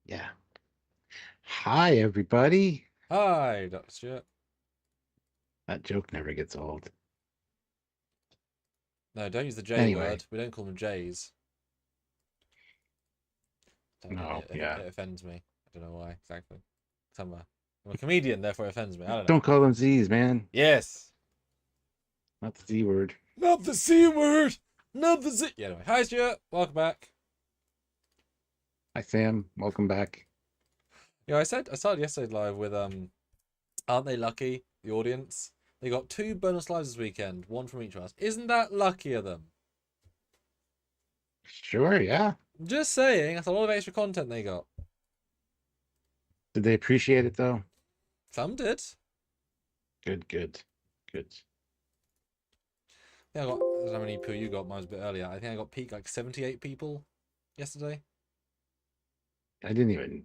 Yeah. Hi, everybody. Hi, Dr. Stewart. That joke never gets old. No, don't use the J Anyway, word. We don't call them J's. no, It yeah. offends me. I don't know why exactly. I'm a comedian, therefore it offends me. I don't know. Don't call them Z's, man. Yes. Not the Z word. Not the C word. Not the Z. Yeah, anyway. Hi, Stuart. Welcome back. Hi, Sam. Welcome back. Yeah, I started yesterday live with aren't they lucky? The audience. They got 2 bonus lives this weekend, one from each of us. Isn't that lucky of them? Sure, yeah. Just saying, that's a lot of extra content they got. Did they appreciate it, though? Some did. Good, good, good. I don't know how many people you got. Mine was a bit earlier. I think I got peak like 78 people yesterday. I didn't even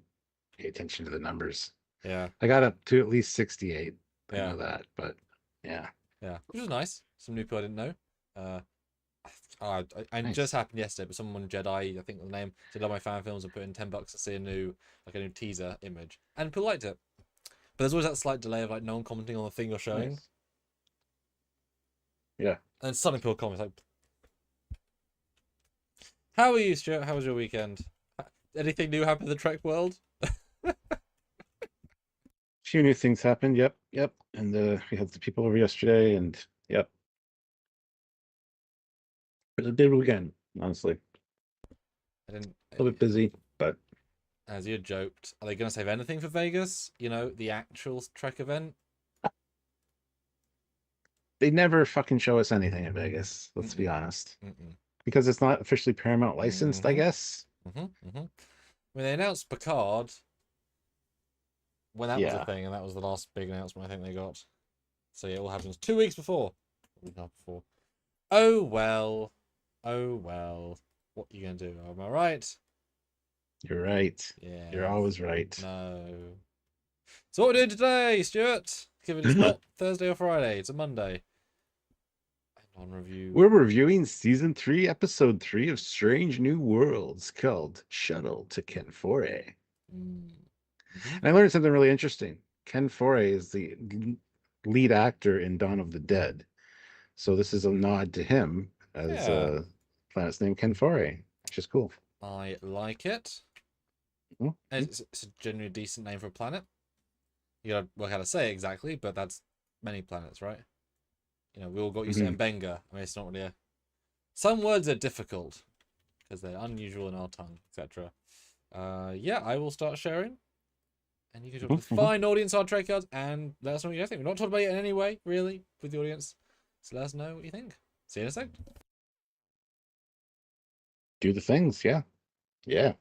pay attention to the numbers. Yeah, I got up to at least 68. I yeah, know that, but yeah. yeah, which was nice. Some new people I didn't know. Uh, and just Nice. happened yesterday, but someone Jedi, I think the name, said, "Love my fan films," and put in $10 to see a new teaser image, and people liked it. But there's always that slight delay of like no one commenting on the thing you're showing, Nice. Yeah. and then suddenly people comment like, "How are you, Stuart? How was your weekend? Anything new happen in the Trek world?" Few new things happened. Yep, yep. And we had the people over yesterday, and yep. It was a good weekend, honestly. I didn't. A little bit busy, but As you joked, are they going to save anything for Vegas? You know, the actual Trek event? they never fucking show us anything in Vegas. Let's be Mm-mm. honest, Mm-mm. because it's not officially Paramount licensed, I Mm-hmm. guess. Mm-hmm. Mm-hmm. When they announced Picard, when that was a Yeah, thing, and that was the last big announcement I think they got. So yeah, it all happens 2 weeks before. A week after before. Oh well. Oh well. What are you gonna do? Am I right? you're right. You're Yes. always right. No. So what we're doing today, Stuart? Given it's not Thursday or Friday, it's a Monday. And on review. We're reviewing season 3, episode 3 of Strange New Worlds called Shuttle to Kenfori. Mm-hmm. And I learned something really interesting. Ken Foray is the lead actor in Dawn of the Dead. So this is a nod to him as Yeah, planet's name Ken Foray, which is cool. I like it. Mhm. It's a genuinely decent name for a planet. You gotta work how to say it exactly, but that's many planets, right? You know, we all got used to Mhm. Mbenga. I mean, it's not really a... Some words are difficult because they're unusual in our tongue, etc. Yeah, I will start sharing, and you can talk to Mhm. the Mhm. fine audience on Trekyards and let us know what you think. We're not talking about it in any way, really, with the audience. So let us know what you think. See you in a sec. Do the things, yeah. Yeah.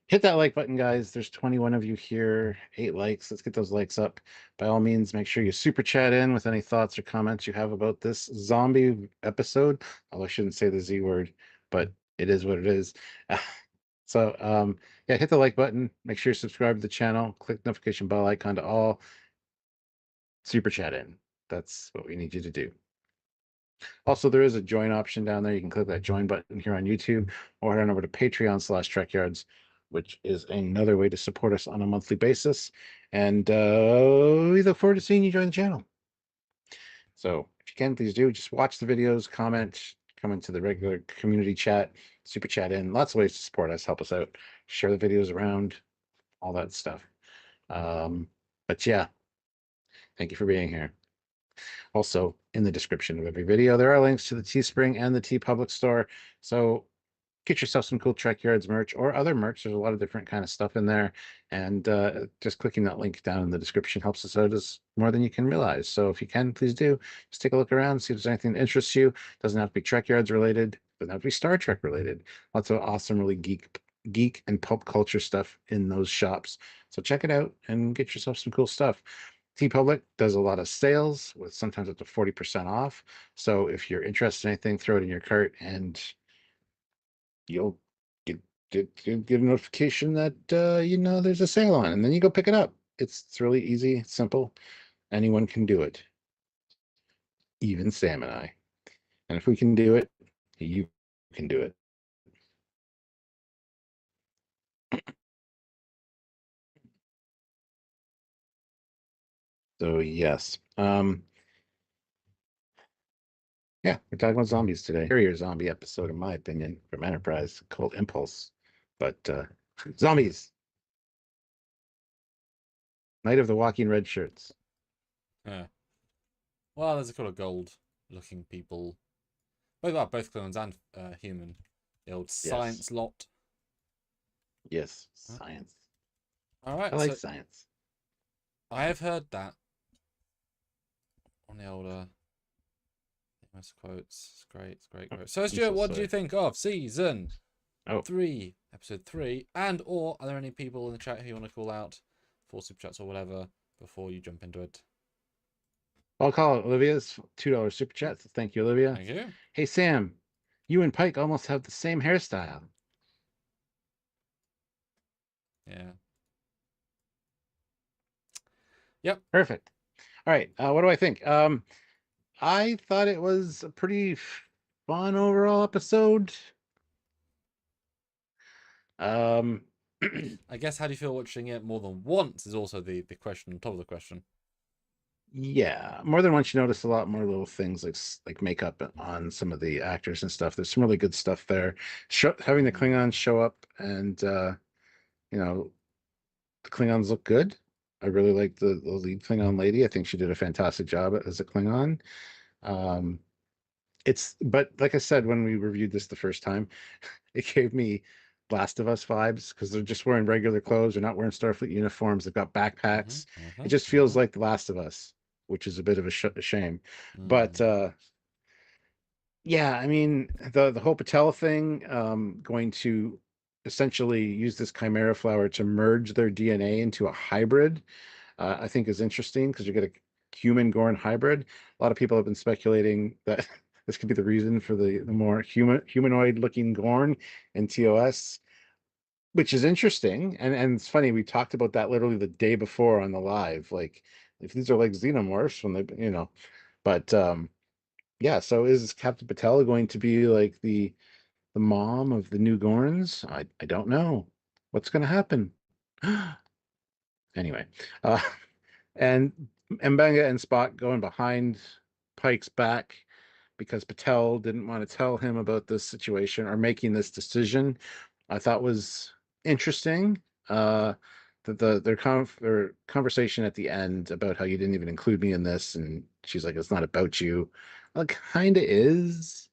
Hit that like button, guys. There's 21 of you here, 8 likes. Let's get those likes up. By all means, make sure you super chat in with any thoughts or comments you have about this zombie episode. Although I shouldn't say the Z word, but it is what it is. So yeah, hit the like button. Make sure you subscribe to the channel. Click notification bell icon to all. Super chat in. That's what we need you to do. Also, there is a join option down there. You can click that join button here on YouTube or head on over to Patreon/Trekyards, which is another way to support us on a monthly basis. And we look forward to seeing you join the channel. So if you can, please do just watch the videos, comment, come into the regular community chat, super chat in. Lots of ways to support us, help us out, share the videos around, all that stuff. But yeah, thank you for being here. Also, in the description of every video, there are links to the Teespring and the TeePublic store. So get yourself some cool Trekyards merch or other merch. There's a lot of different kind of stuff in there. And just clicking that link down in the description helps us out as more than you can realize. So if you can, please do. Just take a look around, see if there's anything that interests you. Doesn't have to be Trekyards related. Doesn't have to be Star Trek related. Lots of awesome, really geek and pulp culture stuff in those shops. So check it out and get yourself some cool stuff. TeePublic does a lot of sales with sometimes up to 40% off. So if you're interested in anything, throw it in your cart and you'll get get a notification that there's a sale on, and then you go pick it up. It's really easy, simple. Anyone can do it, even Sam and I. And if we can do it, you can do it. So yes. Yeah, we're talking about zombies today. Superior zombie episode, in my opinion, from Enterprise called Impulse. But zombies. Night of the Walking Red Shirts. Yeah. Well, there's a couple of gold-looking people. Both Klingons and human. The old Yes. science lot. Yes. Science. All I right, like so science. I have heard that on the older famous quotes. It's great. It's great quote. So, Stuart, what do you think of season 3, episode 3? And or are there any people in the chat who you want to call out for super chats or whatever before you jump into it? I'll call it Olivia's $2 super chat. So thank you, Olivia. Thank you. Hey Sam, you and Pike almost have the same hairstyle. Yeah. Yep. Perfect. All right. What do I think? I thought it was a pretty fun overall episode. I guess how do you feel watching it more than once is also the question on top of the question. Yeah, more than once you notice a lot more little things like makeup on some of the actors and stuff. There's some really good stuff there. Having the Klingons show up and you know, the Klingons look good. I really like the lead Klingon lady. I think she did a fantastic job as a Klingon. But like I said when we reviewed this the first time, it gave me Last of Us vibes because they're just wearing regular clothes. They're not wearing Starfleet uniforms. They've got backpacks. It just feels like The Last of Us, which is a bit of a shame. But yeah, I mean the whole Patel thing, going to essentially use this chimera flower to merge their DNA into a hybrid, I think is interesting because you get a human Gorn hybrid. A lot of people have been speculating that this could be the reason for the more humanoid looking Gorn in TOS, which is interesting. And it's funny, we talked about that literally the day before on the live. Like, if these are like xenomorphs when they, but yeah, so is Captain Patel going to be like the mom of the new Gorns? I don't know. What's gonna happen? Anyway, and Mbenga and Spock going behind Pike's back because Patel didn't want to tell him about this situation or making this decision, I thought was interesting. Their conversation at the end about how you didn't even include me in this, and she's like, "It's not about you." Well, it kind of is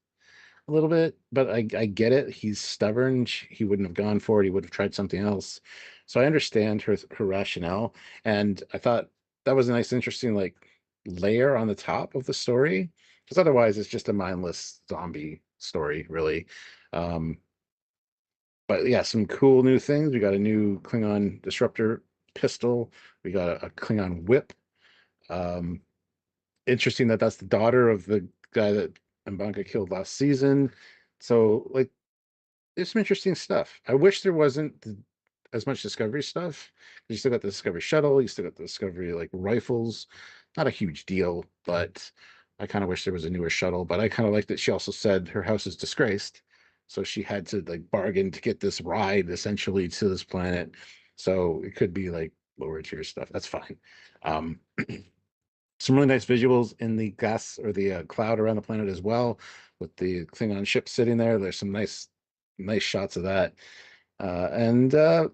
a little bit, but I get it. He's stubborn. He wouldn't have gone for it. He would have tried something else. So I understand her rationale, and I thought that was a nice, interesting like layer on the top of the story, because otherwise it's just a mindless zombie story, really. Um, but yeah, some cool new things. We got a new Klingon disruptor pistol. We got a Klingon whip. Um, Interesting that that's the daughter of the guy that Mbanka killed last season. So like, there's some interesting stuff. I wish there wasn't as much Discovery stuff. You still got the Discovery shuttle. You still got the Discovery like rifles. Not a huge deal, but I kind of wish there was a newer shuttle. But I kind of like that she also said her house is disgraced, so she had to like bargain to get this ride essentially to this planet. So it could be like lower tier stuff. That's fine. Um, some really nice visuals in the gas or the cloud around the planet as well, with the Klingon ship sitting there. There's some nice shots of that. And the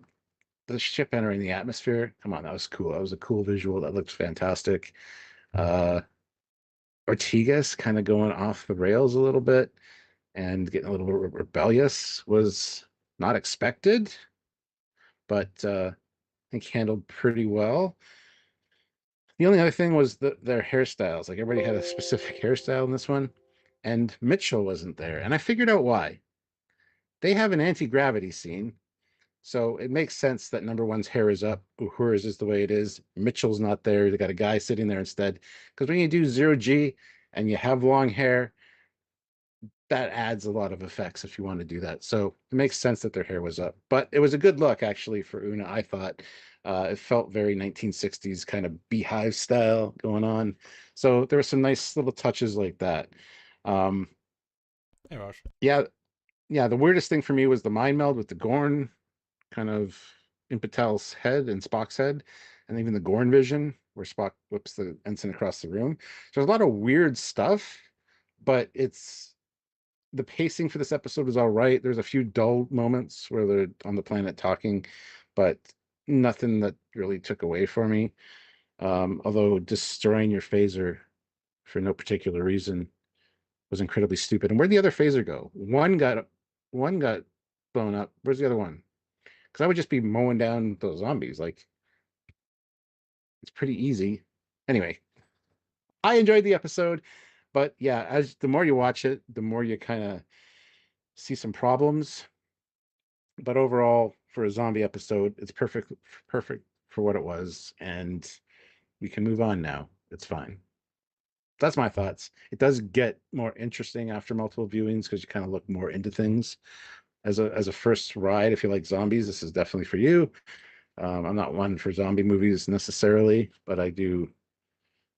ship entering the atmosphere. Come on, that was cool. That was a cool visual. That looked fantastic. Uh, Ortigas kind of going off the rails a little bit and getting a little bit rebellious was not expected, but I think handled pretty well. The only other thing was their hairstyles. Like everybody had a specific hairstyle in this one, and Mitchell wasn't there. And I figured out why. They have an anti-gravity scene, so it makes sense that number one's hair is up. Uhura's is the way it is. Mitchell's not there. They got a guy sitting there instead. Because when you do zero G and you have long hair, that adds a lot of effects if you want to do that. So it makes sense that their hair was up. But it was a good look actually for Una, I thought. It felt very 1960s kind of beehive style going on. So there were some nice little touches like that. Um, Hey, Raj. yeah, yeah. The weirdest thing for me was the mind meld with the Gorn kind of in Patel's head and Spock's head, and even the Gorn vision. where Spock whips the ensign across the room. So there's a lot of weird stuff, but the pacing for this episode was all right. There's a few dull moments where they're on the planet talking, but nothing that really took away for me. Although destroying your phaser for no particular reason was incredibly stupid. And where'd the other phaser go? One got blown up. Where's the other one? Because I would just be mowing down those zombies. Like, it's pretty easy. Anyway, I enjoyed the episode, but yeah, as the more you watch it, the more you kind of see some problems. But overall, for a zombie episode, it's perfect for what it was, and we can move on now. It's fine. That's my thoughts. It does get more interesting after multiple viewings because you kind of look more into things. As a first ride, if you like zombies, this is definitely for you. I'm not one for zombie movies necessarily, but I do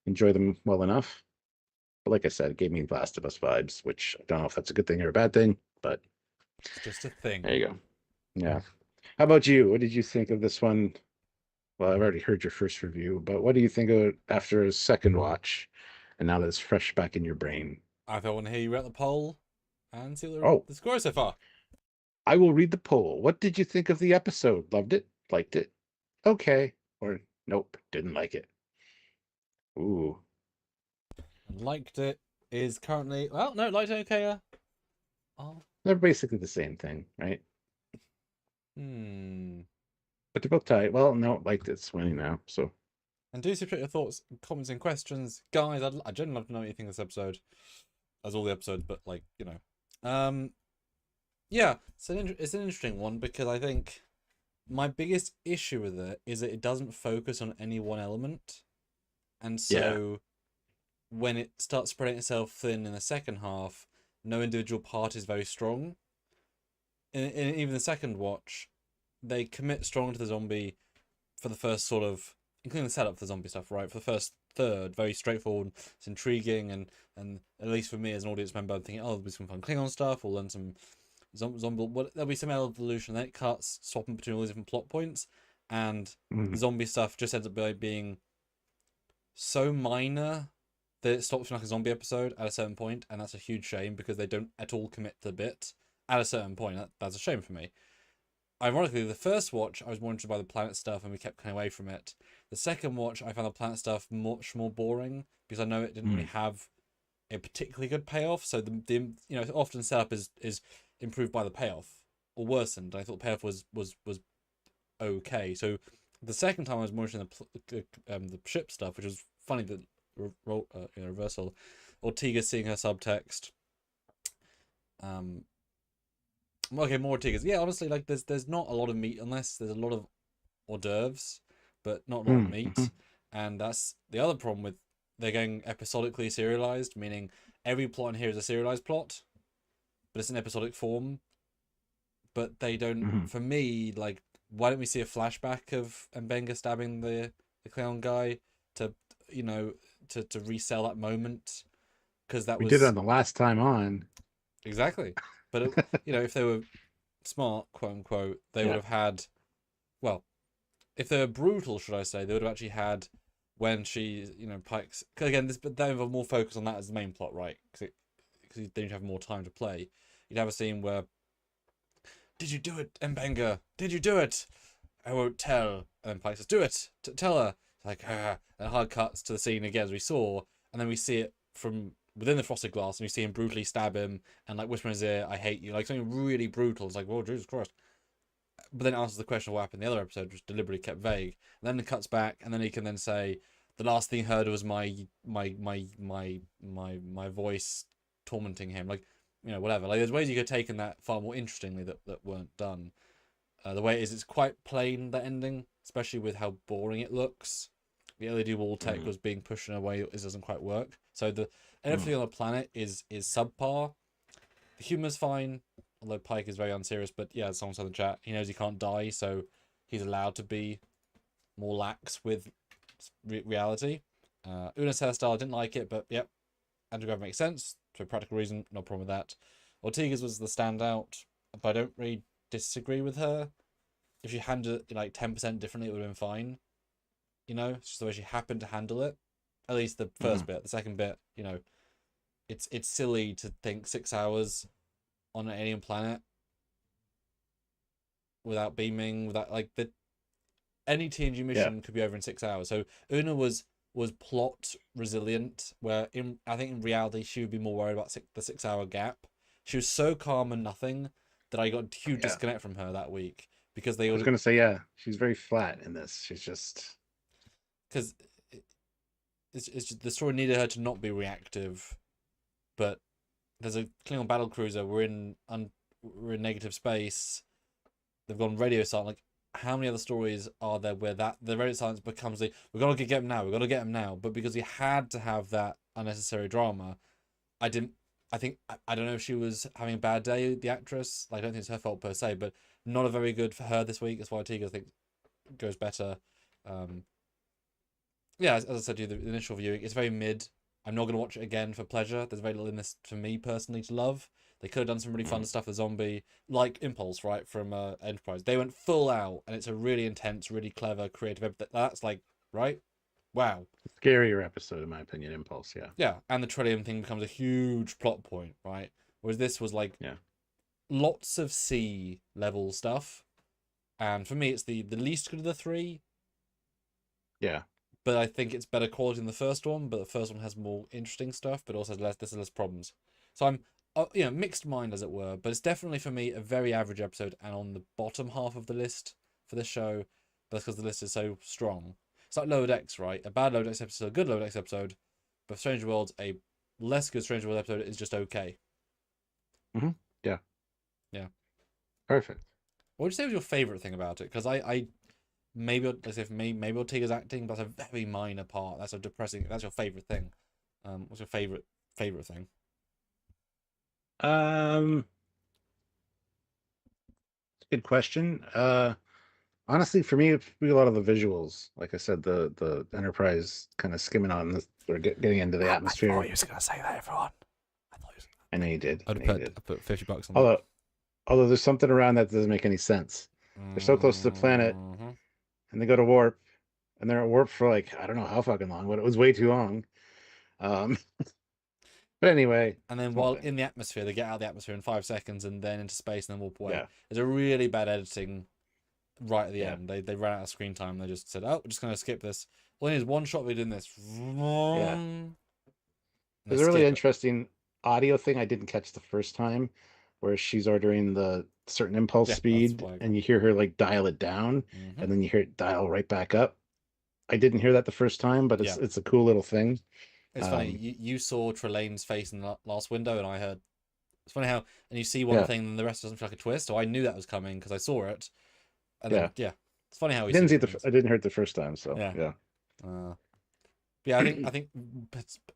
enjoy them well enough. But like I said, it gave me Last of Us vibes, which I don't know if that's a good thing or a bad thing, but it's just a thing. there you go. Yeah. How about you? What did you think of this one? Well, I've already heard your first review, but what do you think of it after a second watch? And now that it's fresh back in your brain. I want to hear you at the poll and see Oh, the score so far. I will read the poll. What did you think of the episode? Loved it? Liked it? Okay. Or nope, didn't like it. Ooh. Liked it is currently, well, no, liked it okay. Oh. They're basically the same thing, right? But they're both tied. Well, no, liked it's winning now, so. And do submit your thoughts, comments, and questions, guys. I generally love to know what you think of this episode, as all the episodes, but like yeah, it's an interesting one because I think my biggest issue with it is that it doesn't focus on any one element, and so when it starts spreading itself thin in the second half, no individual part is very strong. In even the second watch, they commit strong to the zombie for the first sort of, including the setup for the zombie stuff, right? For the first third, very straightforward, it's intriguing, and at least for me as an audience member, I'm thinking, oh, there'll be some fun Klingon stuff, we'll learn some zombie, there'll be some evolution, then it cuts, swapping between all these different plot points, and the zombie stuff just ends up by being so minor that it stops being like a zombie episode at a certain point, and that's a huge shame because they don't at all commit to the bit at a certain point. That's a shame for me. Ironically, the first watch, I was more interested by the planet stuff and we kept coming away from it. The second watch, I found the planet stuff much more boring because I know it didn't really have a particularly good payoff. So the often setup is improved by the payoff or worsened. I thought the payoff was okay. So the second time I was more interested in the ship stuff, which was funny that reversal. Ortega seeing her subtext. Okay, more Ortegas. Yeah, honestly, like there's not a lot of meat unless there's a lot of hors d'oeuvres, but not a lot of meat. And that's the other problem with they're going episodically serialized, meaning every plot in here is a serialized plot, but it's in episodic form. But they don't, for me, like, why don't we see a flashback of Mbenga stabbing the Klingon guy to resell that moment? Because we did it on the last time on. Exactly. But if they were smart, quote unquote, they would have had, well, if they were brutal, should I say, they would have actually had when she, Pike's, again, but they have more focus on that as the main plot, right? Because then you'd have more time to play. You'd have a scene where, did you do it, Mbenga? Did you do it? I won't tell. And then Pike says, do it. Tell her. It's like, and hard cuts to the scene again as we saw, and then we see it from within the frosted glass, and you see him brutally stab him and like whisper in his ear, "I hate you," like something really brutal. It's like, "Whoa, Jesus Christ!" But then it answers the question of what happened in the other episode, which deliberately kept vague. And then it cuts back, and then he can then say, "The last thing he heard was my voice tormenting him." Like, whatever. Like, there's ways you could have taken that far more interestingly that weren't done. The way it is, it's quite plain, the ending, especially with how boring it looks. The LED wall tech was being pushed in a way that doesn't quite work. So everything on the planet is subpar. The humor's fine, although Pike is very unserious. But yeah, as someone said in the chat, he knows he can't die, so he's allowed to be more lax with reality. Una Celestal didn't like it, but yep, Andrew Grav makes sense for a practical reason. No problem with that. Ortega's was the standout, but I don't really disagree with her. If she handled it like 10% differently, it would have been fine. you know, it's just the way she happened to handle it. At least the first bit. The second bit, you know, it's silly to think 6 hours on an alien planet without beaming, without like any TNG mission could be over in 6 hours. So Una was plot resilient, where I think in reality she would be more worried about the 6 hour gap. She was so calm and nothing that I got a huge disconnect from her that week, because I was going to say, she's very flat in this. She's just, because it's just, the story needed her to not be reactive, but there's a Klingon battle cruiser. We're in negative space. They've gone radio silent. Like, how many other stories are there where the radio silence becomes we've got to get him now, we've got to get him now? But because we had to have that unnecessary drama, I don't know if she was having a bad day, the actress. Like, I don't think it's her fault per se, but not a very good for her this week. That's why Tiga, I think, goes better. Yeah, as I said to you, the initial viewing, it's very mid. I'm not going to watch it again for pleasure. There's very little in this for me personally to love. They could have done some really fun stuff with Zombie, like Impulse, right, from Enterprise. They went full out, and it's a really intense, really clever, creative. That's like, right? Wow. Scarier episode, in my opinion, Impulse, yeah. Yeah, and the Trillium thing becomes a huge plot point, right? Whereas this was like lots of C level stuff. And for me, it's the least good of the three. Yeah. But I think it's better quality than the first one, but the first one has more interesting stuff, but also has less problems. So I'm mixed mind, as it were, but it's definitely for me a very average episode, and on the bottom half of the list for this show. But that's because the list is so strong. It's like Lower Decks, right? A bad Lower Decks episode, a good Lower Decks episode, but Strange New Worlds, a less good Strange New Worlds episode is just okay. Yeah. Yeah. Perfect. What would you say was your favorite thing about it? Because maybe Ortega's acting, but that's a very minor part. That's a depressing. That's your favorite thing. What's your favorite thing? Good question. Honestly, for me, it'd be a lot of the visuals. Like I said, the Enterprise kind of skimming on this, or getting into the atmosphere. I thought you was gonna say that, everyone. I know you did. I put $50 on that. Although there's something around that doesn't make any sense. They're so close to the planet, and they go to warp, and they're at warp for like, I don't know how fucking long, but it was way too long. But anyway. And then while in the atmosphere, they get out of the atmosphere in 5 seconds, and then into space, and then warp away. Yeah. There's a really bad editing right at the end. They ran out of screen time. They just said, "Oh, we're just gonna skip this." Well, there's one shot we did in this. Yeah. There's a really interesting audio thing I didn't catch the first time, where she's ordering the certain impulse speed, and you hear her like dial it down, and then you hear it dial right back up. I didn't hear that the first time, but it's a cool little thing. It's funny. You saw Trelane's face in the last window, and I heard. It's funny how, and you see one thing, and the rest doesn't feel like a twist. So I knew that was coming because I saw it. And then, it's funny how I didn't hear it the first time. So yeah. I think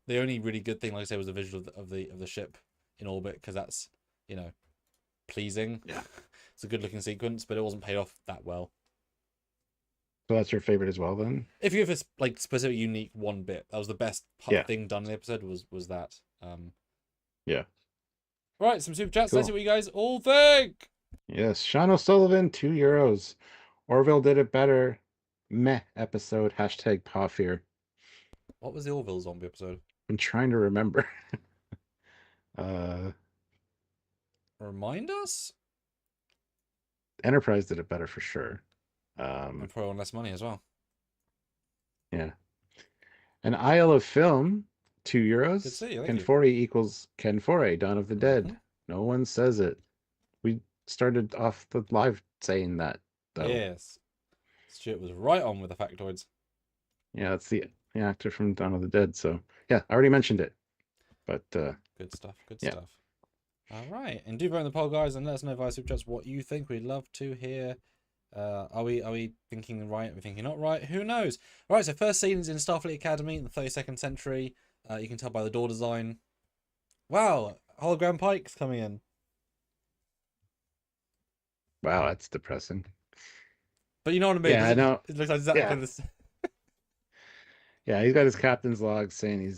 the only really good thing, like I say, was the visual of the ship in orbit, because that's pleasing. Yeah, it's a good looking sequence, but it wasn't paid off that well. So that's your favorite as well, then? If you have a like specific unique one bit, that was the best thing done in the episode. Was that? Yeah. Right, some super chats. Cool. Let's see what you guys all think. Yes, Sean O'Sullivan, €2. Orville did it better. Meh episode. Hashtag paw fear. What was the Orville zombie episode? I'm trying to remember. Remind us? Enterprise did it better for sure. And probably on less money as well. Yeah. An Isle of Film, €2. Good to see you. Kenfori equals Kenfori, Dawn of the Dead. No one says it. We started off the live saying that, though. Yes. Stuart was right on with the factoids. Yeah, that's the actor from Dawn of the Dead. So, yeah, I already mentioned it. But good stuff. Good stuff. All right. And do vote in the poll, guys, and let us know via super chats what you think. We'd love to hear. Are we thinking right? Are we thinking not right? Who knows? All right, so first scene is in Starfleet Academy in the 32nd century. You can tell by the door design. Wow, hologram Pike's coming in. Wow, that's depressing. But you know what I mean? Yeah, I know. It looks like exactly this. Yeah, he's got his captain's log saying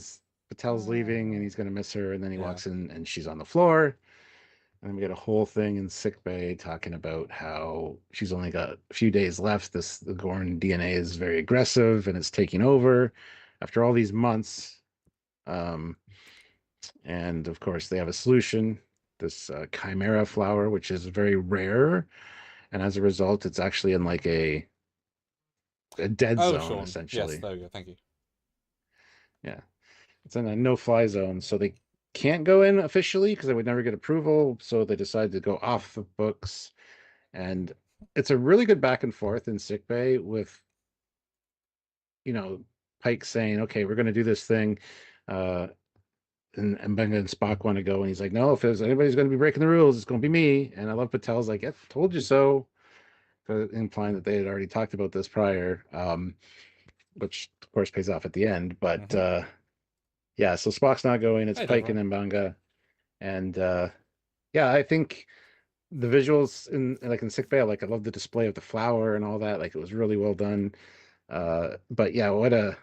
Patel's leaving and he's going to miss her, and then he walks in and she's on the floor. And we get a whole thing in sickbay talking about how she's only got a few days left. The Gorn DNA is very aggressive and it's taking over after all these months. And of course, they have a solution, this chimera flower, which is very rare. And as a result, it's actually in like a dead zone, Sean. essentially. Yes, there we go. Thank you. Yeah. It's in a no-fly zone, so they can't go in officially because they would never get approval. So they decided to go off the books. And it's a really good back and forth in sickbay with, Pike saying, okay, we're going to do this thing. And Benga and Spock want to go. And he's like, no, if there's anybody's going to be breaking the rules, it's going to be me. And I love Patel's like, yeah, told you so. Implying that they had already talked about this prior, which of course pays off at the end. But yeah, so Spock's not going. It's Pike and Mbanga. And yeah, I think the visuals in sickbay, like I love the display of the flower and all that. Like it was really well done. But yeah, what a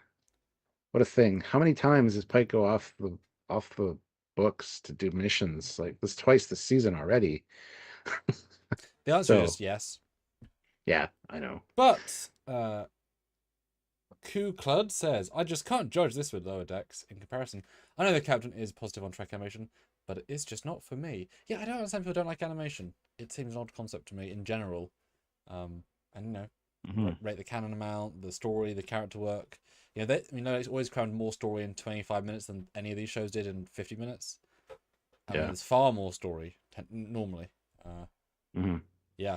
thing. How many times does Pike go off the books to do missions? Like this twice this season already. The answer is yes. Yeah, I know. But Clud says, I just can't judge this with Lower Decks in comparison. I know the captain is positive on Trek animation, but it's just not for me. Yeah, I don't understand people don't like animation. It seems an odd concept to me in general. And rate the canon amount, the story, the character work. It's always crammed more story in 25 minutes than any of these shows did in 50 minutes. There's far more story normally. Yeah.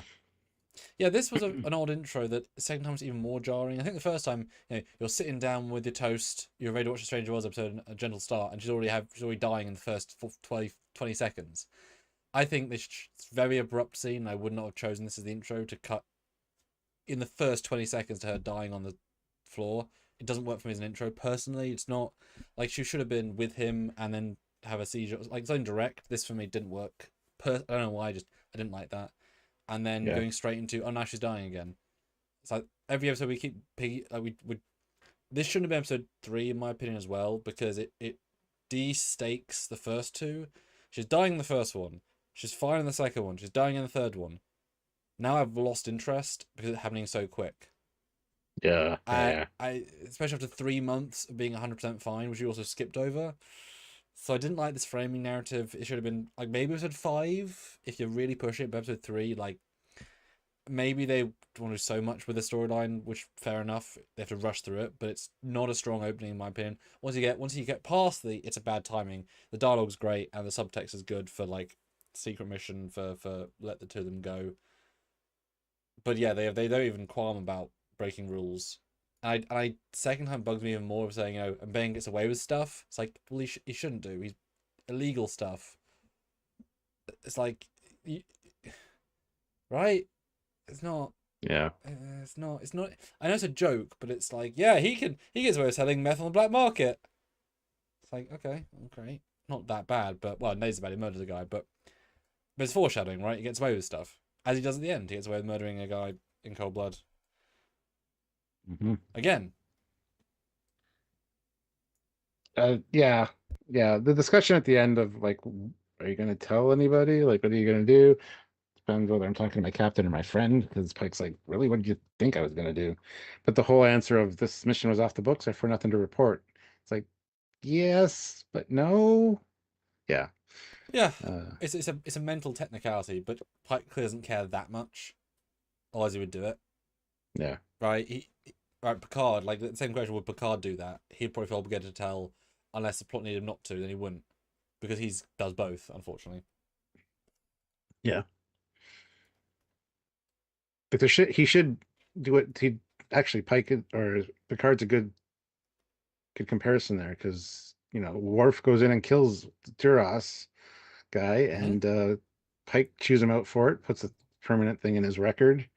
Yeah, this was an odd intro that the second time was even more jarring. I think the first time, you're sitting down with your toast, you're ready to watch the Strange New Worlds episode, A Gentle Start, and she's already dying in the first 20 seconds. I think this very abrupt scene, I would not have chosen this as the intro to cut in the first 20 seconds to her dying on the floor. It doesn't work for me as an intro. Personally, it's not like she should have been with him and then have a seizure. Like, it's indirect. This for me didn't work. I don't know why, I didn't like that. And then going straight into, oh, now she's dying again. It's like every episode we keep this shouldn't have been episode 3 in my opinion as well, because it de-stakes the first two. She's dying in the first one. She's fine in the second one. She's dying in the third one. Now I've lost interest because it's happening so quick. Yeah. I especially after 3 months of being 100% fine, which you also skipped over. So I didn't like this framing narrative. It should have been like maybe episode 5 if you really push it, but episode 3, like maybe they want to do so much with the storyline, which fair enough. They have to rush through it, but it's not a strong opening in my opinion. Once you get past it's a bad timing. The dialogue's great and the subtext is good for like secret mission for let the two of them go. But yeah, they don't even qualm about breaking rules. And I second time bugs me even more of saying, and Ben gets away with stuff. It's like, well, he shouldn't do. He's illegal stuff. It's like, right? It's not. Yeah. It's not. I know it's a joke, but it's like, yeah, he gets away with selling meth on the black market. It's like, okay, great. Not that bad, but well, Nate's about it, murders a guy, but it's foreshadowing, right? He gets away with stuff. As he does at the end. He gets away with murdering a guy in cold blood. Again. Yeah. The discussion at the end of like, are you going to tell anybody? Like, what are you going to do? Depends whether I'm talking to my captain or my friend. Because Pike's like, really, what did you think I was going to do? But the whole answer of this mission was off the books, or for nothing to report. It's like, yes, but no. Yeah. Yeah. It's a mental technicality, but Pike clearly doesn't care that much. Otherwise he would do it. Yeah. Right? Right, Picard, like the same question, would Picard do that? He'd probably feel obligated to tell, unless the plot needed him not to, then he wouldn't. Because he does both, unfortunately. Yeah. But he should do it. He actually Pike or Picard's a good comparison there, because Worf goes in and kills the Duras guy, and Pike chews him out for it, puts a permanent thing in his record,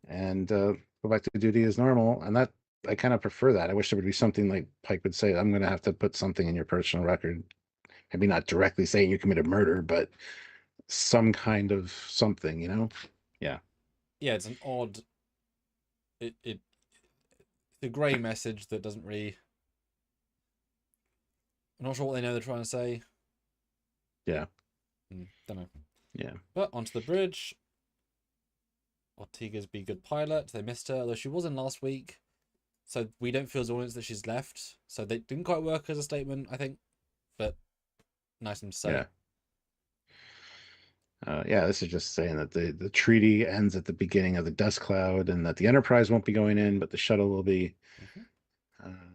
and go back to duty as normal. And that I kind of prefer that. I wish there would be something like Pike would say, I'm going to have to put something in your personal record. Maybe not directly saying you committed murder, but some kind of something, Yeah. Yeah, it's an odd. It's a grey message that doesn't really. I'm not sure what they know they're trying to say. Yeah. Don't know. Yeah. But onto the bridge. Ortega's be good pilot. They missed her, although she was in last week. So we don't feel as audience that she's left. So they didn't quite work as a statement, I think. But nice of them to say. Yeah, this is just saying that the treaty ends at the beginning of the dust cloud, and that the Enterprise won't be going in, but the shuttle will be.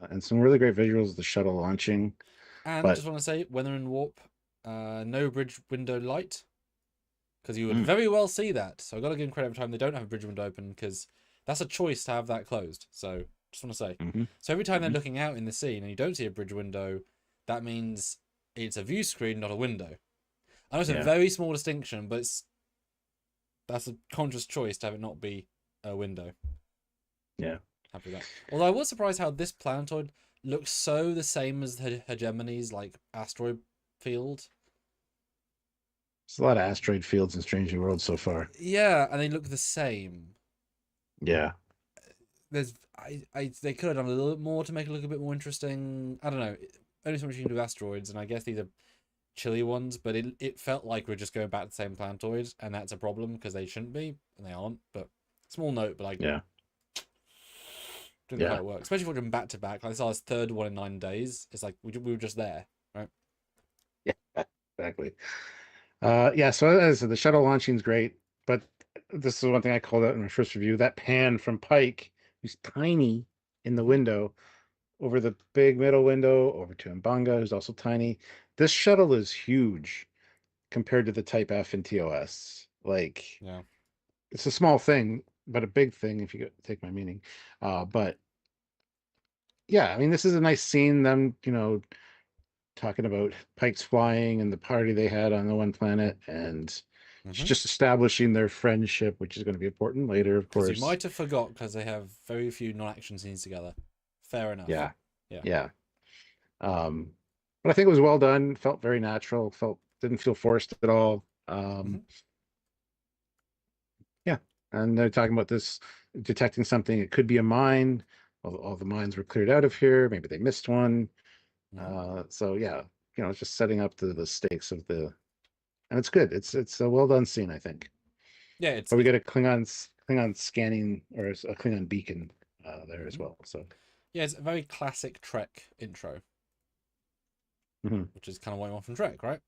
And some really great visuals of the shuttle launching. And just want to say, when they're in warp, no bridge window light, because you would very well see that. So I've got to give them credit every time they don't have a bridge window open, because that's a choice to have that closed. So just want to say. So every time they're looking out in the scene and you don't see a bridge window, that means it's a view screen, not a window. I know it's a very small distinction, but that's a conscious choice to have it not be a window. Yeah. Happy with that. Although I was surprised how this planetoid looks so the same as the Hegemony's like asteroid field. There's a lot of asteroid fields in Strange New Worlds so far. Yeah, and they look the same. Yeah. They could have done a little bit more to make it look a bit more interesting. I don't know. Only so much you can do with asteroids, and I guess these are chilly ones, but it felt like we're just going back to the same planetoids, and that's a problem because they shouldn't be, and they aren't. But small note, but like didn't quite work, especially if we're back to back. Like this is our third one in 9 days. It's like we were just there, right? Yeah, exactly. Yeah, so as I said, the shuttle launching is great, but this is one thing I called out in my first review. That pan from Pike, who's tiny in the window, over the big middle window, over to Mbanga, who's also tiny. This shuttle is huge compared to the Type F in TOS. Like, it's a small thing, but a big thing if you take my meaning. But yeah, I mean, this is a nice scene. Them, talking about Pike's flying and the party they had on the one planet, and just establishing their friendship, which is going to be important later, of course. You might have forgot because they have very few non-action scenes together. Fair enough. Yeah. But I think it was well done. Felt very natural. Didn't feel forced at all. Yeah, and they're talking about this detecting something. It could be a mine. All the mines were cleared out of here. Maybe they missed one. So yeah, it's just setting up the stakes of and it's good. It's a well done scene, I think. Yeah, but we get a Klingon scanning, or a Klingon beacon there as well. So yeah, it's a very classic Trek intro, which is kind of what you want from Trek, right?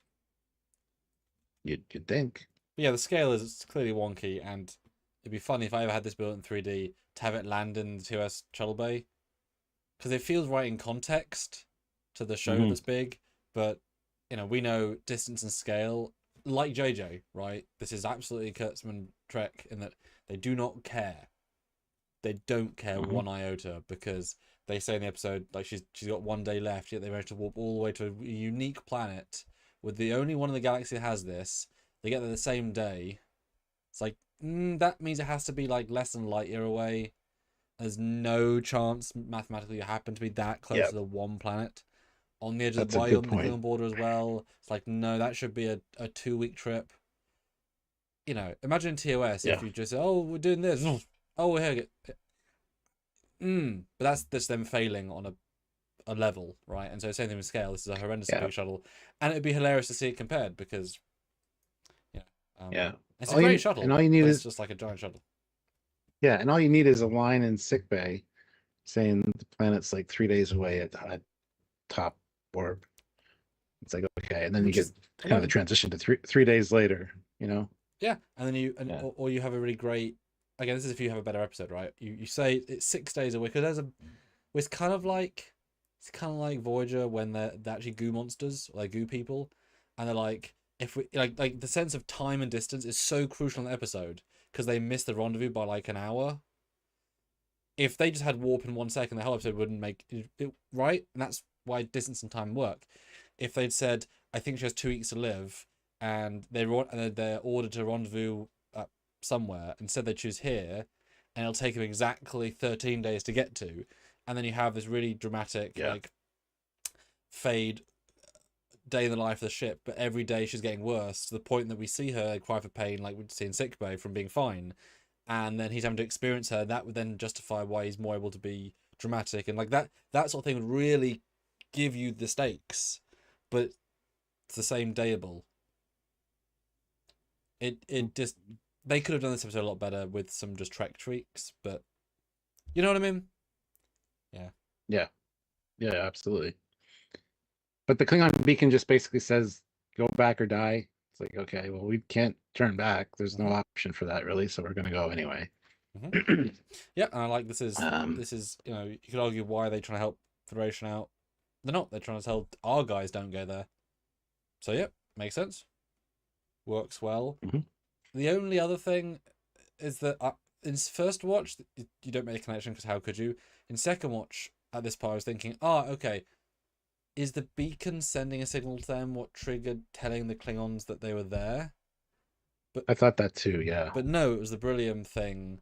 You'd think. But yeah, the scale is clearly wonky, and it'd be funny if I ever had this built in 3D to have it land in the TOS shuttle bay, because it feels right in context to the show that's big. But we know distance and scale, like JJ, right? This is absolutely Kurtzman Trek in that they do not care. They don't care one iota, because they say in the episode, like, she's got 1 day left, yet they managed to warp all the way to a unique planet with the only one in the galaxy that has this. They get there the same day. It's like, that means it has to be like less than light year away. There's no chance mathematically you happen to be that close to the one planet on the edge of the on the Klingon border as well. It's like, no, that should be a 2-week trip. Imagine TOS if you just say, oh, we're doing this. Oh, we're here. But that's just them failing on a level, right? And so same thing with scale. This is a horrendously big shuttle, and it'd be hilarious to see it compared, because it's a great shuttle, and all you need is just like a giant shuttle. Yeah, and all you need is a line in sickbay saying the planet's like 3 days away at top orb. It's like, okay, and then you get kind of the transition to three days later. Yeah, and then or you have a really great. Again, this is if you have a better episode, right? You say it's 6 days away, because it's kind of like Voyager when they're actually goo monsters, or they're goo people, and they're like, if we like the sense of time and distance is so crucial in the episode, because they missed the rendezvous by like an hour. If they just had warp in 1 second, the whole episode wouldn't make it right, and that's why distance and time work. If they'd said, I think she has 2 weeks to live, and they're ordered to rendezvous somewhere, instead they choose here, and it'll take them exactly 13 days to get to, and then you have this really dramatic like fade day in the life of the ship, but every day she's getting worse, to the point that we see her cry for pain, like we'd see in sickbay, from being fine, and then he's having to experience her. That would then justify why he's more able to be dramatic, and like that sort of thing would really give you the stakes, but it's the same dayable. It just, they could have done this episode a lot better with some just Trek tweaks, but you know what I mean? Yeah, absolutely. But the Klingon beacon just basically says, "Go back or die." It's like, okay, well, we can't turn back. There's no option for that, really. So we're going to go anyway. Yeah, and I like this is you know, you could argue why are they trying to help Federation out. They're not. They're trying to tell our guys don't go there. So yeah, makes sense. Works well. The only other thing is that in first watch you don't make a connection because how could you? In second watch at this part I was thinking, okay, is the beacon sending a signal to them what triggered telling the Klingons that they were there? But I thought that too, yeah. But no, it was the beryllium thing.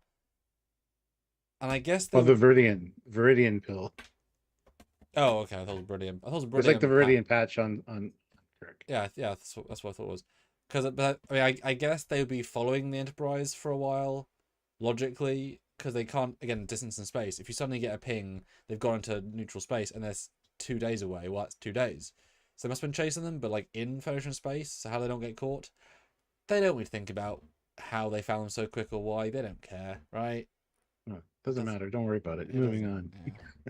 And I guess the Viridian pill. Oh, okay. I thought it was beryllium. I thought it was beryllium. It's like the Viridian patch on Kirk. Yeah, that's what I thought it was. Because, but I mean, I guess they would be following the Enterprise for a while, logically, because they can't, again, distance in space. If you suddenly get a ping, they've gone into neutral space, and they're 2 days away. Well, that's 2 days. So they must have been chasing them, but like in Federation space, so how they don't get caught. They don't really think about how they found them so quick or why. They don't care, right? No, doesn't matter. Don't worry about it. Moving on.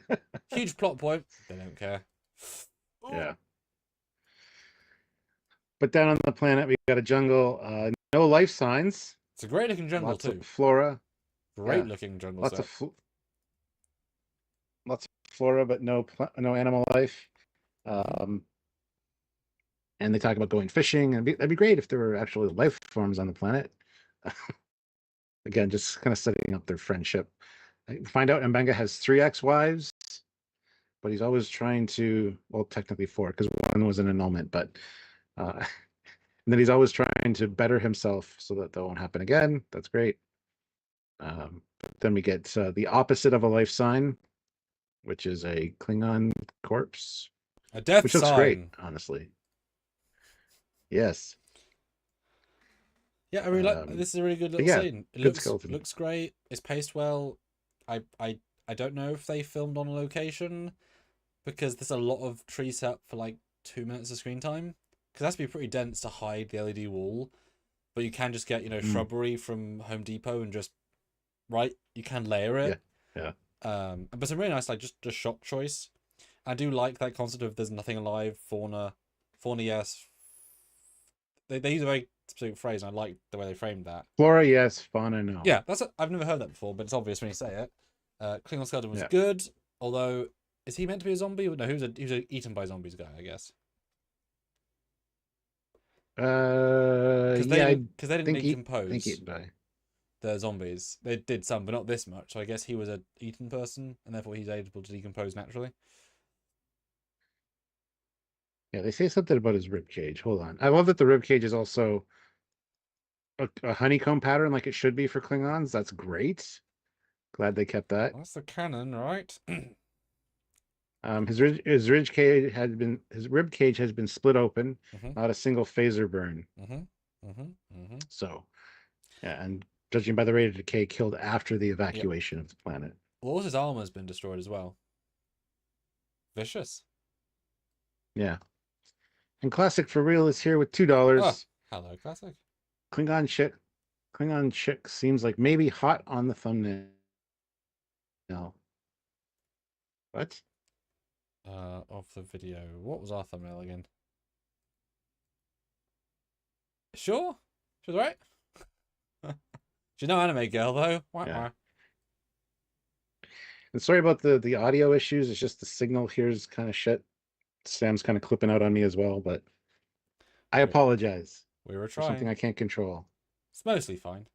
Yeah. Huge plot point. They don't care. Yeah. But down on the planet, we got a jungle. No life signs. It's a great looking jungle. Lots too. Of flora. Great looking jungle. Lots of flora, but no animal life. And they talk about going fishing, and that'd be great if there were actually life forms on the planet. Again, just kind of setting up their friendship. I find out Mbenga has 3 ex-wives, but he's always trying to, well, technically 4, because one was an annulment, but and then he's always trying to better himself so that won't happen again. That's great. But then we get the opposite of a life sign, which is a Klingon corpse. A death which looks sign. Great, honestly. Yes. Yeah, I really like this. Is a really good little scene. It looks great. It's paced well. I don't know if they filmed on location because there's a lot of tree set for like 2 minutes of screen time. Because that's be pretty dense to hide the LED wall, but you can just get shrubbery from Home Depot and just you can layer it. Yeah. But some really nice like just shot choice. I do like that concept of there's nothing alive, fauna, yes. They use a very specific phrase, and I like the way they framed that. Flora, yes. Fauna, no. Yeah, I've never heard that before, but it's obvious when you say it. Klingon Skeleton was good, although is he meant to be a zombie? No, he was a eaten by zombies guy, I guess. Because they didn't decompose eaten by the zombies. They did some, but not this much. So I guess he was a eaten person, and therefore he's able to decompose naturally. Yeah, they say something about his rib cage. Hold on. I love that the rib cage is also a honeycomb pattern like it should be for Klingons. That's great. Glad they kept that. That's the canon, right? His rib cage has been split open. Not a single phaser burn. So, yeah, and judging by the rate of decay, killed after the evacuation of the planet. Well, his armor's been destroyed as well. Vicious. Yeah. And Classic for Real is here with $2. Oh, hello, Classic. Klingon chick seems like maybe hot on the thumbnail. No. What? Of the video. What was our thumbnail again? Sure? She's right. She's no anime girl though. Yeah. And sorry about the audio issues. It's just the signal here is kind of shit. Sam's kind of clipping out on me as well, but I apologize. We were trying. Something I can't control. It's mostly fine.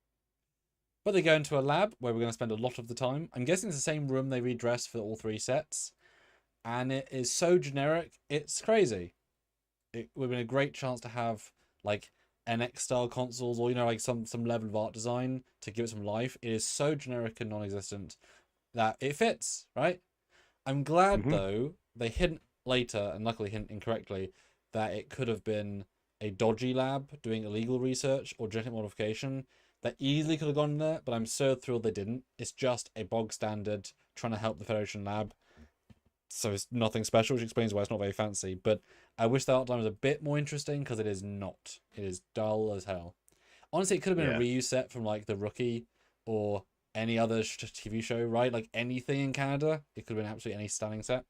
But they go into a lab where we're going to spend a lot of the time. I'm guessing it's the same room they redress for all 3 sets. And it is so generic, it's crazy. It would have been a great chance to have like NX style consoles or like some level of art design to give it some life. It is so generic and non-existent that it fits, right? I'm glad though they hint later, and luckily hint incorrectly, that it could have been a dodgy lab doing illegal research or genetic modification that easily could have gone in there, but I'm so thrilled they didn't. It's just a bog standard trying to help the Federation lab. So it's nothing special, which explains why it's not very fancy. But I wish the art design was a bit more interesting, because it is not. It is dull as hell. Honestly, it could have been a reuse set from like The Rookie or any other TV show, right? Like anything in Canada, it could have been absolutely any stunning set.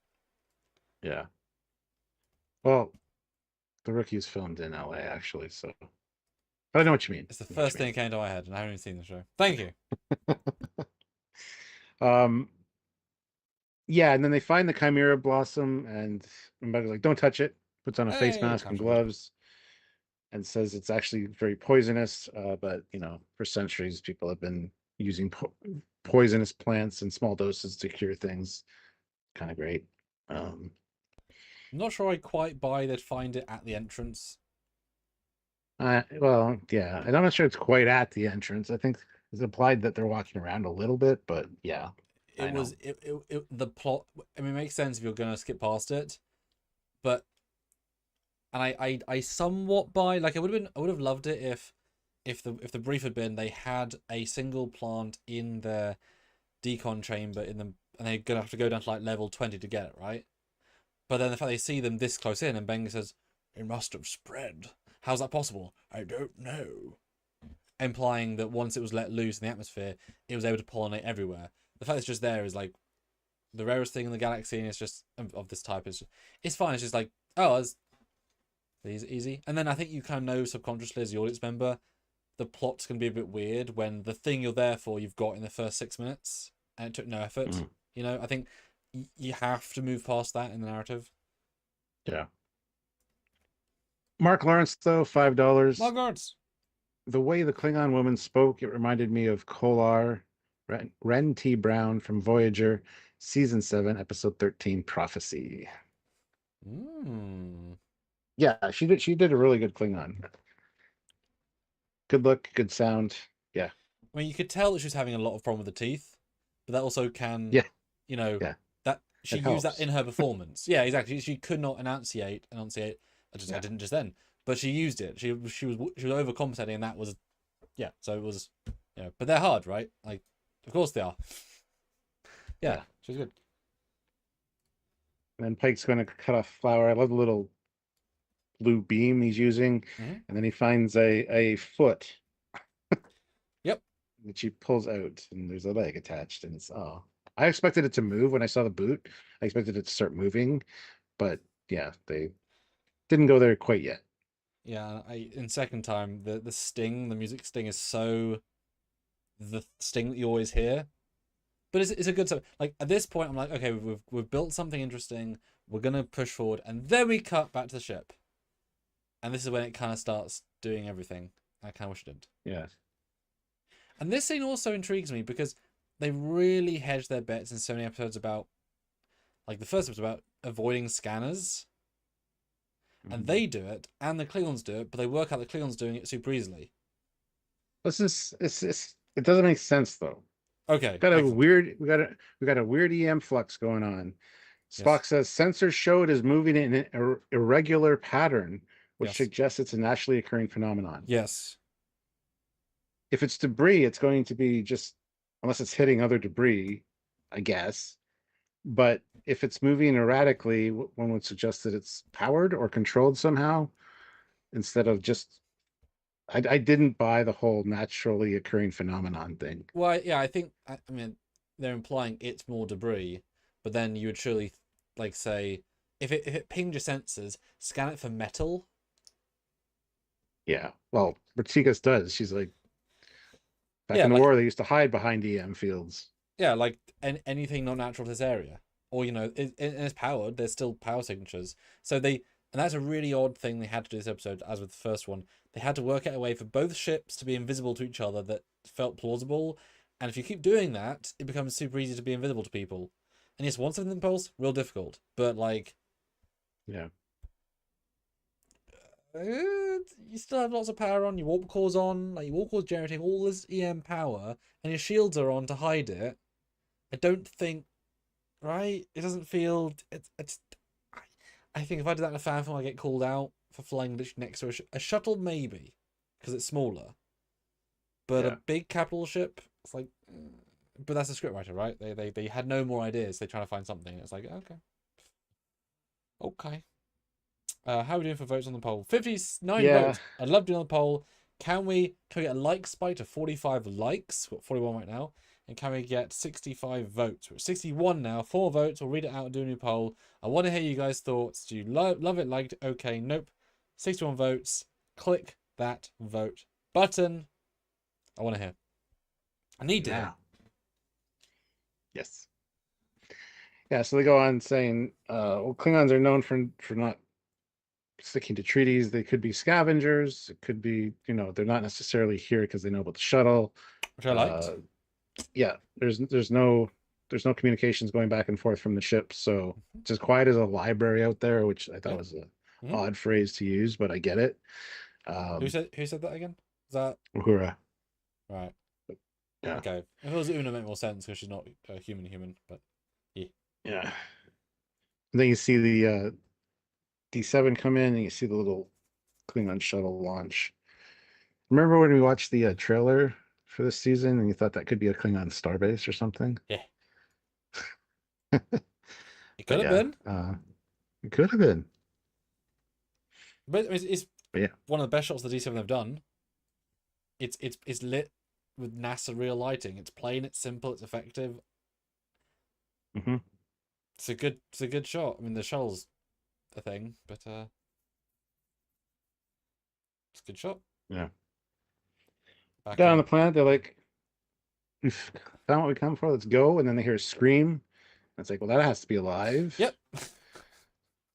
Yeah. Well, The Rookie's filmed in LA actually, so I know what you mean. It's the first thing that came to my head, and I haven't even seen the show. Thank you. Yeah, and then they find the Chimera Blossom, and everybody's like, "Don't touch it." Puts on a face mask and gloves, and says it's actually very poisonous. But for centuries, people have been using poisonous plants in small doses to cure things. Kind of great. I'm not sure I quite buy they'd find it at the entrance. Well, yeah, and I'm not sure it's quite at the entrance. I think it's implied that they're walking around a little bit, but yeah. The plot. I mean, it makes sense if you're gonna skip past it, but I somewhat buy, like, I would have loved it if the brief had been they had a single plant in their decon chamber and they're gonna have to go down to like level 20 to get it, right? But then the fact they see them this close in and Benga says, "It must have spread. How's that possible? I don't know." Implying that once it was let loose in the atmosphere, it was able to pollinate everywhere. The fact it's just there is like the rarest thing in the galaxy, and it's just of this type. It's fine. It's just like, oh, it's easy. And then I think you kind of know subconsciously as the audience member, the plot's gonna be a bit weird when the thing you're there for you've got in the first 6 minutes, and it took no effort. I think you have to move past that in the narrative. Yeah. Mark Lawrence, though, $5. Mark Lawrence. The way the Klingon woman spoke, it reminded me of Kolar Ren T. Brown from Voyager, Season 7, Episode 13, Prophecy. Yeah, she did a really good Klingon. Good look, good sound. Yeah. I mean, you could tell that she was having a lot of problem with the teeth, but that also can, that she used that in her performance. Yeah, exactly. She could not enunciate. I didn't just then, but she used it. She was overcompensating, and that was, So it was, but they're hard, right? Like, of course they are. Yeah, she's good. And then Pike's going to cut off Flower. I love the little blue beam he's using, and then he finds a foot. Yep. Which he pulls out, and there's a leg attached, and I expected it to move when I saw the boot. I expected it to start moving, but yeah, they didn't go there quite yet. Yeah, in second time, the sting, the music sting is so the sting that you always hear. But it's a good stuff. Like, at this point, I'm like, okay, we've built something interesting. We're gonna push forward, and then we cut back to the ship. And this is when it kind of starts doing everything. I kind of wish it did. Yeah. And this scene also intrigues me because they really hedge their bets in so many episodes about, like the first episode about avoiding scanners. And they do it, and the Klingons do it, but they work out the Klingons doing it super easily. It doesn't make sense though. Okay. We got a weird EM flux going on. Spock says sensors show it is moving in an irregular pattern, which suggests it's a naturally occurring phenomenon. Yes. If it's debris, it's going to be just, unless it's hitting other debris, I guess. But if it's moving erratically, one would suggest that it's powered or controlled somehow, instead of just. I didn't buy the whole naturally occurring phenomenon thing. Well, yeah, I mean, they're implying it's more debris, but then you would surely, like, say, if it pinged your sensors, scan it for metal. Yeah, well, Bertikas does. She's like, back in the war, they used to hide behind EM fields. Yeah, like anything not natural to this area, or it's powered. There's still power signatures, and that's a really odd thing they had to do this episode, as with the first one. They had to work out a way for both ships to be invisible to each other that felt plausible. And if you keep doing that, it becomes super easy to be invisible to people. And yes, once an impulse, real difficult. But like, yeah, you still have lots of power on. Your warp core's on. Like, your warp core's generating all this EM power, and your shields are on to hide it. I don't think, right? It doesn't feel. I think if I did that in a fan film, I get called out for flying literally next to a shuttle, maybe, because it's smaller. But a big capital ship, it's like, but that's a scriptwriter, right? They had no more ideas. They're trying to find something. It's like, okay. How are we doing for votes on the poll? 59 votes. I'd love to do on the poll. Can we get a like spike to 45 likes? We've got 41 right now. And can we get 65 votes? We're at 61 now. 4 votes. We'll read it out and do a new poll. I want to hear you guys' thoughts. Do you love it, liked? Okay, nope. 61 votes. Click that vote button. I want to hear. I need to hear. Yes. Yeah, so they go on saying, well, Klingons are known for not sticking to treaties. They could be scavengers. It could be, they're not necessarily here because they know about the shuttle. Which I liked. Yeah, there's no communications going back and forth from the ship, so it's as quiet as a library out there, which I thought was an odd phrase to use, but I get it. Who said that again? Is that Uhura? Right. Yeah. Okay. If it was Una, it made more sense because she's not a human, but yeah. Yeah. And then you see the D7 come in, and you see the little Klingon shuttle launch. Remember when we watched the trailer for this season, and you thought that could be a Klingon starbase or something? Yeah. It could have been. It could have been. But it's one of the best shots the D7 have done. It's lit with NASA real lighting. It's plain, it's simple, it's effective. Mm-hmm. It's a good shot. I mean, the shuttle's a thing, but it's a good shot. Yeah. Down on the planet, they're like, "We've found what we come for. Let's go!" And then they hear a scream. It's like, well, that has to be alive. Yep.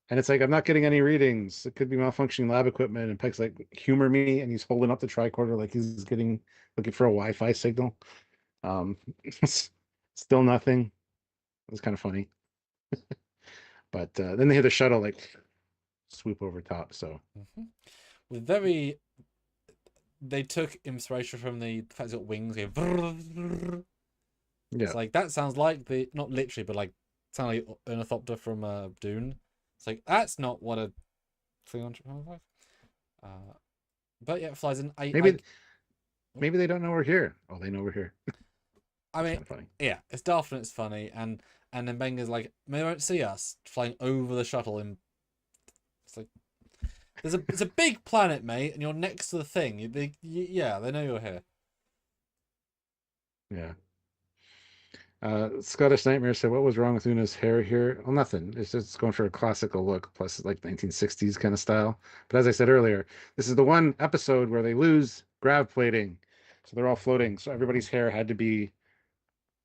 And it's like, I'm not getting any readings. It could be malfunctioning lab equipment. And Peck's like, humor me, and he's holding up the tricorder like he's looking for a Wi-Fi signal. Still nothing. It was kind of funny. But then they hear the shuttle like swoop over top. So with they took inspiration from the fact it's got wings. Yeah. It's like that sounds like not literally, but like sound like an ornithopter from Dune. It's like that's not what a Klingon should sound like. But yeah, it flies in. Maybe they don't know we're here. Oh, they know we're here. I mean, funny. Yeah, it's daft and it's funny, and then Benga's like, maybe they won't see us flying over the shuttle. And it's like, it's a big planet, mate, and you're next to the thing. They know you're here. Yeah. Scottish Nightmare said, "What was wrong with Una's hair here?" Well, nothing. It's just going for a classical look, plus it's like 1960s kind of style. But as I said earlier, this is the one episode where they lose grav plating, so they're all floating. So everybody's hair had to be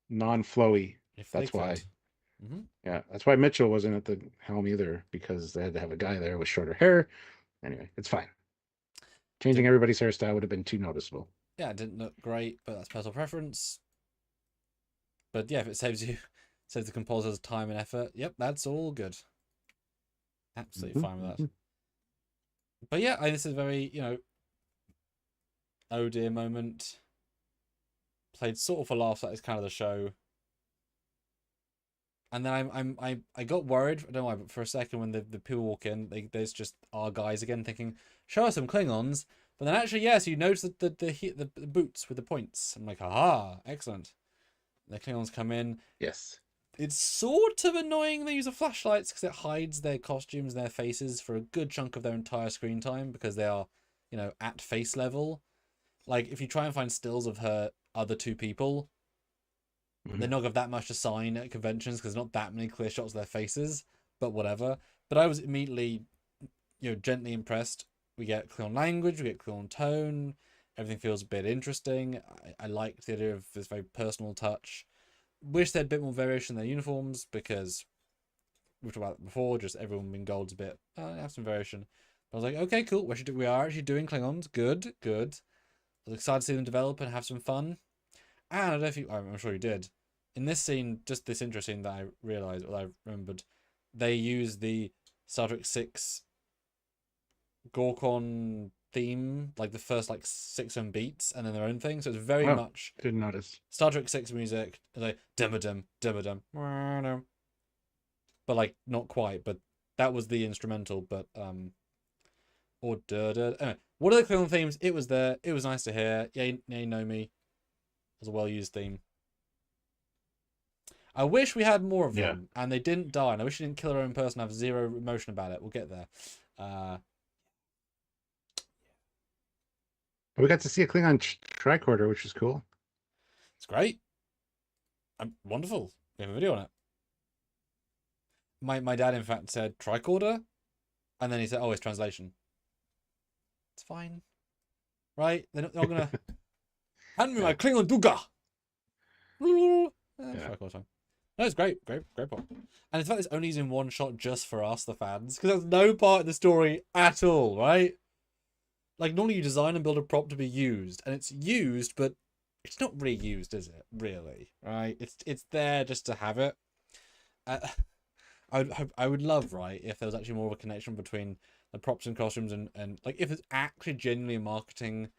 non-flowy. That's why. Mm-hmm. Yeah, that's why Mitchell wasn't at the helm either, because they had to have a guy there with shorter hair. Anyway, it's fine. Changing everybody's hairstyle would have been too noticeable. Yeah, it didn't look great, but that's personal preference. But yeah, if it saves the composer's time and effort, yep, that's all good. Absolutely fine with that. But yeah, this is a very, oh dear moment. Played sort of for laughs. That is kind of the show. And then I got worried. I don't know why, but for a second when the people walk in, there's just our guys again thinking, show us some Klingons. But then actually, yes, you notice the boots with the points. I'm like, aha, excellent. The Klingons come in. Yes. It's sort of annoying they use the flashlights because it hides their costumes and their faces for a good chunk of their entire screen time because they are, at face level. Like, if you try and find stills of her other two people, they're not going to have that much to sign at conventions because there's not that many clear shots of their faces, but whatever. But I was immediately, gently impressed. We get Klingon language, we get Klingon tone, everything feels a bit interesting. I liked the idea of this very personal touch. Wish they had a bit more variation in their uniforms because we've talked about it before, just everyone in gold's a bit, have some variation. But I was like, okay, cool, we are actually doing Klingons, good. I was excited to see them develop and have some fun. And I don't know if I'm sure you did. In this scene, just this interesting that I realized, or I remembered, they use the Star Trek 6 Gorkon theme, like the first 6 beats, and then their own thing. So it's very much didn't notice Star Trek 6 music, like dum dum, but not quite. But that was the instrumental. But or anyway, what are the Klingon themes? It was there. It was nice to hear. Yay, know me. It was a well used theme. I wish we had more of them, and they didn't die. And I wish we didn't kill our own person. Have zero emotion about it. We'll get there. We got to see a Klingon tricorder, which was cool. It's great. Wonderful. We have a video on it. My dad, in fact, said tricorder, and then he said, "Oh, it's translation." It's fine, right? They're not gonna hand me my Klingon duga. Tricorder song. No, it's great, great pop. And in fact, it's only using one shot just for us, the fans, because there's no part of the story at all, right? Like, normally you design and build a prop to be used, and it's used, but it's not really used, is it? Really, right? It's there just to have it. I would love, right, if there was actually more of a connection between the props and costumes and like if it's actually genuinely a marketing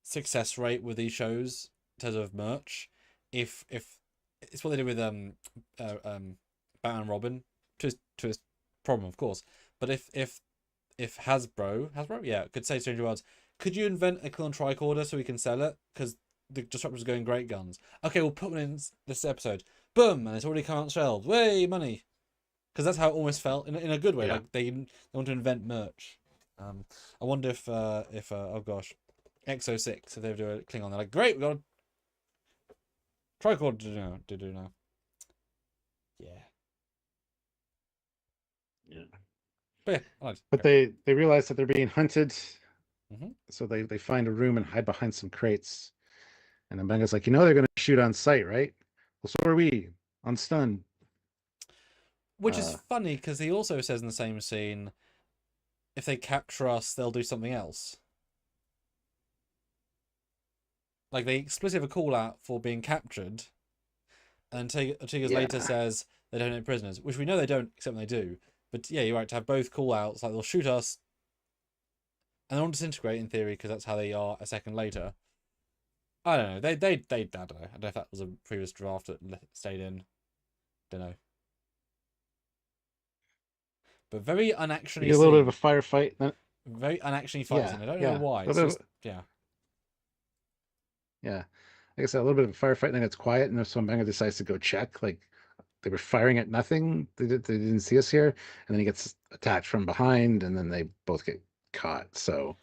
success rate with these shows in terms of merch. If it's what they did with Batman and Robin, to his problem, of course. But if Hasbro, yeah, could say Strange New Worlds, could you invent a Klingon tricorder so we can sell it? Because the Disruptor's going great guns. Okay, we'll put one in this episode. Boom, and it's already come out shelved. Way money. Because that's how it almost felt in a good way. Like they want to invent merch. I wonder if oh gosh, XO6, if they do a Klingon, they're like, great, we got a tricorder to do now. Yeah. But yeah, but they realize that they're being hunted, so they find a room and hide behind some crates. And then Benga's like, they're going to shoot on sight, right? Well, so are we on stun. Which is funny because he also says in the same scene, if they capture us, they'll do something else. Like they explicitly have a call out for being captured, and then 2 years later says they don't have prisoners, which we know they don't, except when they do. But yeah, you're right to have both call outs. Like they'll shoot us, and they'll disintegrate in theory because that's how they are a second later. I don't know. They I don't know. I don't know if that was a previous draft that stayed in. Don't know. But very unactiony. A little bit of a firefight. Very unactiony fight scene. I don't know why. It's just, yeah. Yeah. Like I said, a little bit of a firefight, and then it's quiet, and so Benga decides to go check. Like they were firing at nothing. They didn't see us here, and then he gets attacked from behind, and then they both get caught. So.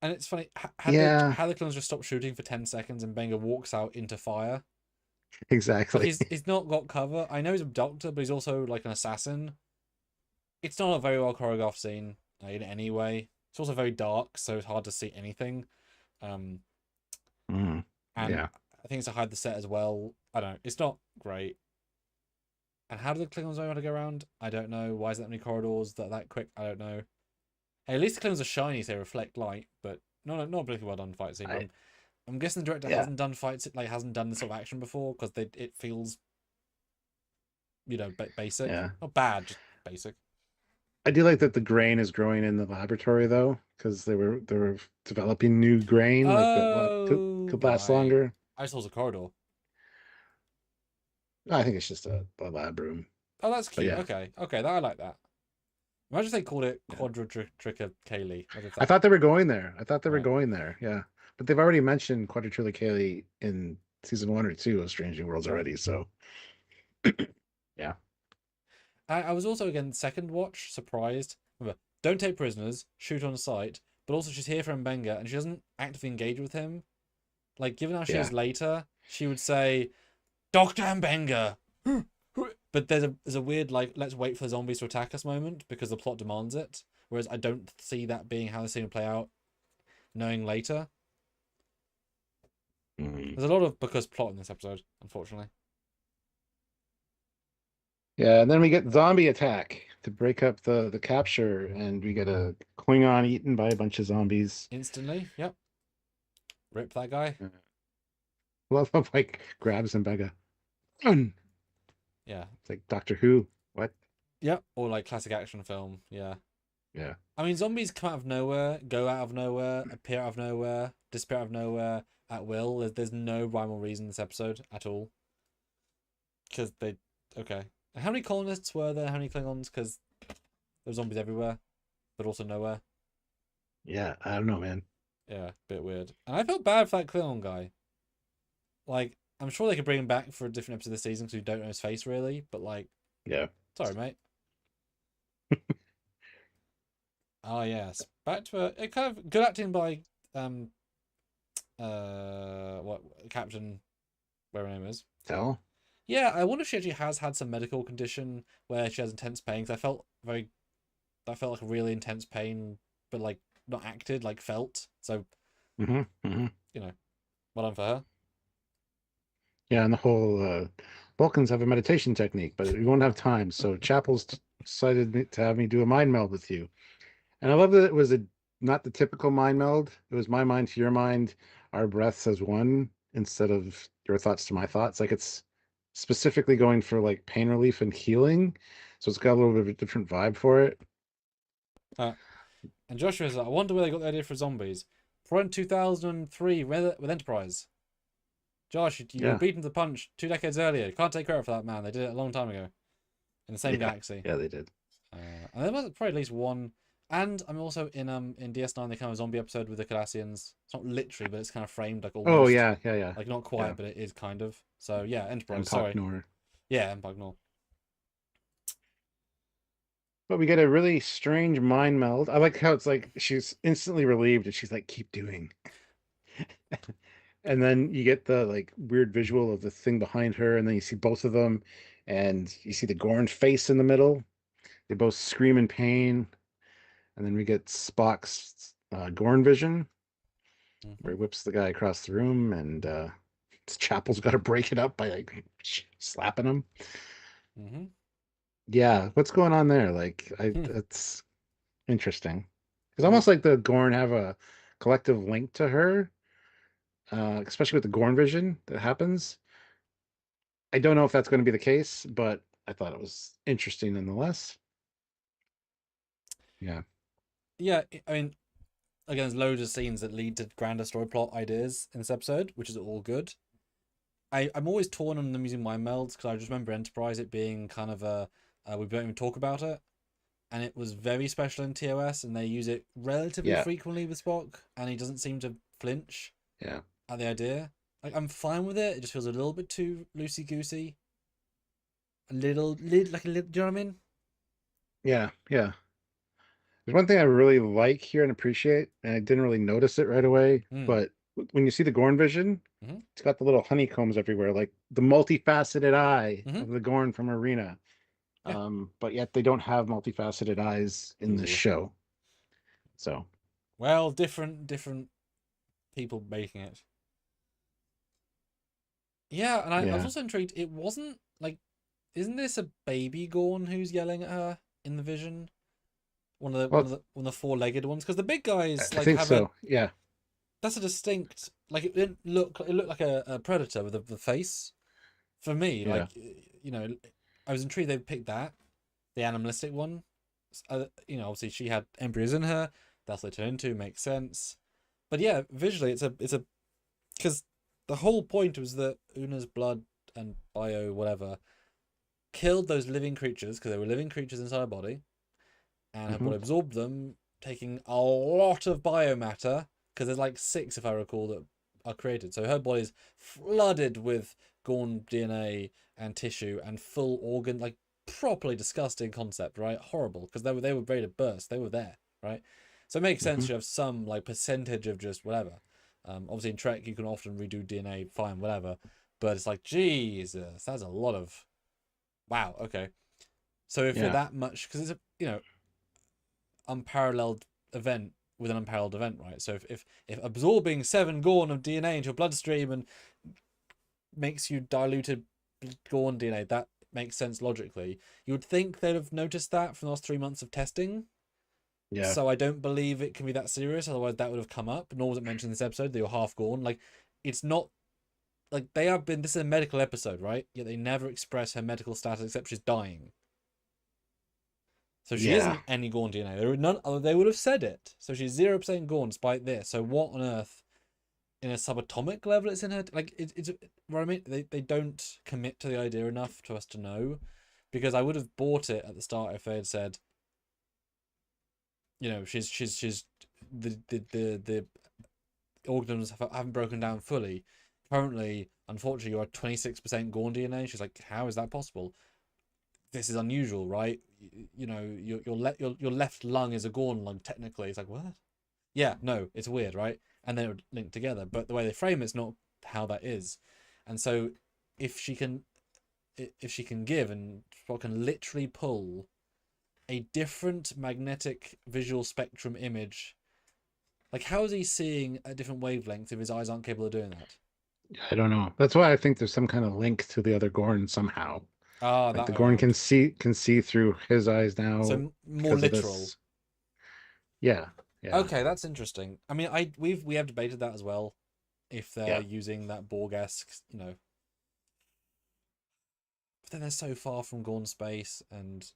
And it's funny how the Klingons just stop shooting for 10 seconds, and Benga walks out into fire. Exactly. But he's not got cover. I know he's a doctor, but he's also like an assassin. It's not a very well choreographed scene in any way. It's also very dark, so it's hard to see anything. And I think it's to hide the set as well. I don't know. It's not great. And how do the Klingons know how to go around? I don't know. Why is there that many corridors that quick? I don't know. Hey, at least the Klingons are shiny, so they reflect light, but not a particularly well done fight scene. I'm guessing the director hasn't done fights, like hasn't done this sort of action before, because it feels, basic. Yeah. Not bad, just basic. I do like that the grain is growing in the laboratory though, because they were developing new grain that could last longer. I just thought it was a corridor. I think it's just a lab room. Oh, that's cute. Okay, I like that. Imagine if they called it Trekyardians. I thought they were going there. Yeah, but they've already mentioned Trekyardians in season 1 or 2 of Strange New Worlds already. So, yeah. I was also, again, second watch, surprised. Remember, don't take prisoners, shoot on sight, but also she's here for Mbenga, and she doesn't actively engage with him. Like, given how she is later, she would say, Dr. Mbenga! But there's a weird, like, let's wait for the zombies to attack us moment, because the plot demands it. Whereas I don't see that being how the scene will play out, knowing later. There's a lot of because plot in this episode, unfortunately. Yeah, and then we get zombie attack to break up the capture, and we get a Klingon eaten by a bunch of zombies. Instantly, yep. Rip that guy. Love like grabs Mbenga. Yeah. It's like Doctor Who. What? Yep. Or like classic action film. Yeah. Yeah. I mean, zombies come out of nowhere, go out of nowhere, appear out of nowhere, disappear out of nowhere at will. There's no rhyme or reason in this episode at all. Because okay. And how many colonists were there? How many Klingons? Because there's zombies everywhere, but also nowhere. Yeah, I don't know, man. Yeah, bit weird. And I felt bad for that Klingon guy. Like, I'm sure they could bring him back for a different episode of the season because we don't know his face really, but like, yeah. Sorry, mate. Oh yes, back to a kind of good acting by what Captain, whatever her name is. Tell. Yeah, I wonder if she actually has had some medical condition where she has intense pain. Cause I felt like a really intense pain, but like not acted, like felt. So, you know, well done for her. Yeah, and the whole Vulcans have a meditation technique, but we won't have time. So Chapel's decided to have me do a mind meld with you. And I love that it was not the typical mind meld. It was my mind to your mind, our breaths as one, instead of your thoughts to my thoughts. Like it's specifically going for like pain relief and healing. So it's got a little bit of a different vibe for it. And Joshua says, I wonder where they got the idea for zombies. From 2003 with Enterprise. Josh, you were beaten to the punch 2 decades earlier. You can't take credit for that, man. They did it a long time ago. In the same galaxy. Yeah, they did. And there was probably at least one. And I'm also in DS9 they kind of zombie episode with the Cardassians. It's not literally, but it's kind of framed like almost. Oh yeah. Like not quite, but it is kind of. So yeah, Enterprise. Sorry. Yeah, Empagnor. But we get a really strange mind meld. I like how it's like she's instantly relieved and she's like, keep doing. And then you get the like weird visual of the thing behind her, and then you see both of them, and you see the Gorn face in the middle. They both scream in pain. And then we get Spock's Gorn vision, where he whips the guy across the room, and Chapel's got to break it up by like slapping him. Yeah, what's going on there? Like, it's interesting. It's almost like the Gorn have a collective link to her, especially with the Gorn vision that happens. I don't know if that's going to be the case, but I thought it was interesting nonetheless. Yeah. Yeah, I mean, again, there's loads of scenes that lead to grander story plot ideas in this episode, which is all good. I'm always torn on them using mind melds because I just remember Enterprise it being kind of a we don't even talk about it, and it was very special in TOS, and they use it relatively frequently with Spock, and he doesn't seem to flinch. Yeah. At the idea, like I'm fine with it. It just feels a little bit too loosey goosey. A little, do you know what I mean? Yeah. There's one thing I really like here and appreciate, and I didn't really notice it right away, but when you see the Gorn vision, it's got the little honeycombs everywhere, like the multifaceted eye of the Gorn from Arena. Yeah. But yet they don't have multifaceted eyes in the show. So, well, different people making it. Yeah, and I was also intrigued. It wasn't like, isn't this a baby Gorn who's yelling at her in the vision? One of the four-legged ones, because the big guys I think so. Yeah, that's a distinct. Like it looked like a predator with the face. For me, like I was intrigued they picked that, the animalistic one. Obviously she had embryos in her. That's what they turn into. Makes sense. But yeah, visually it's a because the whole point was that Una's blood and bio whatever killed those living creatures because they were living creatures inside her body. And her body absorbed them, taking a lot of biomatter, because there's like 6, if I recall, that are created. So her body's flooded with Gorn DNA and tissue and full organ, like properly disgusting concept, right? Horrible, because they were ready to burst. They were there, right? So it makes sense you have some like percentage of just whatever. Obviously in Trek you can often redo DNA, fine, whatever. But it's like, Jesus, that's a lot of... Wow, okay. So if you're that much... Because it's a, unparalleled event with an unparalleled event, right? So if absorbing 7 Gorn of DNA into your bloodstream and makes you diluted Gorn DNA, that makes sense logically. You would think they'd have noticed that from the last 3 months of testing. Yeah. So I don't believe it can be that serious, otherwise that would have come up. Nor was it mentioned in this episode, they were half Gorn. Like, it's not... Like, this is a medical episode, right? Yet they never express her medical status except she's dying. So she isn't any Gorn DNA. They would have said it. So she's 0% Gorn despite this. So what on earth, in a subatomic level, it's in her... Like, it's what I mean? They don't commit to the idea enough to us to know. Because I would have bought it at the start if they had said, she's the organisms haven't broken down fully. Currently, unfortunately, you are 26% Gorn DNA. She's like, how is that possible? This is unusual, right? Your left lung is a Gorn lung technically. It's like, what? Yeah, no, it's weird, right? and they're linked together. But the way they frame it's not how that is. And so if she can give, and Spock can literally pull a different magnetic visual spectrum image, like how is he seeing a different wavelength if his eyes aren't capable of doing that? I don't know. That's why I think there's some kind of link to the other Gorn somehow. Ah, Like that the way Gorn around. can see through his eyes now So more because of literal. this. Yeah, yeah. Okay, that's interesting. I mean, we have debated that as well. If they're using that Borg-esque, you know, but then they're so far from Gorn space, and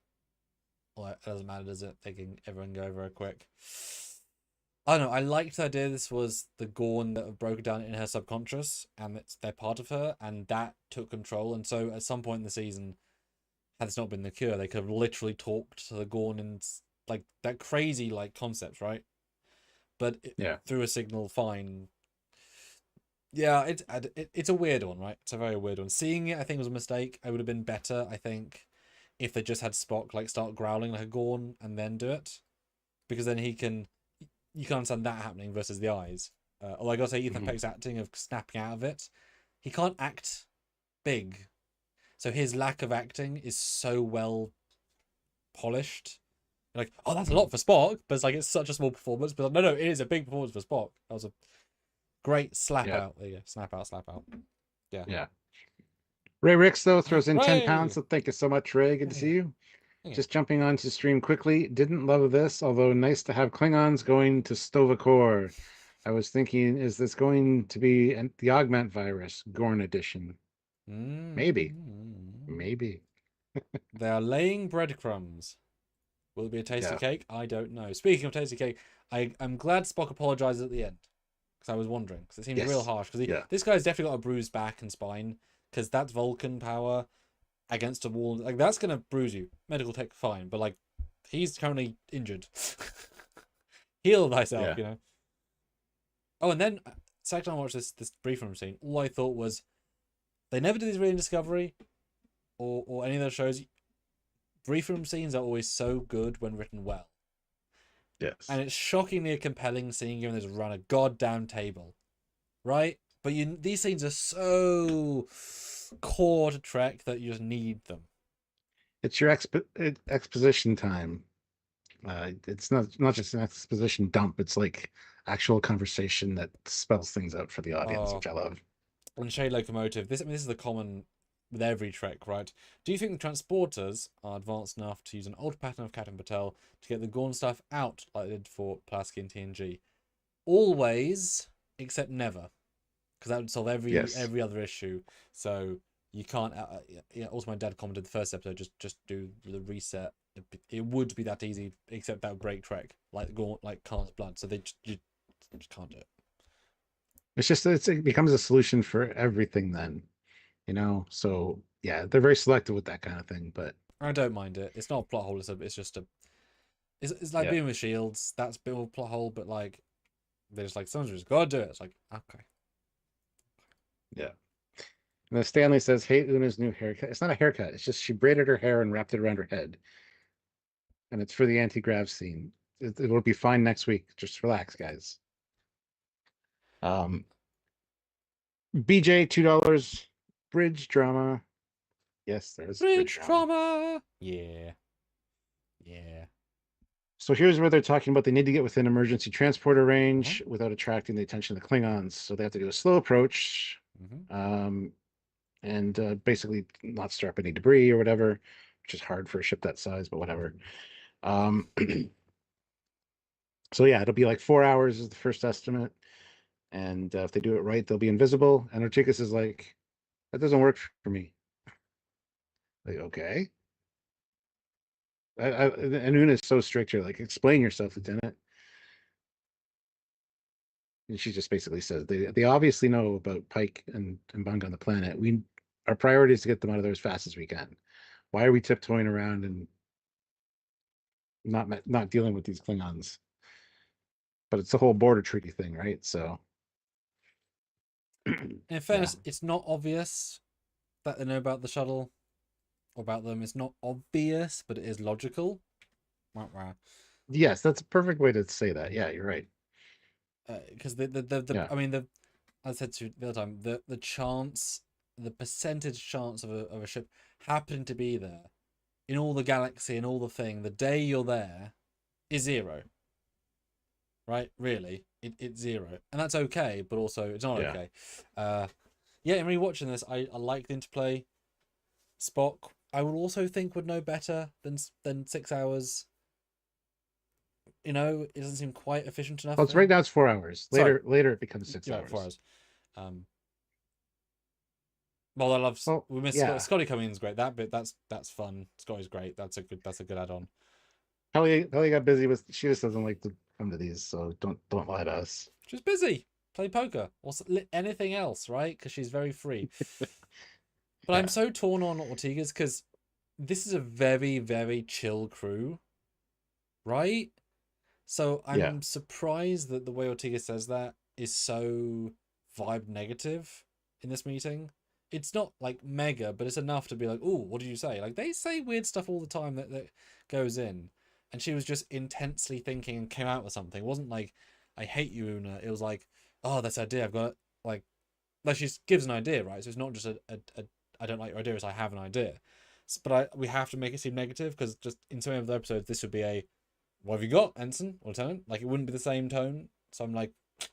well, it doesn't matter, does it? Everyone go very quick. I don't know. I liked the idea this was the Gorn that have broken down in her subconscious, and they're part of her, and that took control. And so at some point in the season, had this not been the cure, they could have literally talked to the Gorn and like that crazy like concepts, right? But through a signal, fine. Yeah, it's a weird one, right? It's a very weird one. Seeing it, I think, was a mistake. It would have been better, I think, if they just had Spock like start growling like a Gorn and then do it, because then you can understand that happening versus the eyes. Although I gotta say, Ethan Peck's acting of snapping out of it, he can't act big, so his lack of acting is so well polished. You're like, oh, that's a lot for Spock, but it's like it's such a small performance. But no, it is a big performance for Spock. That was a great slap out. There you go. Snap out. Yeah. Yeah. Ray Ricks, though, throws in Ray! 10 pounds. So thank you so much, Ray. Good to see you. Just jumping onto stream quickly. Didn't love this, although nice to have Klingons going to Stovacor. I was thinking, is this going to be the Augment virus, Gorn edition? Maybe. They are laying breadcrumbs. Will it be a tasty cake? I don't know. Speaking of tasty cake, I'm glad Spock apologizes at the end, because I was wondering, because it seemed real harsh. Because this guy's definitely got a bruised back and spine, because that's Vulcan power against a wall. Like, that's gonna bruise you. Medical tech, fine, but like, he's currently injured. Heal thyself, you know. Oh, and then second time I watched this briefing room scene, all I thought was, they never did this really in Discovery, or any of those shows. Briefing room scenes are always so good when written well. Yes. And it's shockingly compelling seeing you just run a goddamn table, right? But these scenes are so core to Trek that you just need them. It's your exposition time. It's not just an exposition dump. It's like actual conversation that spells things out for the audience, which I love. On Shade Locomotive, this is the common with every Trek, right? Do you think the transporters are advanced enough to use an old pattern of Captain Patel to get the Gorn stuff out like they did for Pulaski and TNG? Always, except never, because that would solve every other issue. So you can't. Also, my dad commented the first episode, just do the reset. It would be that easy, except that would break Trek, like Gorn, like Khan's blood. So they just can't do it. It's just it becomes a solution for everything then, you know. So yeah, they're very selective with that kind of thing, but I don't mind it. It's not a plot hole. It's just a. It's like being with Shields. That's a bit of a plot hole, but like they're just like, someone's just gotta do it. It's like, okay. Yeah. And then Stanley says, hate Una's new haircut. It's not a haircut. It's just she braided her hair and wrapped it around her head. And it's for the anti-grav scene. It will be fine next week. Just relax, guys. BJ, $2. Bridge drama. Yes, there's bridge drama. Yeah. So here's where they're talking about they need to get within emergency transporter range without attracting the attention of the Klingons. So they have to do a slow approach, and basically not stir up any debris or whatever, which is hard for a ship that size, but whatever. So yeah, it'll be like 4 hours is the first estimate. And if they do it right, they'll be invisible. And Ortigas is like, that doesn't work for me. Like, okay. And Una is so strict here. Like, explain yourself, Lieutenant. And she just basically says they obviously know about Pike and Bunga on the planet. Our priority is to get them out of there as fast as we can. Why are we tiptoeing around and not dealing with these Klingons? But it's the whole border treaty thing, right? So, in fairness, it's not obvious that they know about the shuttle or about them. It's not obvious, but it is logical. Yes, that's a perfect way to say that. Yeah, you're right. because the I mean the I said to the other time the chance, the percentage chance of a ship happening to be there in all the galaxy and all the thing the day you're there is zero. Right? Really, it's zero, and that's okay, but also it's not okay. Yeah, in rewatching this, I like the interplay. Spock, I would also think would know better than 6 hours. You know, it doesn't seem quite efficient enough. Well, it's right now it's 4 hours. Sorry. Later it becomes 6 hours. 4 hours. Well, I love. Well, we miss Scotty coming in is great. That bit that's fun. Scotty's great. That's a good add-on. Kelly got busy with. She just doesn't like to come to these, so don't lie to us. She's busy. Play poker or anything else, right? Because she's very free. But I'm so torn on Ortega's because this is a very, very chill crew, right? So I'm surprised that the way Ortega says that is so vibe negative in this meeting. It's not like mega, but it's enough to be like, oh, what did you say? Like they say weird stuff all the time that goes in. And she was just intensely thinking and came out with something. It wasn't like, I hate you, Una. It was like, oh, this idea, I've got, like she gives an idea, right? So it's not just a I don't like your idea, it's I have an idea. But we have to make it seem negative, because just in some of the episodes, this would be a, what have you got, Ensign or Lieutenant? Like, it wouldn't be the same tone. So I'm like,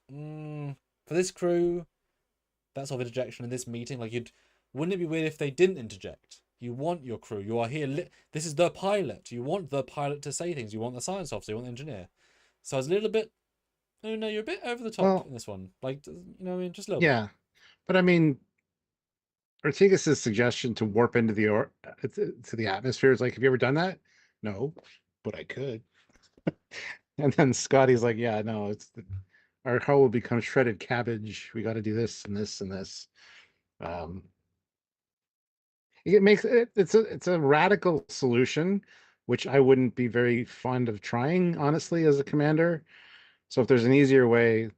for this crew, that sort of interjection in this meeting, like, wouldn't it be weird if they didn't interject? You want your crew. You are here. This is the pilot. You want the pilot to say things. You want the science officer. You want the engineer. So I was a little bit. Oh no, you're a bit over the top in this one. Like, you know, what I mean, just a little. Yeah, but I mean, Ortega's suggestion to warp into the atmosphere is like, have you ever done that? No, but I could. And then Scotty's like, yeah, no, our hull will become shredded cabbage. We got to do this and this and this. It makes it's a radical solution, which I wouldn't be very fond of trying, honestly, as a commander. So if there's an easier way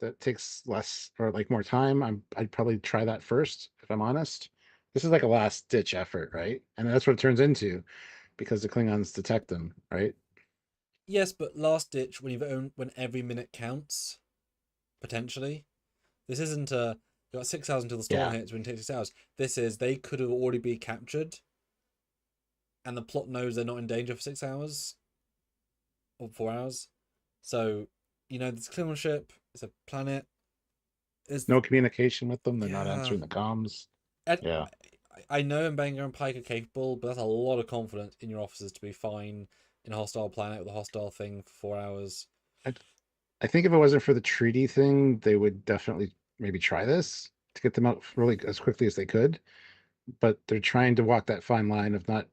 that takes less or like more time, I'd probably try that first, if I'm honest. This is like a last ditch effort, right? And that's what it turns into, because the Klingons detect them, right? Yes, but last ditch when every minute counts, potentially. This isn't a you got 6 hours until the storm hits. When it takes 6 hours, this is they could have already been captured, and the plot knows they're not in danger for 6 hours or 4 hours. So, you know, this Klingon ship is a planet. There's no communication with them. They're not answering the comms. I know Mbenga and Pike are capable, but that's a lot of confidence in your officers to be fine in a hostile planet with a hostile thing for 4 hours. I think if it wasn't for the treaty thing, they would definitely maybe try this to get them out really as quickly as they could. But they're trying to walk that fine line of not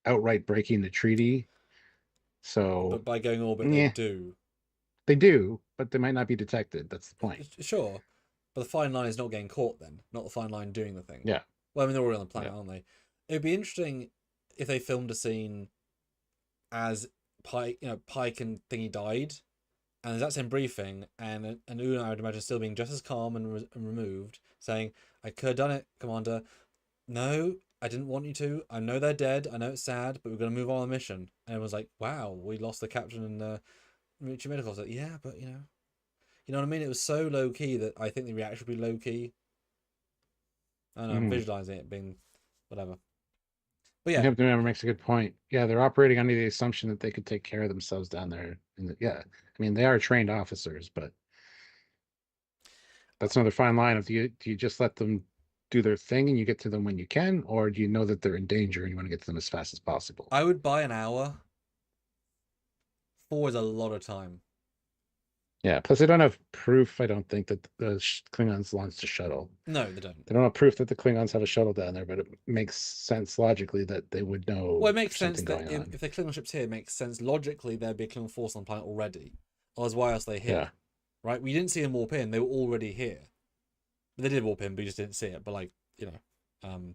outright breaking the treaty. So, but by going orbit, they do. They do, but they might not be detected. That's the point. Sure, but the fine line is not getting caught then, not the fine line doing the thing. Yeah. Well, I mean, they're already on the planet, aren't they? It'd be interesting if they filmed a scene as Pike and Thingy died, and there's that same briefing, and Una, I would imagine, still being just as calm and removed, saying, "I could have done it, Commander. No, I didn't want you to. I know they're dead. I know it's sad, but we're going to move on the mission." And everyone's like, "Wow, we lost the captain and the military medical." I was like, "Yeah, but you know what I mean." It was so low key that I think the reaction would be low key. I don't know. I'm visualizing it being whatever. But yeah, Captain Member makes a good point. Yeah, they're operating under the assumption that they could take care of themselves down there. I mean, they are trained officers, but that's another fine line. Of do you just let them do their thing and you get to them when you can, or do you know that they're in danger and you want to get to them as fast as possible? I would buy an hour. 4 is a lot of time. Yeah, plus they don't have proof, I don't think, that the Klingons launched a shuttle. No, they don't. They don't have proof that the Klingons have a shuttle down there, but it makes sense logically that they would know. Well, it makes sense that if the Klingon ship's here, it makes sense logically there'd be a Klingon force on the planet already. Otherwise, why else are they here? Yeah. Right? We didn't see them warp in, they were already here. They did warp in, but we just didn't see it. But, like, you know,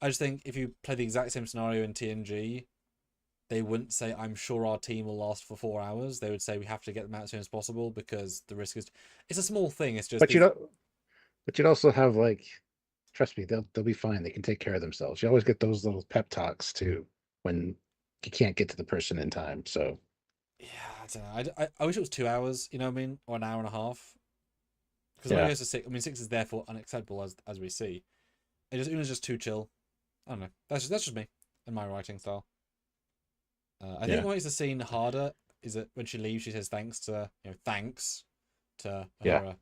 I just think if you play the exact same scenario in TNG, they wouldn't say, "I'm sure our team will last for 4 hours." They would say, "We have to get them out as soon as possible because the risk is." It's a small thing. It's just. But you'd also have, like, trust me, they'll be fine. They can take care of themselves. You always get those little pep talks too when you can't get to the person in time. So. Yeah, don't know. I wish it was 2 hours. You know what I mean, or an hour and a half. Because when it Yeah. goes to 6, I mean 6 is therefore unacceptable as we see. Una's just too chill. I don't know. That's just me and my writing style. I think what makes the scene harder is that when she leaves, she says thanks to her. Yeah.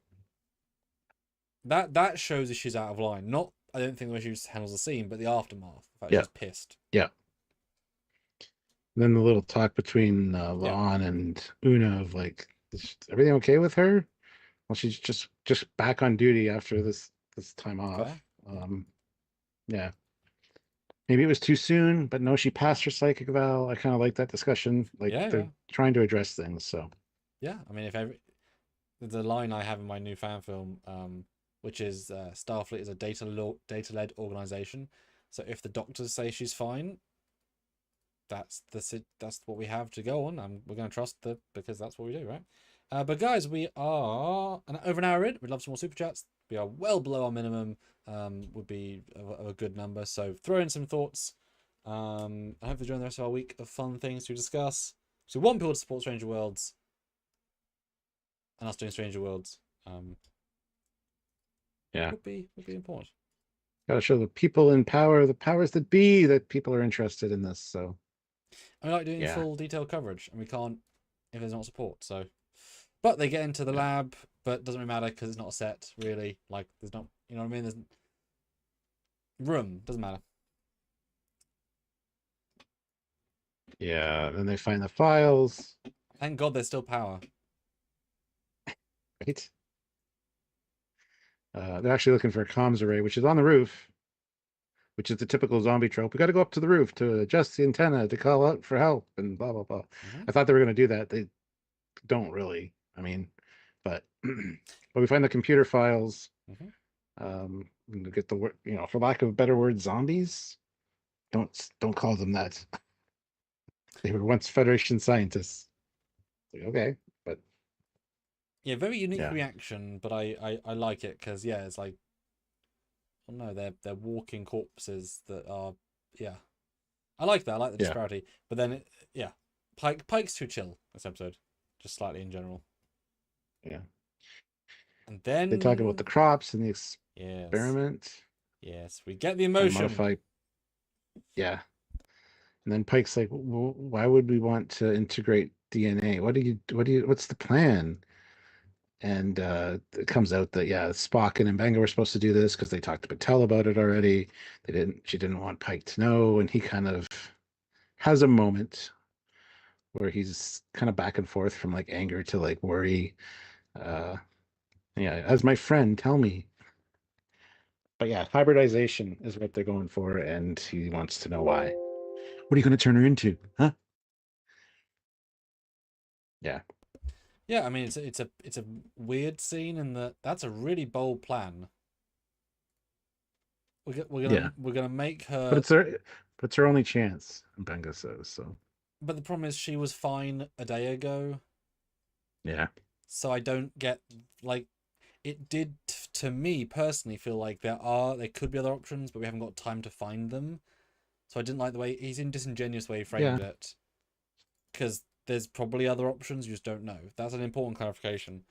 That shows that she's out of line. Not, I don't think the way she handles the scene, but the aftermath. The fact Yeah. she's pissed. Yeah. Then the little talk between La'an and Una of like, is everything okay with her? Well, she's just back on duty after this time off. Fair. Yeah. Maybe it was too soon, but no, she passed her psychic eval. I kind of like that discussion. Like they're trying to address things. So yeah, I mean, the line I have in my new fan film, which is Starfleet is a data-led organization. So if the doctors say she's fine, that's what we have to go on. We're going to trust because that's what we do, right? But guys, we are over an hour in. We'd love some more super chats. We are well below our minimum. Would be a good number. So throw in some thoughts. I hope you join the rest of our week of fun things to discuss. So we want people to support Stranger Worlds, and us doing Stranger Worlds. Would be important. Got to show the people in power, the powers that be, that people are interested in this. So I like doing full detailed coverage, and we can't if there's not support. So, but they get into the lab, but it doesn't really matter because it's not a set really. Like there's not, you know what I mean? There's room, doesn't matter. Yeah, then they find the files. Thank God there's still power. Right. They're actually looking for a comms array, which is on the roof, which is the typical zombie trope. We got to go up to the roof to adjust the antenna to call out for help and blah, blah, blah. I thought they were going to do that. They don't really. I mean, but we find the computer files. Get the word, for lack of a better word, zombies. Don't call them that. They were once Federation scientists. Like, okay, but yeah, very unique reaction, but I like it because it's like, oh no, they're walking corpses that are I like that. I like the disparity, but then Pike's too chill this episode, just slightly in general. Yeah, and then they talk about the crops and the experiment. Yes, we get the emotion. Modify. Yeah. And then Pike's like, well, why would we want to integrate DNA? What's the plan? And it comes out that Spock and Mbenga were supposed to do this because they talked to Patel about it already. She didn't want Pike to know, and he kind of has a moment where he's kind of back and forth from like anger to like worry. As my friend, tell me. But hybridization is what they're going for, and he wants to know why. What are you going to turn her into, huh? Yeah. Yeah, I mean it's a weird scene in that's a really bold plan. We're gonna make her. But it's her only chance, Mbenga says so. But the problem is she was fine a day ago. Yeah. So I don't get like it did to me personally feel like there could be other options, but we haven't got time to find them. So I didn't like the way he's in disingenuous way he framed it. Because there's probably other options, you just don't know. That's an important clarification.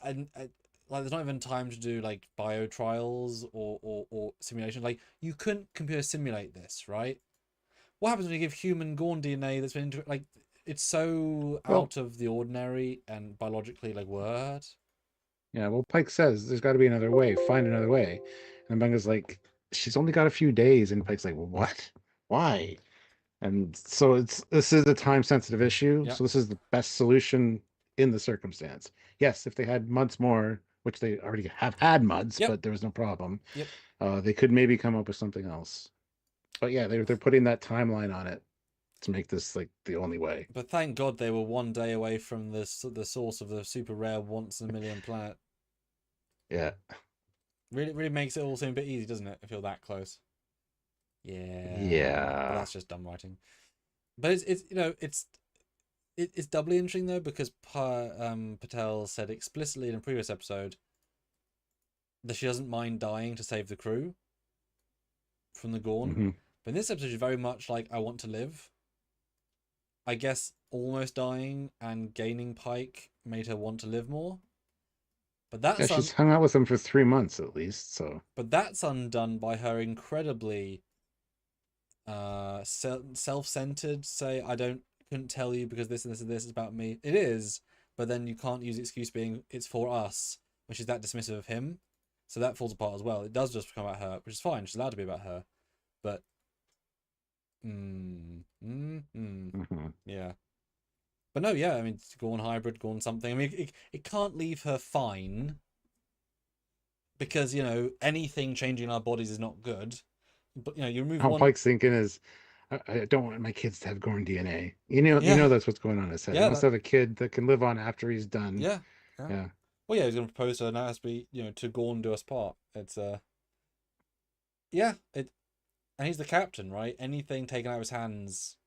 And like there's not even time to do like bio trials or simulation. Like you couldn't computer simulate this, right? What happens when you give human Gorn DNA that's been like it's so out of the ordinary and biologically like word. Yeah, well, Pike says there's got to be another way. Find another way. And Mbenga's like, she's only got a few days, and Pike's like, well, what? Why? And so this is a time-sensitive issue. So this is the best solution in the circumstance. Yes, if they had months more, which they already have had months, but there was no problem. They could maybe come up with something else. But they're putting that timeline on it to make this like the only way. But thank God they were one day away from the source of the super rare once in a million planet. Yeah. Really makes it all seem a bit easy, doesn't it? If you're that close. Yeah. But that's just dumb writing. But it's doubly interesting though because Patel said explicitly in a previous episode that she doesn't mind dying to save the crew from the Gorn. But in this episode, she's very much like, I want to live. I guess almost dying and gaining Pike made her want to live more. But Yeah, that's she's hung out with him for 3 months at least, so. but that's undone by her incredibly self-centered say, I couldn't tell you because this and this and this is about me. It is, but then you can't use the excuse being it's for us, which is that dismissive of him. So that falls apart as well. It does just become about her, which is fine. She's allowed to be about her. But yeah. But no, yeah, I mean, go on hybrid, go on something. I mean, it can't leave her fine because, you know, anything changing in our bodies is not good. But, you know, you remove How one. Pike's thinking is, I don't want my kids to have Gorn DNA. You Yeah. know that's what's going on in his head. Yeah, He wants to have a kid that can live on after he's done. Yeah. Yeah. Well, yeah, he's going to propose to her now. It has to be, you know, to Gorn do us part. It's yeah, and he's the captain, right? Anything taken out of his hands,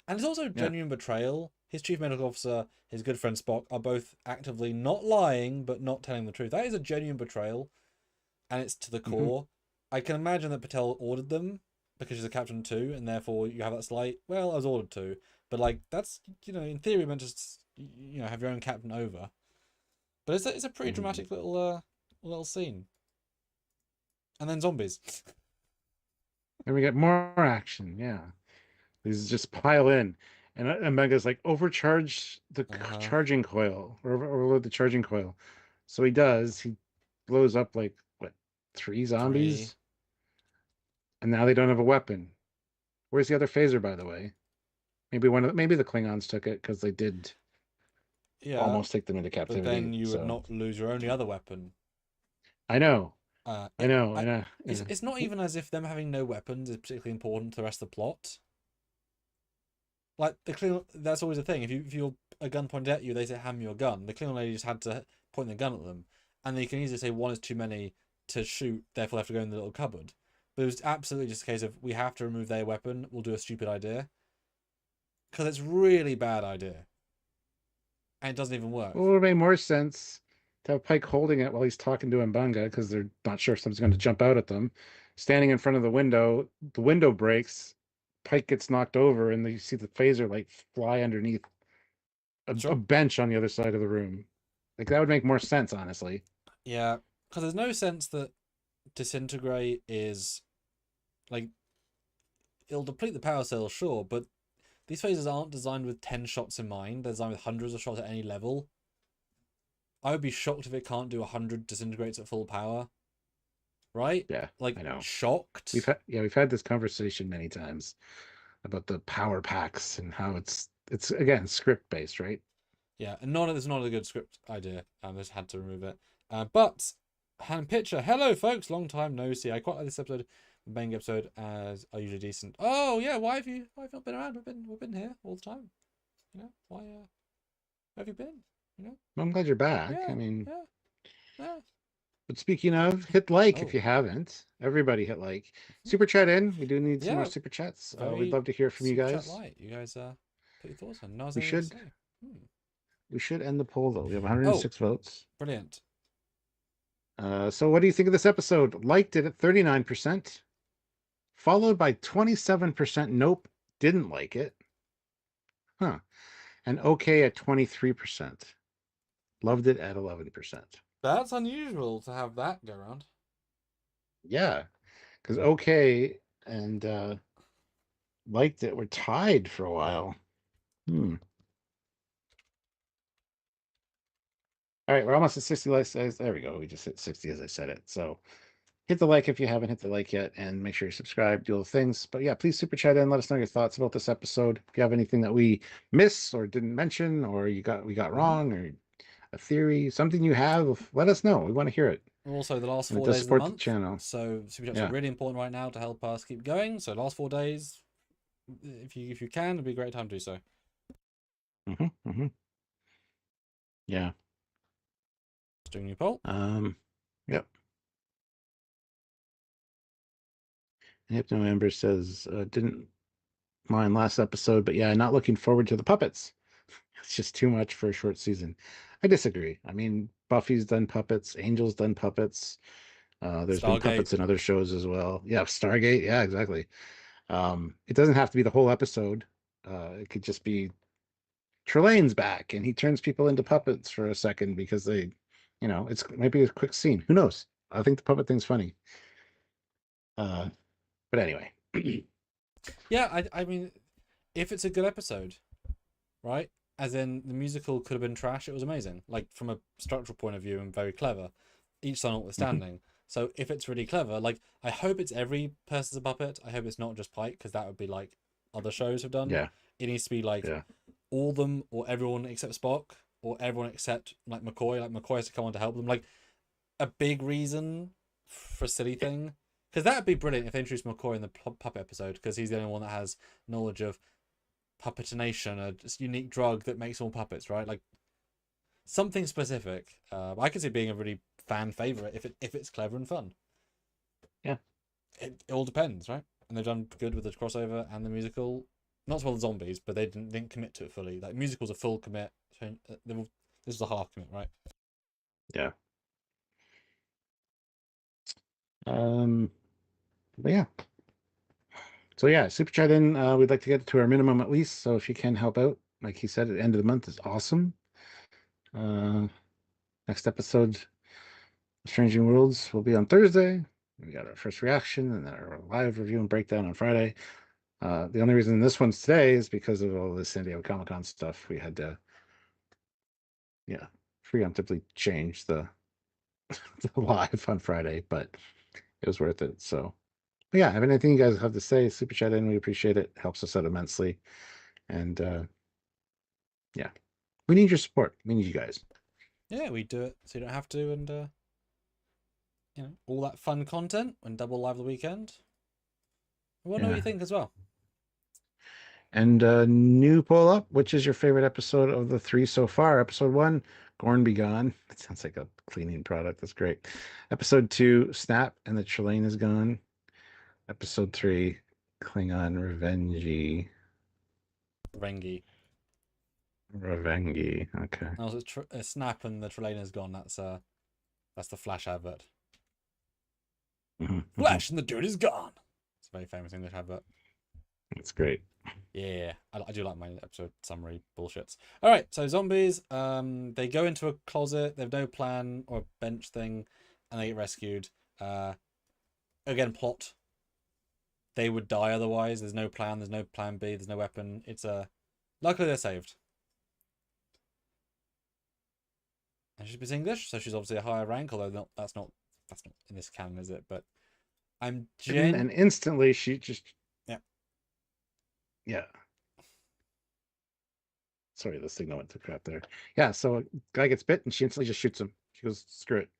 and it's also genuine betrayal. His chief medical officer, his good friend Spock, are both actively not lying but not telling the truth. That is a genuine betrayal, and it's to the core. I can imagine that Patel ordered them because she's a captain too, and therefore you have that slight. Well, I was ordered to, but like that's, you know, in theory meant to, you know, have your own captain over. But it's a pretty dramatic little scene. And then zombies. And we get more action. Yeah. These just pile in. And Omega's like, overcharge the charging coil, or overload the charging coil. So he does. He blows up like, what, 3 zombies? And now they don't have a weapon. Where's the other phaser, by the way? Maybe the Klingons took it because they did almost take them into captivity. But then you would not lose your only other weapon. I know. I know. It's not even as if them having no weapons is particularly important to the rest of the plot. Like the Klingon, that's always a thing. If you're a gun pointed at you, they say hand me your gun. The Klingon lady just had to point the gun at them, and they can easily say one is too many to shoot. Therefore, they have to go in the little cupboard. But it was absolutely just a case of we have to remove their weapon. We'll do a stupid idea because it's really bad idea, and it doesn't even work. Well, it would make more sense to have Pike holding it while he's talking to M'Benga because they're not sure if something's going to jump out at them. Standing in front of the window breaks. Pike gets knocked over, and you see the phaser like fly underneath a bench on the other side of the room. Like that would make more sense, honestly. Yeah, because there's no sense that disintegrate is like it'll deplete the power cells, sure, but these phasers aren't designed with 10 shots in mind. They're designed with hundreds of shots at any level. I would be shocked if it can't do 100 disintegrates at full power. Right? Yeah, like I know. Shocked. We've had this conversation many times about the power packs and how it's again script based, right? Yeah, and it's not a good script idea. I just had to remove it. But hand picture. Hello, folks. Long time no see. I quite like this episode, the Bang episode, as are usually decent. Oh yeah, why have you not been around? We've been here all the time. You know why? Where have you been? You know. Well, I'm glad you're back. Yeah, I mean, yeah. But speaking of, hit like if you haven't. Everybody hit like. Super chat in. We do need some more super chats. We'd love to hear from you guys. You guys put your thoughts on. No, we should end the poll though. We have 106 votes. Brilliant. So what do you think of this episode? Liked it at 39%, followed by 27% nope, didn't like it. Huh. And okay at 23%. Loved it at 11%. That's unusual to have that go around. Yeah, because okay and liked it were tied for a while. All right, we're almost at 60 likes. There we go. We just hit 60 as I said it. So hit the like if you haven't hit the like yet, and make sure you subscribe, do all the things. But yeah, please super chat in. Let us know your thoughts about this episode. If you have anything that we missed or didn't mention, or we got wrong, or a theory, something you have, let us know. We want to hear it. Also, the last 4 days of the month. The channel. So super chats are really important right now to help us keep going. So last 4 days, if you can, it'd be a great time to do so. Yeah. Doing a new poll. Yep. Hypno Amber says didn't mind last episode, but yeah, not looking forward to the puppets. It's just too much for a short season. I disagree. I mean, Buffy's done puppets, Angel's done puppets. There's been puppets in other shows as well. Yeah, Stargate. Yeah, exactly. It doesn't have to be the whole episode. It could just be Trelane's back and he turns people into puppets for a second because they, it's maybe a quick scene. Who knows? I think the puppet thing's funny. But anyway. Yeah, I mean, if it's a good episode, right? As in the musical could have been trash, it was amazing. Like from a structural point of view and very clever, each song notwithstanding. Mhm. So if it's really clever, like I hope it's every person's a puppet. I hope it's not just Pike, because that would be like other shows have done. Yeah. It needs to be like Yeah. all of them or everyone except Spock or everyone except like McCoy. Like McCoy has to come on to help them. Like a big reason for a silly thing. Because that would be brilliant if they introduced McCoy in the puppet episode, because he's the only one that has knowledge of puppetination, a just unique drug that makes all puppets, right? Like something specific. I could see it being a really fan favorite if it's clever and fun. Yeah. It all depends, right? And they've done good with the crossover and the musical. Not as well as zombies, but they didn't commit to it fully. Like musicals a full commit. This is a half commit, right? Yeah. But yeah. So yeah, super chat in. We'd like to get to our minimum at least. So if you can help out, like he said, at the end of the month is awesome. Next episode, Strange New Worlds, will be on Thursday. We got our first reaction and then our live review and breakdown on Friday. The only reason this one's today is because of all the San Diego Comic-Con stuff. We had to, preemptively change the, the live on Friday, but it was worth it. So, but yeah, if anything you guys have to say, super chat in. We appreciate it. Helps us out immensely. And yeah, we need your support. We need you guys. Yeah, we do it so you don't have to, and all that fun content and double live the weekend. I want to know what you think as well. And new poll up. Which is your favorite episode of the 3 so far? Episode 1, Gorn Be Gone. That sounds like a cleaning product. That's great. Episode 2, Snap and the Trelane is Gone. Episode 3, Klingon Revenge. Revengy. Okay. Also, Snap and the Trelane is gone. That's the Flash advert. Flash and the dude is gone. It's a very famous English advert. That's great. Yeah, I do like my episode summary bullshits. All right, so zombies. They go into a closet. They have no plan or bench thing, and they get rescued. Again, plot. They would die otherwise. There's no plan. There's no plan B. There's no weapon. Luckily they're saved. And she speaks English, so she's obviously a higher rank. Although that's not in this canon, is it? But and instantly she just yeah. Sorry, the signal went to crap there. Yeah, so a guy gets bit and she instantly just shoots him. She goes, screw it.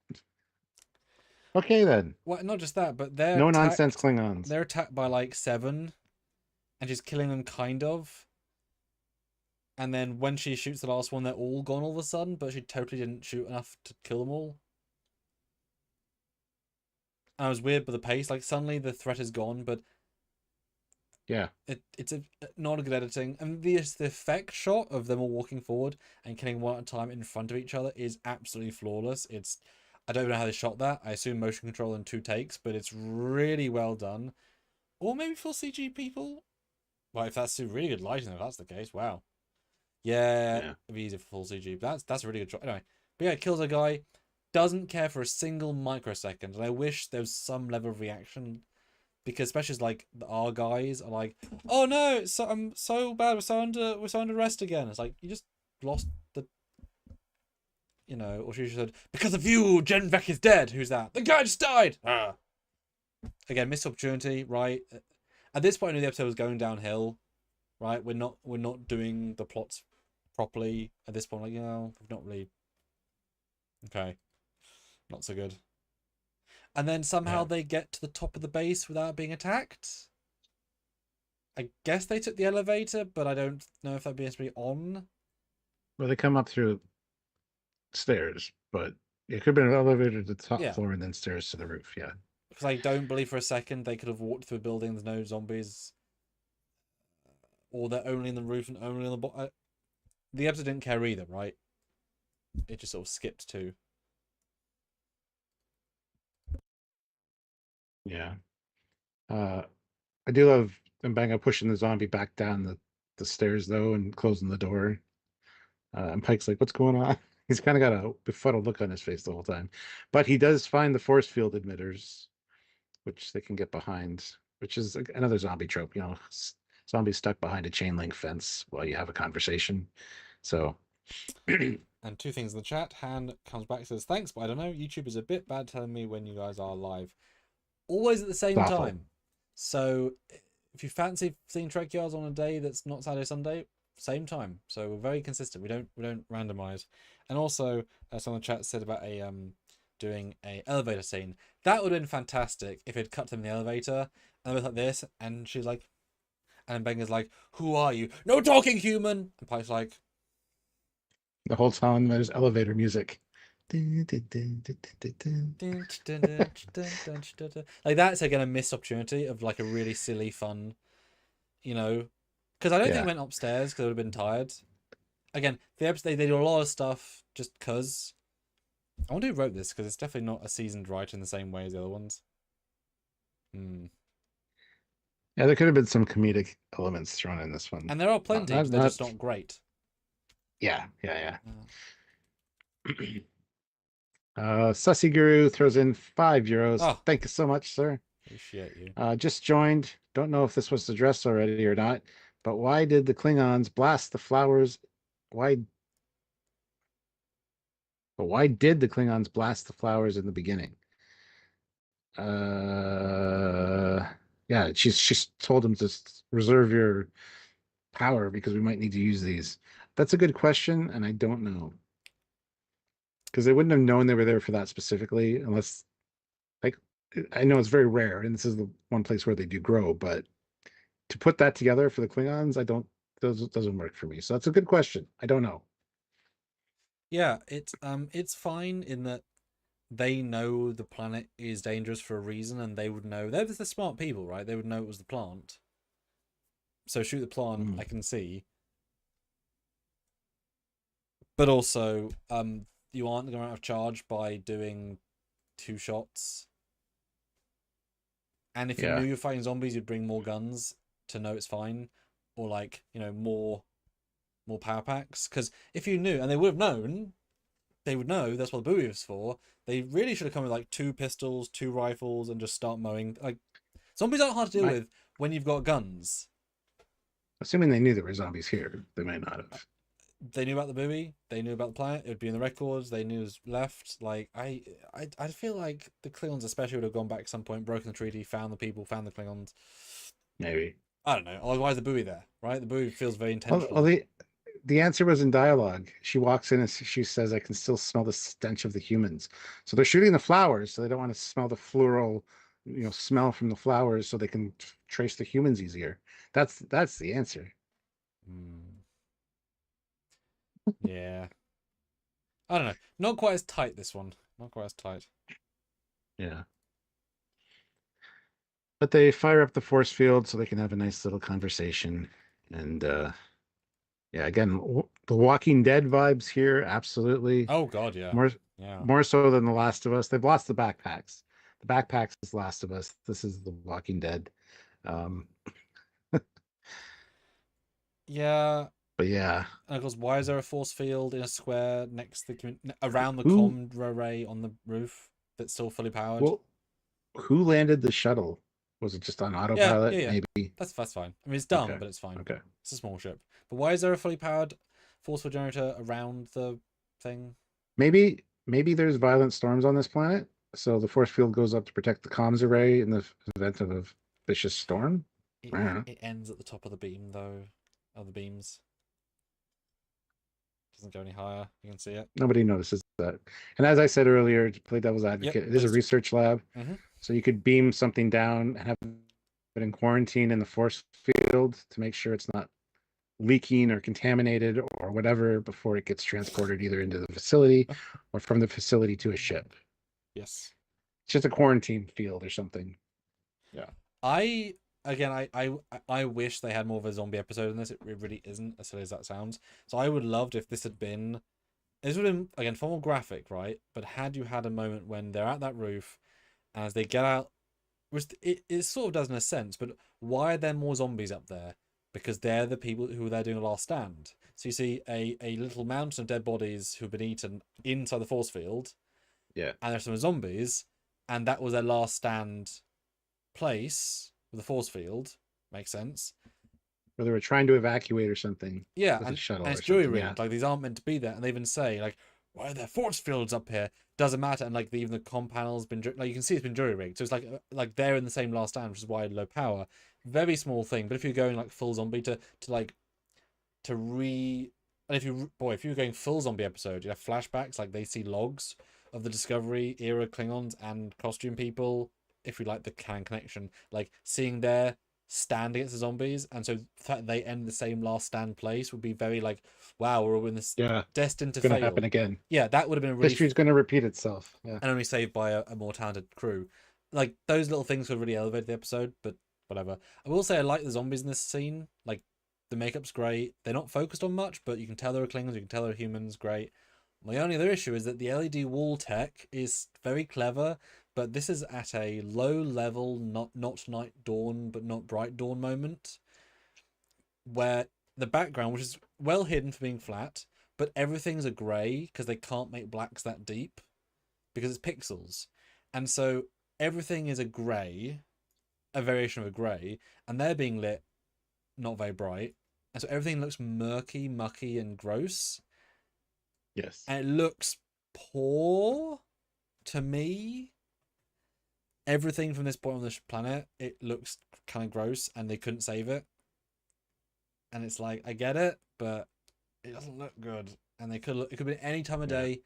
Okay then. Well, not just that, but they're no nonsense Klingons. They're attacked by like 7, and she's killing them kind of. And then when she shoots the last one, they're all gone all of a sudden, but she totally didn't shoot enough to kill them all. And I was weird by the pace. Like suddenly the threat is gone, but yeah, it's not a good editing. And the effect shot of them all walking forward and killing one at a time in front of each other is absolutely flawless. I don't know how they shot that. I assume motion control in 2 takes, but it's really well done. Or maybe full CG people. Well, if that's really good lighting, if that's the case, wow. Yeah, it'd be easy for full CG. But that's a really good shot. Anyway, but yeah, kills a guy, doesn't care for a single microsecond, and I wish there was some level of reaction, because especially as like our guys are like, oh no, I'm so bad, we're so under arrest again. It's like you just lost the, or she said, because of you, Jen Vec is dead. Who's that? The guy just died. Again, missed opportunity, right? At this point, I knew the episode was going downhill, right? We're not doing the plots properly at this point. Like, we've not really. Okay, not so good. And then somehow they get to the top of the base without being attacked. I guess they took the elevator, but I don't know if that'd be necessarily on. Well, they come up through stairs, but it could have been an elevator to the top floor and then stairs to the roof. Yeah. Because I don't believe for a second they could have walked through a building. There's no zombies. Or they're only in the roof and only on the bottom. The episode didn't care either, right? It just sort of skipped to. Yeah. I do love Mbenga pushing the zombie back down the the stairs though and closing the door. And Pike's like, "What's going on?" He's kind of got a befuddled look on his face the whole time, but he does find the force field emitters, which they can get behind, which is another zombie trope. Zombies stuck behind a chain link fence while you have a conversation. So. And two things in the chat. Han comes back and says, "Thanks, but I don't know. YouTube is a bit bad telling me when you guys are live. Always at the same time. So if you fancy seeing Trekyards on a day that's not Saturday, Sunday, same time. So we're very consistent. We don't randomize. And also, someone in the chat said about doing a elevator scene. That would have been fantastic if it cut them in the elevator and it was like this, and she's like, and Benger's like, "Who are you? No talking, human." And Pike's like, the whole time there's elevator music. Like that's again a missed opportunity of like a really silly fun, because I don't think it went upstairs because it would have been tired. Again, the episode they do a lot of stuff just because. I wonder who wrote this, because it's definitely not a seasoned writer in the same way as the other ones. Yeah, there could have been some comedic elements thrown in this one, and there are plenty. They're just not great. Yeah. Sussy Guru throws in €5. Oh, thank you so much, sir. Appreciate you. Just joined. Don't know if this was addressed already or not, but why did the Klingons blast the flowers? Why did the Klingons blast the flowers in the beginning? Yeah, she's told them to reserve your power because we might need to use these. That's a good question, and I don't know. Because they wouldn't have known they were there for that specifically unless, like, I know it's very rare, and this is the one place where they do grow, but to put that together for the Klingons, doesn't work for me. So that's a good question. I don't know. Yeah, it's fine in that they know the planet is dangerous for a reason, and they would know. They're the smart people, right? They would know it was the plant. So shoot the plant, I can see. But also, you aren't going out of charge by doing 2 shots. And if you knew you're fighting zombies, you'd bring more guns to know it's fine, or like more power packs. Because if you knew, and they would have known, they would know that's what the buoy was for. They really should have come with like 2 pistols, 2 rifles, and just start mowing. Like zombies aren't hard to deal with when you've got guns. Assuming they knew there were zombies here, they might not have. They knew about the buoy. They knew about the planet. It would be in the records. They knew it was left. Like I feel like the Klingons especially would have gone back at some point, broken the treaty, found the people, found the Klingons. Maybe. I don't know. Otherwise, the buoy there, right? The buoy feels very intentional. Well, the answer was in dialogue. She walks in and she says, "I can still smell the stench of the humans." So they're shooting the flowers, so they don't want to smell the floral, smell from the flowers, so they can trace the humans easier. That's the answer. Yeah. I don't know. Not quite as tight, this one. Not quite as tight. Yeah. But they fire up the force field so they can have a nice little conversation. And yeah, again, the Walking Dead vibes here, absolutely. Oh God, yeah. More so than The Last of Us. They've lost the backpacks. The backpacks is Last of Us. This is The Walking Dead. Yeah. But yeah. And of course, why is there a force field in a square next to around the comm array on the roof that's still fully powered? Well, who landed the shuttle? Was it just on autopilot? Yeah. Maybe. That's fine. I mean, it's dumb, but it's fine. Okay. It's a small ship. But why is there a fully powered force field generator around the thing? Maybe there's violent storms on this planet, so the force field goes up to protect the comms array in the event of a vicious storm. It ends at the top of the beam, though. Of the beams. Doesn't go any higher. You can see it. Nobody notices that. And as I said earlier, to play devil's advocate, it is a research lab. So you could beam something down and have it in quarantine in the force field to make sure it's not leaking or contaminated or whatever before it gets transported either into the facility or from the facility to a ship. Yes. It's just a quarantine field or something. Yeah. I wish they had more of a zombie episode in this. It really isn't, as silly as that sounds. So I would have loved if this would have been, again, far more graphic, right? But had you had a moment when they're at that roof, and as they get out, which it sort of does in a sense, but why are there more zombies up there? because they're the people who are there doing a last stand. So you see a little mountain of dead bodies who've been eaten inside the force field. Yeah. And there's some zombies, and that was their last stand place with the force field. Makes sense. Or they were trying to evacuate or something. Yeah, with a shuttle and it's or jury something. rigged. Like, these aren't meant to be there. And they even say, like, why are there force fields up here? Doesn't matter. And like even the comm panel's been like, you can see it's been jury rigged. So it's like they're in the same last stand, which is why low power. Very small thing. But if you're going like full zombie and if you're going full zombie episode, you have flashbacks, like they see logs of the Discovery era Klingons and costume people. If you like the canon connection, like seeing their stand against the zombies, and so the fact they end the same last stand place would be very like, wow, we're all in this destined to fail. Gonna happen again. Yeah, that would have been a really history's gonna repeat itself. Yeah. And only saved by a more talented crew. Like those little things would really elevate the episode, but whatever. I will say I like the zombies in this scene. Like the makeup's great. They're not focused on much, but you can tell they're Klingons, you can tell they're humans, great. My only other issue is that the LED wall tech is very clever, but this is at a low level, not night dawn, but not bright dawn moment, where the background, which is well hidden for being flat, but everything's a grey because they can't make blacks that deep because it's pixels. And so everything is a grey, a variation of a grey, and they're being lit not very bright. And so everything looks murky, mucky, and gross. Yes. And it looks poor to me. Everything from this point on the planet, it looks kind of gross, and they couldn't save it. And it's like, I get it, but it doesn't look good. And it could have been any time of day.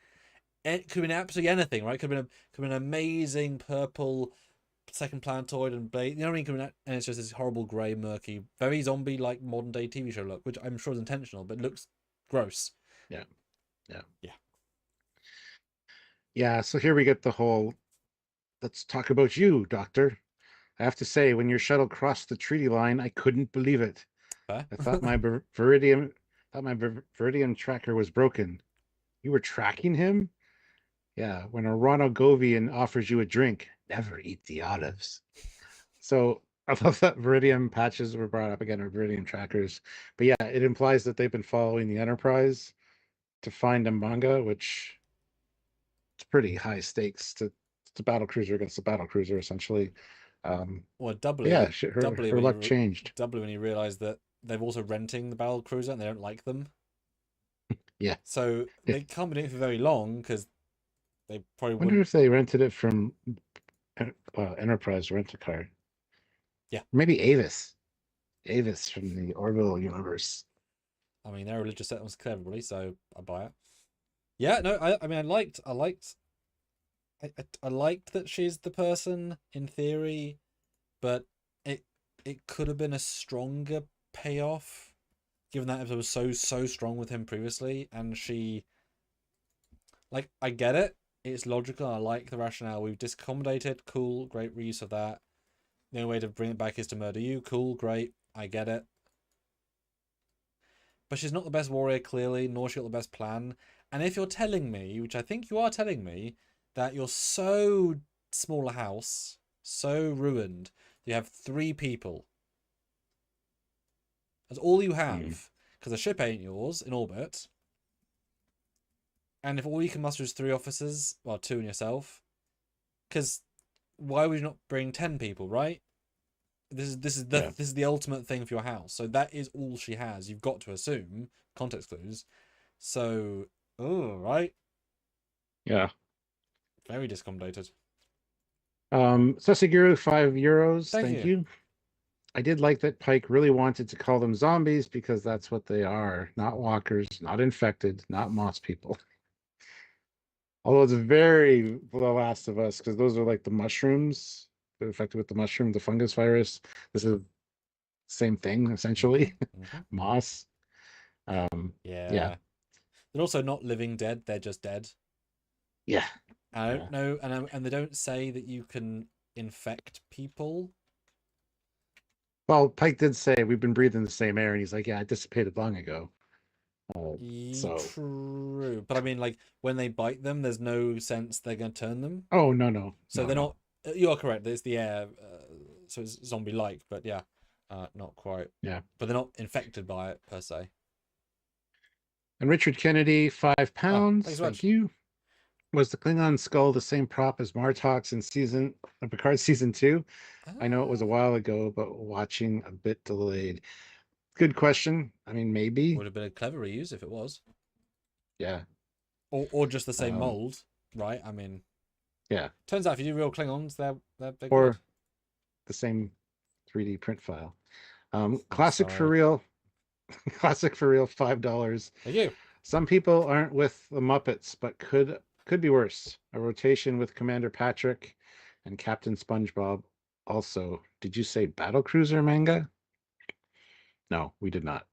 It could have been absolutely anything, right? It could have been an amazing purple second planetoid and blade. You know what I mean? And it's just this horrible grey, murky, very zombie-like modern day TV show look, which I'm sure is intentional, but it looks gross. Yeah. So here we get the whole, let's talk about you, Doctor. I have to say, when your shuttle crossed the treaty line, I couldn't believe it. Huh? I thought my Viridium tracker was broken. You were tracking him? Yeah, when a Ronogovian offers you a drink, never eat the olives. So I love that Viridium patches were brought up again, or Viridium trackers. But yeah, it implies that they've been following the Enterprise to find a manga, which it's pretty high stakes to battle cruiser against a battle cruiser, essentially. Well, doubly. Yeah, her luck changed. Doubly when you realise that they're also renting the battle cruiser and they don't like them. Yeah. So they can't be doing it for very long because they probably wonder if they rented it from Enterprise Rent-A-Car. Yeah. Maybe Avis. Avis from the Orville universe. I mean, they're a religious settlements to everybody, so I buy it. Yeah, no, I mean, I liked that she's the person in theory, but it could have been a stronger payoff, given that episode was so strong with him previously, and she, like, I get it, it's logical, I like the rationale, we've disaccommodated, cool, great reuse of that. The only way to bring it back is to murder you, cool, great, I get it. But she's not the best warrior, clearly, nor she got the best plan. And if you're telling me, which I think you are telling me, that you're so small a house, so ruined, you have 3 people. That's all you have. Because the ship ain't yours in orbit. And if all you can muster is 3 officers, well, 2 and yourself. Because why would you not bring 10 people, right? This is the ultimate thing for your house. So that is all she has. You've got to assume context clues. So, right? Yeah. Very discombobulated. Sesaguru, €5. Thank you. I did like that Pike really wanted to call them zombies because that's what they are. Not walkers, not infected, not moss people. Although it's very The Last of Us, because those are like the mushrooms. They're infected with the mushroom, the fungus virus. This is the same thing, essentially. Moss. Yeah. They're also not living dead, they're just dead. Yeah. I don't know, and they don't say that you can infect people. Well, Pike did say we've been breathing the same air, and he's like, yeah, it dissipated long ago. True. But I mean, like, when they bite them, there's no sense they're going to turn them. Oh, no. So they're not... You are correct, it's the air, so it's zombie-like, but yeah. Not quite. Yeah. But they're not infected by it per se. And Richard Kennedy, £5. Thanks so much. Thank you. Was the Klingon skull the same prop as Martok's in Picard season 2? I know it was a while ago, but watching a bit delayed. Good question. I mean, maybe. Would have been a clever reuse if it was. Yeah. Or just the same mold, right? I mean, yeah. Turns out if you do real Klingons, they're or good. The same 3D print file. Classic for real. Classic for real. $5. Thank you. Some people aren't with the Muppets, but could be worse. A rotation with Commander Patrick and Captain SpongeBob. Also, did you say Battle Cruiser manga? No, we did not.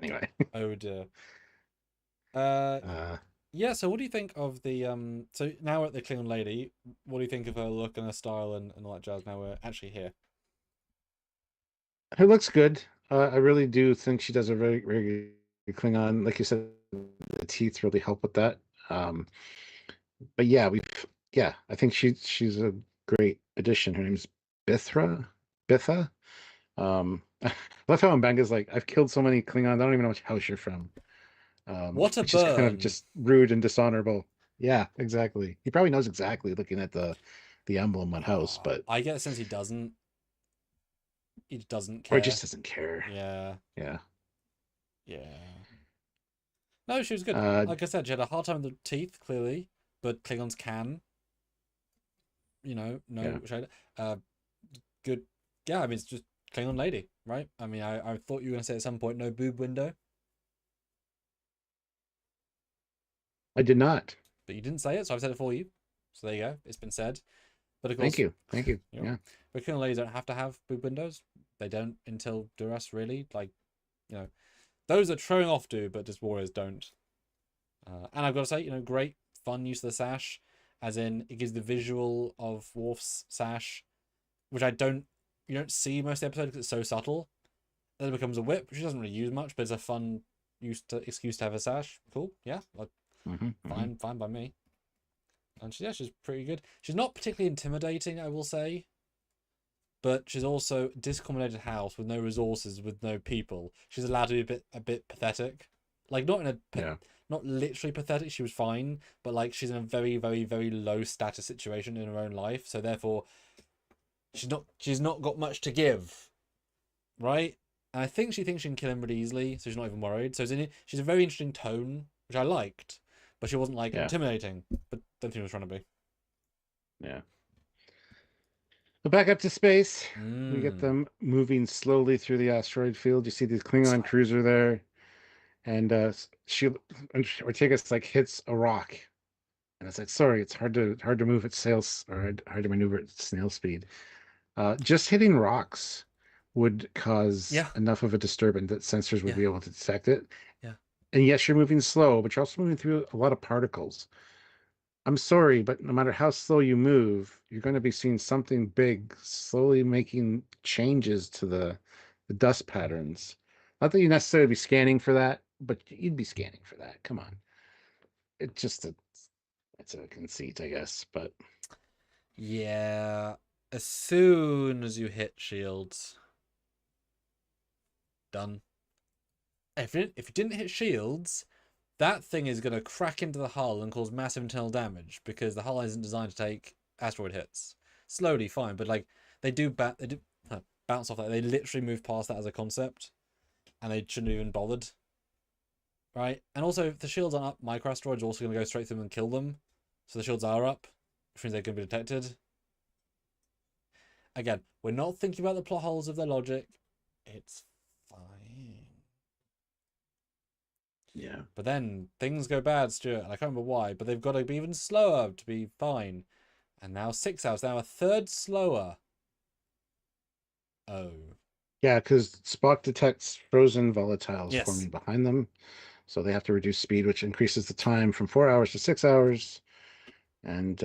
Anyway. Oh dear. Yeah, so what do you think of the so now we're at the Klingon lady, what do you think of her look and her style and all that jazz now we're actually here? Her looks good. I really do think she does a very, very good Klingon. Like you said, the teeth really help with that. But yeah, I think she's a great addition. Her name's Bitha. I love how Mbanga's like, I've killed so many Klingons, I don't even know which house you're from. What a which is kind of just rude and dishonorable. Yeah, exactly. He probably knows exactly looking at the emblem on house, but I get the sense he doesn't care. Or he just doesn't care. Yeah. No, she was good. Like I said, she had a hard time with the teeth, clearly, but Klingons can. Shade. Good. Yeah, I mean, it's just Klingon lady, right? I mean, I thought you were going to say at some point, no boob window. I did not. But you didn't say it, so I've said it for you. So there you go. It's been said. But of course, thank you. Yeah. But Klingon ladies don't have to have boob windows. They don't until Duras, really. Like, those that throwing off do, but just warriors don't. And I've got to say, great fun use of the sash, as in it gives the visual of Worf's sash, which you don't see most of the episode because it's so subtle. Then it becomes a whip, which she doesn't really use much, but it's a fun excuse to have a sash. Cool, yeah, like fine by me. And she's pretty good. She's not particularly intimidating, I will say, but she's also a discombobulated house with no resources, with no people. She's allowed to be a bit pathetic, like not in a not literally pathetic. She was fine, but like she's in a very, very, very low status situation in her own life, so therefore she's not got much to give, right? And I think she thinks she can kill him pretty easily, so she's not even worried. So she's a very interesting tone, which I liked, but she wasn't like intimidating. But don't think she was trying to be. Yeah. So back up to space. We get them moving slowly through the asteroid field. You see this Klingon cruiser there, and Ortega's like hits a rock, and it's like, sorry, it's hard to move at sails, or hard to maneuver at snail speed. Just hitting rocks would cause enough of a disturbance that sensors would be able to detect it. Yeah. And yes, you're moving slow, but you're also moving through a lot of particles. I'm sorry, but no matter how slow you move, you're going to be seeing something big slowly making changes to the dust patterns. Not that you necessarily be scanning for that, but you'd be scanning for that. Come on. It's a conceit, I guess, but yeah, as soon as you hit shields, done. If you didn't hit shields, that thing is going to crack into the hull and cause massive internal damage, because the hull isn't designed to take asteroid hits. Slowly, fine, but like they do bounce off that. They literally move past that as a concept, and they shouldn't have even bothered. Right? And also, if the shields aren't up, microasteroids are also going to go straight through them and kill them. So the shields are up, which means they're going to be detected. Again, we're not thinking about the plot holes of their logic. It's fine. Yeah. But then things go bad, Stuart, and I can't remember why, but they've got to be even slower to be fine. And now 6 hours, now a third slower. Oh. Yeah, because Spock detects frozen volatiles forming behind them. So they have to reduce speed, which increases the time from 4 hours to 6 hours. And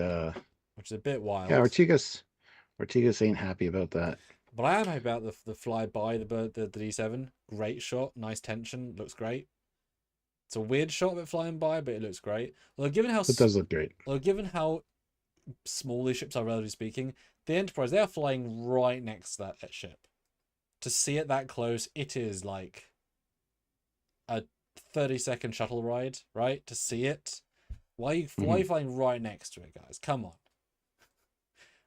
which is a bit wild. Yeah, Ortegas ain't happy about that. But I am happy about the flyby, the D7. Great shot, nice tension, looks great. It's a weird shot of it flying by, but it looks great. Although given how it does look great. Although given how small these ships are, relatively speaking, the Enterprise, they are flying right next to that ship. To see it that close, it is like a 30-second shuttle ride, right? To see it. Why are you flying right next to it, guys? Come on.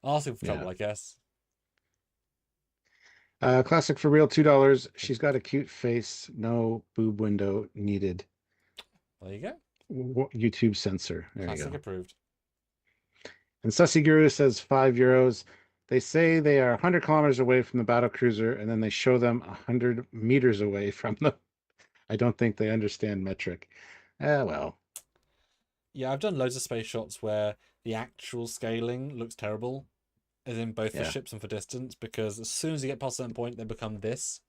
Asking for trouble, I guess. Classic for real, $2. She's got a cute face, no boob window needed. There you go. YouTube censor. There Classic you go. approved. And Sussy Guru says €5. They say they are 100 kilometers away from the battle cruiser, and then they show them 100 meters away from them. I don't think they understand metric. Well. Yeah, I've done loads of space shots where the actual scaling looks terrible, as in both for ships and for distance, because as soon as you get past a certain point, they become this.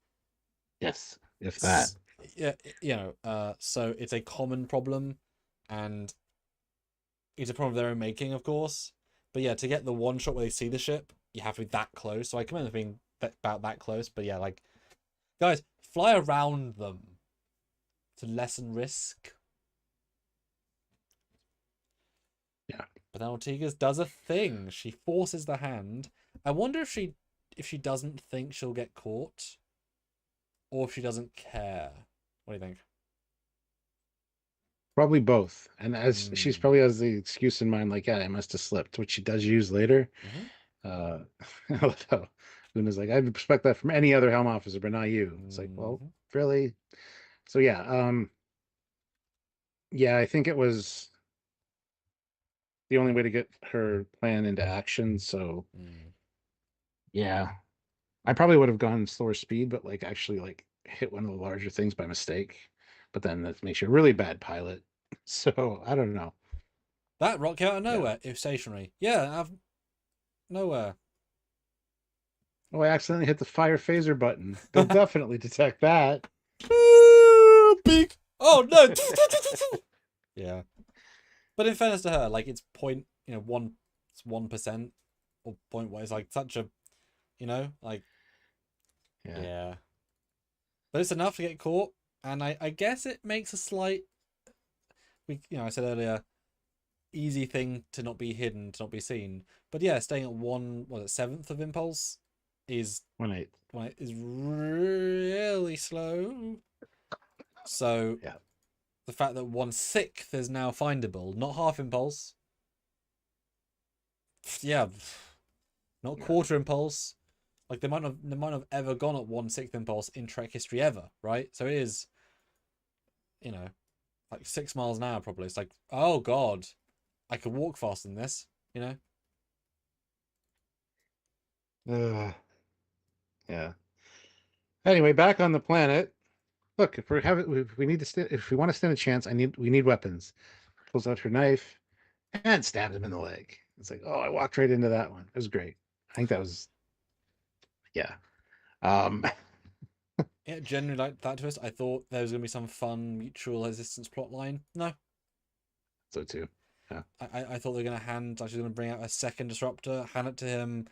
Yes, if that. Yeah, you know, so it's a common problem, and it's a problem of their own making, of course. But yeah, to get the one shot where they see the ship, you have to be that close. So I commend being about that close. But yeah, like, guys, fly around them to lessen risk. Yeah. But then Ortega's does a thing. She forces the hand. I wonder if she doesn't think she'll get caught, or if she doesn't care. What do you think? Probably both. And as she's probably has the excuse in mind, like, yeah, I must have slipped, which she does use later. I love how Luna's like, I'd expect that from any other helm officer, but not you. It's like, well, really? So yeah, yeah, I think it was the only way to get her plan into action. So yeah, I probably would have gone slower speed, but like actually like hit one of the larger things by mistake. But then that makes you a really bad pilot. So I don't know. That rock came out of nowhere. It was stationary. Yeah, I've nowhere. Oh, I accidentally hit the fire phaser button. They'll definitely detect that. Big. Oh no. Yeah. But in fairness to her, like it's 1% or point what is like such a, like yeah. But it's enough to get caught, and I guess it makes a slight, I said earlier, easy thing to not be hidden, to not be seen. But yeah, staying at 1/7 of impulse is 1/8. Is really slow. So yeah, the fact that 1/6 is now findable, not half impulse. Yeah, not quarter impulse. Like they might not have ever gone at 1/6 impulse in Trek history ever, right? So it is, like 6 miles an hour probably. It's like, oh god, I could walk faster than this, Yeah. Anyway, back on the planet. Look, if we need to if we want to stand a chance, we need weapons. Pulls out her knife and stabs him in the leg. It's like, oh, I walked right into that one. It was great. I think that was, yeah. Yeah, generally like that twist. I thought there was gonna be some fun mutual resistance plot line. No. So too. Yeah. I thought they were gonna she's gonna bring out a second disruptor, hand it to him,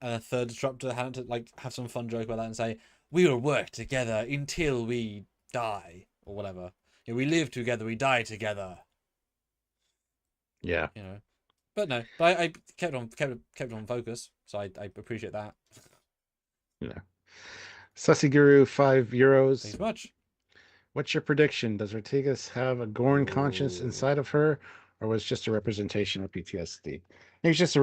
and a third disruptor, hand it to like have some fun joke about that and say, we will work together until we die or whatever. We live together, we die together. Yeah. But no, but I kept on focus, so I appreciate that. Yeah. Sussy Guru, €5. Thanks much. What's your prediction? Does Ortegas have a Gorn conscience inside of her, or was it just a representation of PTSD? Maybe it's just a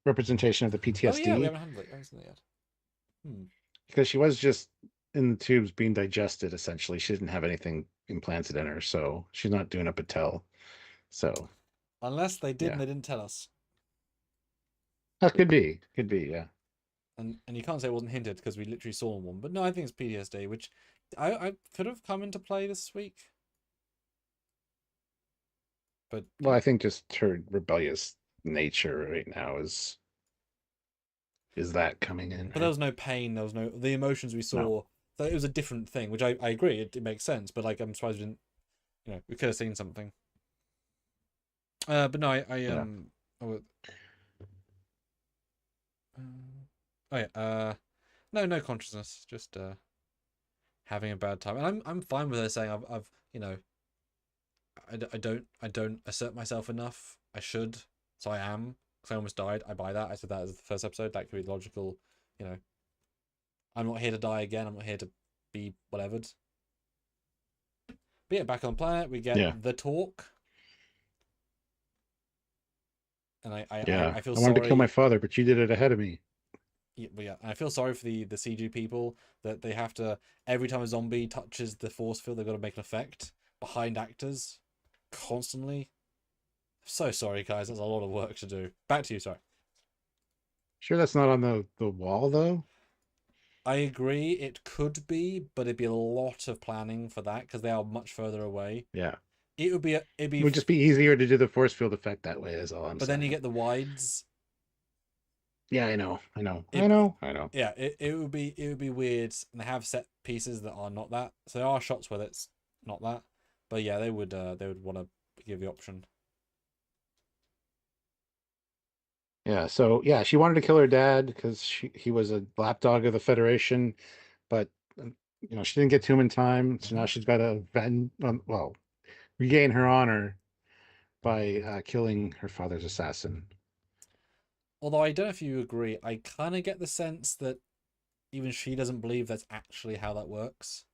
representation of the PTSD. Oh yeah, we haven't handled it yet. Because she was just in the tubes being digested, essentially. She didn't have anything implanted in her, so she's not doing a Patel. So unless they did and they didn't tell us. That could be, yeah. And you can't say it wasn't hinted because we literally saw one. But no, I think it's PTSD, which I could have come into play this week. But well, I think just her rebellious nature right now is that coming in. But there was no pain. There was the emotions we saw. No. So it was a different thing, which I agree. It makes sense. But like, I'm surprised we didn't. We could have seen something. But no, no consciousness, just having a bad time, and I'm fine with her saying I've I don't assert myself enough. I should, so I am. because I almost died. I buy that. I said that as the first episode. That could be logical. You know, I'm not here to die again. I'm not here to be whatevered. But yeah, back on the planet, we get the talk. And I feel sorry. I wanted to kill my father, but you did it ahead of me. Yeah, and I feel sorry for the CG people that they have to, every time a zombie touches the force field, they've got to make an effect behind actors constantly. So sorry, guys. That's a lot of work to do. Back to you, sorry. Sure, that's not on the wall though. I agree, it could be, but it'd be a lot of planning for that because they are much further away. Yeah, it would just be easier to do the force field effect that way. Is all I'm saying. But then you get the wides. Yeah, I know. Yeah, it would be weird, and they have set pieces that are not that. So there are shots where it's not that, but yeah, they would want to give the option. Yeah, so yeah, she wanted to kill her dad because he was a lapdog of the Federation, but she didn't get to him in time, so now she's got to regain her honor by killing her father's assassin. Although I don't know if you agree, I kind of get the sense that even she doesn't believe that's actually how that works.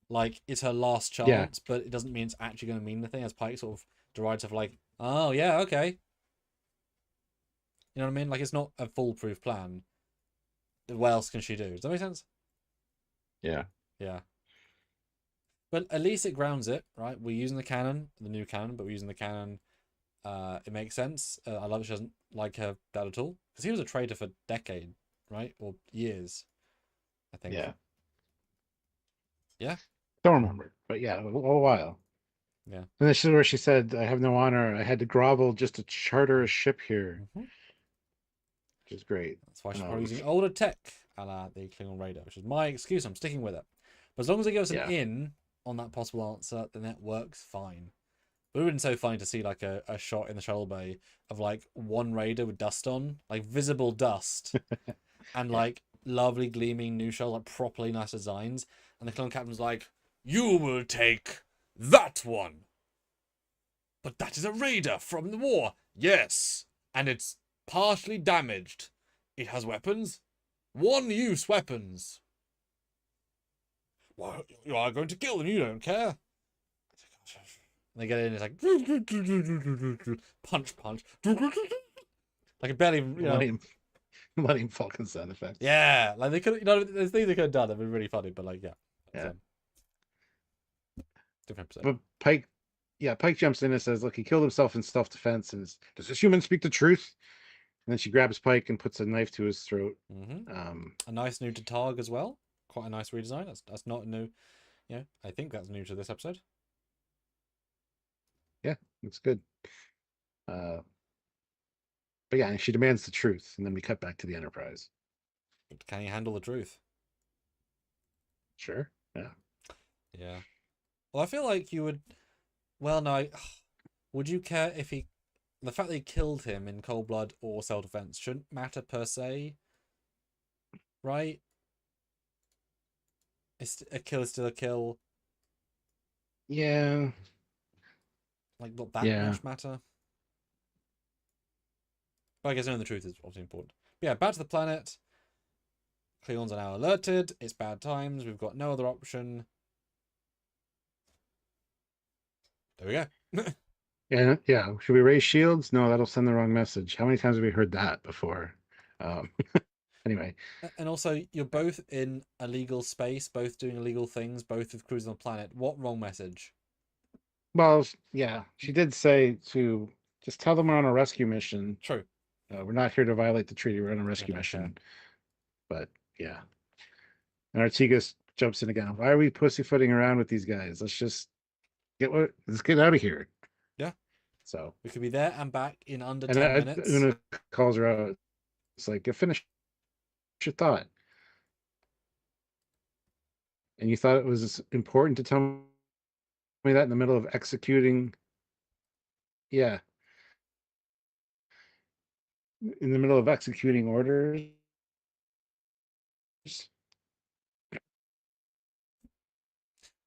Like, it's her last chance, but it doesn't mean it's actually going to mean anything, as Pike sort of derides of like, oh, yeah, okay. You know what I mean? Like, it's not a foolproof plan. What else can she do? Does that make sense? Yeah. Yeah. But at least it grounds it, right? We're using the canon, the new canon, but we're using the canon. It makes sense. I love it. She doesn't like her dad at all. Because he was a traitor for decades, right? Or years, I think. Yeah. Yeah? Don't remember. But yeah, a while. Yeah. And this is where she said, I have no honor. I had to grovel just to charter a ship here. Mm-hmm. Which is great. That's why she's probably using older tech, a la the Klingon Raider, which is my excuse. I'm sticking with it. But as long as they give us an in on that possible answer, then that works fine. But it would have been so funny to see like a shot in the shuttle bay of like one Raider with dust on, like visible dust, and like lovely gleaming new shell, like properly nice designs. And the Klingon captain's like, "You will take that one." But that is a Raider from the war. Yes. And it's partially damaged. It has weapons. One-use weapons. Well, you are going to kill them, you don't care. And they get in, it's like punch. Like a barely, Millennium Falcon sound effect. Yeah, like they could, there's things they could have done that would be really funny, but like, yeah. Different episode. But Pike jumps in and says, "Look, he killed himself in self-defense." And does this human speak the truth? And then she grabs Pike and puts a knife to his throat. A nice new Targ as well. Quite a nice redesign. That's not new. I think that's new to this episode. Yeah, it's good. But yeah, she demands the truth, and then we cut back to the Enterprise. But can he handle the truth? Sure. Yeah. Yeah. Well, I feel like you would. Well, no. Would you care if the fact that he killed him in cold blood or self-defense shouldn't matter per se, right? A kill is still a kill. Yeah. Like, not that much matter. But I guess knowing the truth is obviously important. But yeah, back to the planet. Klingons are now alerted. It's bad times. We've got no other option. There we go. Yeah. Should we raise shields? No, that'll send the wrong message. How many times have we heard that before? Anyway. And also, you're both in illegal space, both doing illegal things, both with crews on the planet. What wrong message? Well, yeah, she did say to just tell them we're on a rescue mission. True. We're not here to violate the treaty. We're on a rescue mission. But yeah. And Artigas jumps in again. Why are we pussyfooting around with these guys? Let's get out of here. Yeah. So we could be there and back in under 10 minutes. Una calls her out. It's like, finish your thought. And you thought it was important to tell me that in the middle of executing. Yeah. In the middle of executing orders.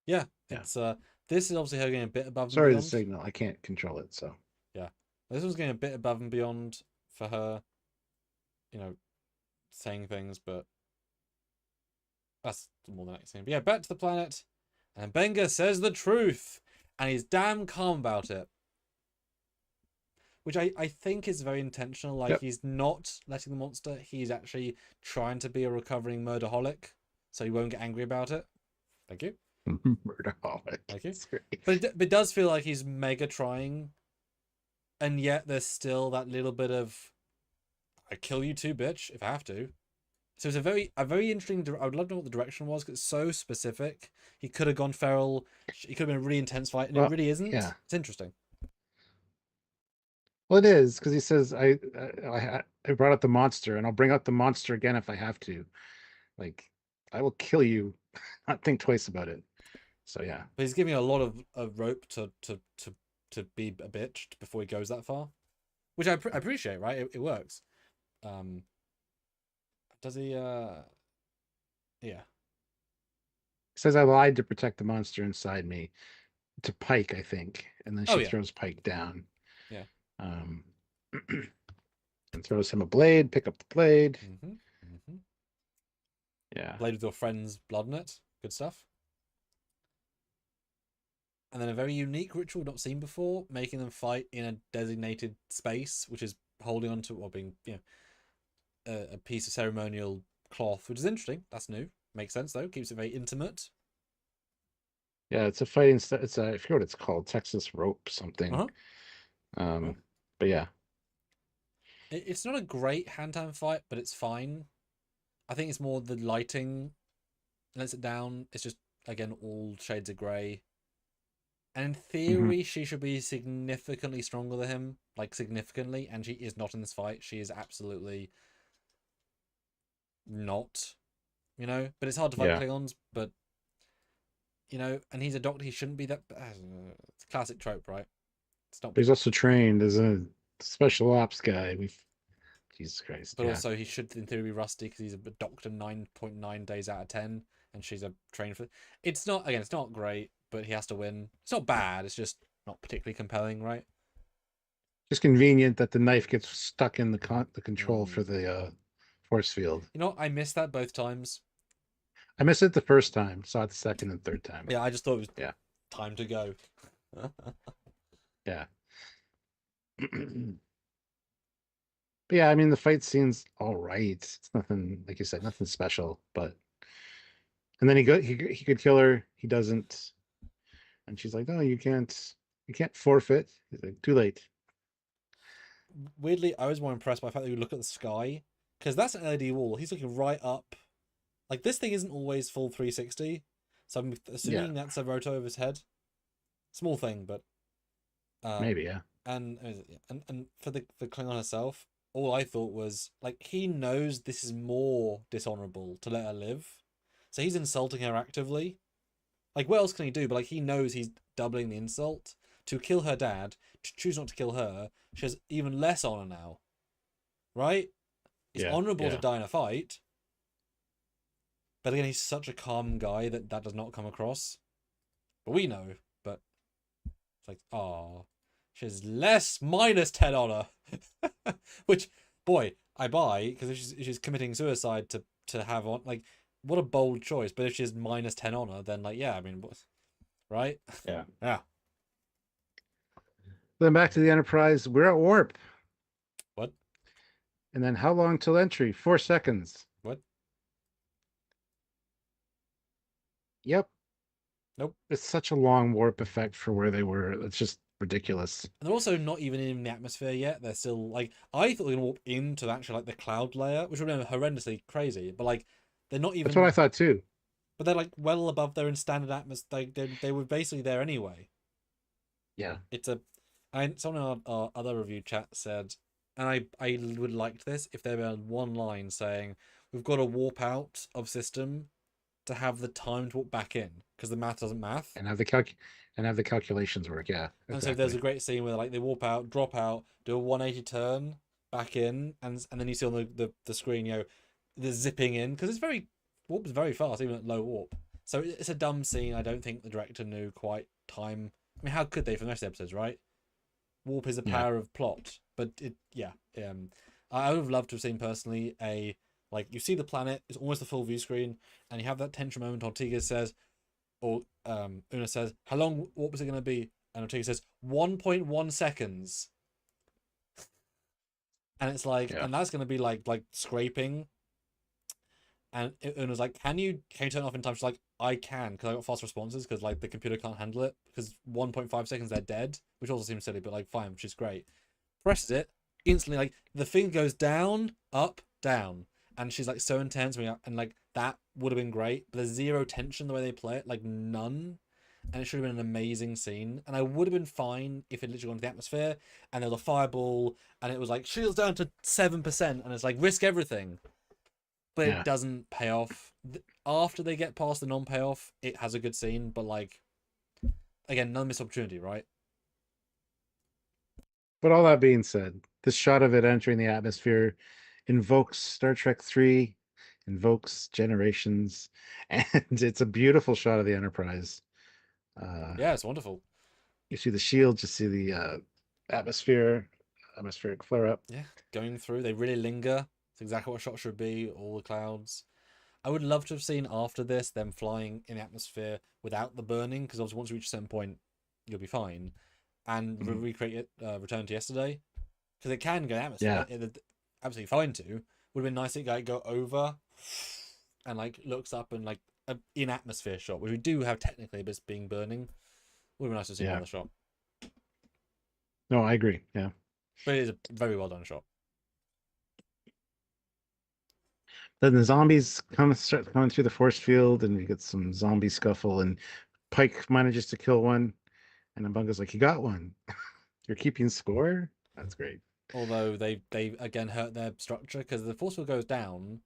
Yeah. It's this is obviously her getting a bit above. Sorry, the signal. I can't control it. So yeah. This one's getting a bit above and beyond for her, you know, saying things, but that's more the next thing. But yeah, back to the planet, and Benga says the truth, and he's damn calm about it. Which I think is very intentional. Like, he's not letting the monster. He's actually trying to be a recovering murderholic, so he won't get angry about it. Thank you. Murderholic. Thank you. But it does feel like he's mega trying, and yet there's still that little bit of, I kill you too, bitch, if I have to. So it's a very interesting. I would love to know what the direction was, because it's so specific. He could have gone feral. He could have been a really intense fight, and it really isn't. Yeah. It's interesting. Well, it is, because he says, I brought out the monster, and I'll bring out the monster again if I have to. Like, I will kill you, not think twice about it. So yeah. But he's giving a lot of rope to be a bitch before he goes that far, which I appreciate. Right, it works. Does he? Yeah. He says, I lied to protect the monster inside me, to Pike, I think, and then she throws Pike down. Yeah. And throws him a blade. Pick up the blade. Yeah. Blade with your friend's blood in it. Good stuff. And then a very unique ritual not seen before, making them fight in a designated space, which is holding onto, or being, a piece of ceremonial cloth, which is interesting. That's new. Makes sense though. Keeps it very intimate. Yeah, it's a fighting. It's I forget what it's called. Texas rope something. But yeah, it's not a great hand-to-hand fight, but it's fine. I think it's more the lighting lets it down. It's just, again, all shades of grey. And in theory, she should be significantly stronger than him, like significantly, and she is not in this fight. She is absolutely not, But it's hard to fight Klingons, but, and he's a doctor. He shouldn't be that. It's a classic trope, right? It's not. He's also trained as a special ops guy. Jesus Christ. But also, he should, in theory, be rusty because he's a doctor 9.9 days out of 10, and she's a trained for. It's not, again, it's not great, but he has to win. It's not bad. It's just not particularly compelling, right? Just convenient that the knife gets stuck in the control for the force field. I missed that both times. I missed it the first time. Saw it the second and third time. Yeah, I just thought it was time to go. Yeah. But yeah, I mean, the fight scene's all right. It's nothing, like you said, nothing special. But and then he could kill her. He doesn't, and she's like, "No, you can't forfeit." He's like, "Too late." Weirdly, I was more impressed by the fact that you look at the sky, because that's an LED wall. He's looking right up. Like, this thing isn't always full 360, so I'm assuming that's a roto over his head. Small thing, but maybe, yeah. And for Klingon herself, all I thought was, like, he knows this is more dishonorable to let her live, so he's insulting her actively. Like, what else can he do? But, like, he knows he's doubling the insult. To kill her dad, to choose not to kill her, she has even less honor now, right? It's honorable to die in a fight, but again, he's such a calm guy that does not come across. But we know. But it's like, she has less -10 honor, which, boy, I buy, because if she's committing suicide to have on, like, what a bold choice. But if she has -10 honor, then, like, yeah, I mean, what, right? Yeah. Yeah. Then back to the Enterprise. We're at warp. What? And then how long till entry? 4 seconds. What? Yep. Nope. It's such a long warp effect for where they were. It's just ridiculous. And they're also not even in the atmosphere yet. They're still, like, I thought they were going to warp into actually, like, the cloud layer, which would have been horrendously crazy. But, like, they're not even. That's what I thought too. But they're, like, well above their in standard atmosphere. They were basically there anyway. Yeah. It's a. Someone in our other review chat said, and I would like this if there were one line saying, "We've got to warp out of system to have the time to warp back in, because the math doesn't math." And have the calculations work, yeah. Exactly. And so there's a great scene where, like, they warp out, drop out, do a 180 turn, back in, and then you see on the screen, the zipping in, because warp is very fast, even at low warp. So it's a dumb scene. I don't think the director knew quite time. I mean, how could they for the rest of the episodes, right? warp is a power of plot, but I would have loved to have seen personally like you see the planet, it's almost a full view screen, and you have that tension moment. Ortega says, or Una says, "How long warp is it going to be?" And Ortega says, 1.1 seconds. And it's like, and that's going to be like scraping. And Una's like, can you turn it off in time? She's like, I can, because I got fast responses, because like the computer can't handle it, because 1.5 seconds they're dead, which also seems silly, but like fine, which is great. Presses it instantly, like the thing goes down, up, down, and she's like so intense, and like that would have been great, but there's zero tension the way they play it, like none, and it should have been an amazing scene, and I would have been fine if it literally gone into the atmosphere, and there was a fireball, and it was like shields down to 7%, and it's like risk everything. But it doesn't pay off. After they get past the non-payoff, it has a good scene, but like, again, no missed opportunity, right? But all that being said, this shot of it entering the atmosphere invokes Star Trek 3, invokes Generations, and it's a beautiful shot of the Enterprise. Yeah, it's wonderful. You see the shield, you see the atmospheric flare up. Yeah, going through, they really linger. It's exactly what a shot should be, all the clouds. I would love to have seen after this them flying in the atmosphere without the burning, because obviously once you reach a certain point, you'll be fine. And recreate it, Return to Yesterday, because it can go in the atmosphere. It's absolutely fine to. Would have been nice to go over and like looks up and like an in atmosphere shot, which we do have technically, but it's being burning. Would have been nice to see another shot. No, I agree. Yeah, but it is a very well done shot. Then the zombies start coming through the force field, and you get some zombie scuffle, and Pike manages to kill one, and then Bunga's like, "You got one. You're keeping score." That's great. Although they again hurt their structure, because the force field goes down,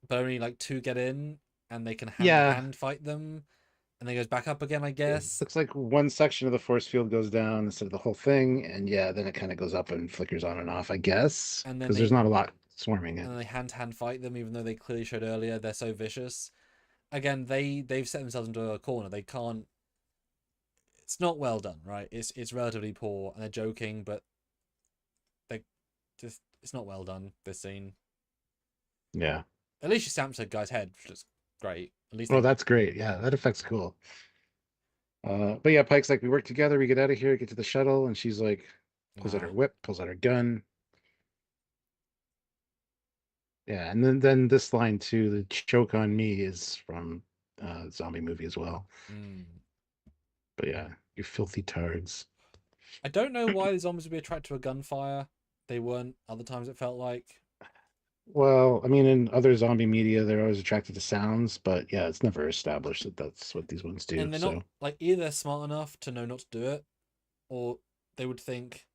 but only like 2 get in, and they can hand fight them, and then it goes back up again, I guess. It looks like one section of the force field goes down instead of the whole thing, and then it kind of goes up and flickers on and off, I guess, because there's not a lot swarming it. And they hand fight them, even though they clearly showed earlier they're so vicious. Again, they've set themselves into a corner. They can't. It's not well done, right? It's relatively poor, and they're joking, but it's not well done, this scene. Yeah. At least she stamps a guy's head, which is great. At least. Oh, that's great. Yeah, that effect's cool. But yeah, Pike's like, we work together, we get out of here, get to the shuttle, and she's like, pulls out her whip, pulls out her gun. Yeah, and then this line too, the choke on me, is from zombie movie as well. But yeah, you filthy tards. I don't know why the zombies would be attracted to a gunfire. They weren't other times, it felt like. Well, I mean, in other zombie media, they're always attracted to sounds, but yeah, it's never established that that's what these ones do. And they're not, like, either they're smart enough to know not to do it, or they would think,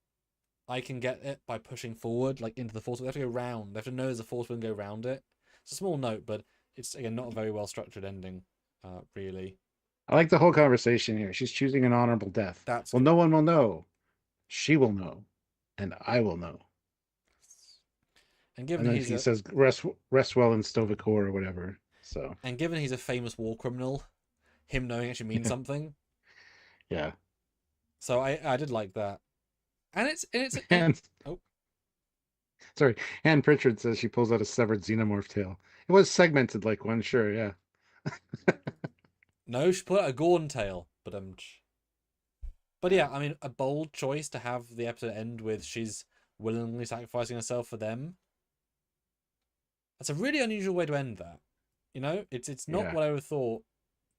I can get it by pushing forward, like, into the force. They have to go round. They have to know there's a force and go round it. It's a small note, but it's, again, not a very well-structured ending, really. I like the whole conversation here. She's choosing an honorable death. Well, no one will know. She will know. And I will know. And given then he says, rest well in Stovacor or whatever. So. And given he's a famous war criminal, him knowing actually means something. Yeah. So I did like that. And it's sorry. Anne Pritchard says she pulls out a severed xenomorph tail. It was segmented like one, sure, yeah. No, she put out a Gorn tail, but yeah, I mean, a bold choice to have the episode end with she's willingly sacrificing herself for them. That's a really unusual way to end that. You know, it's not what I would have thought,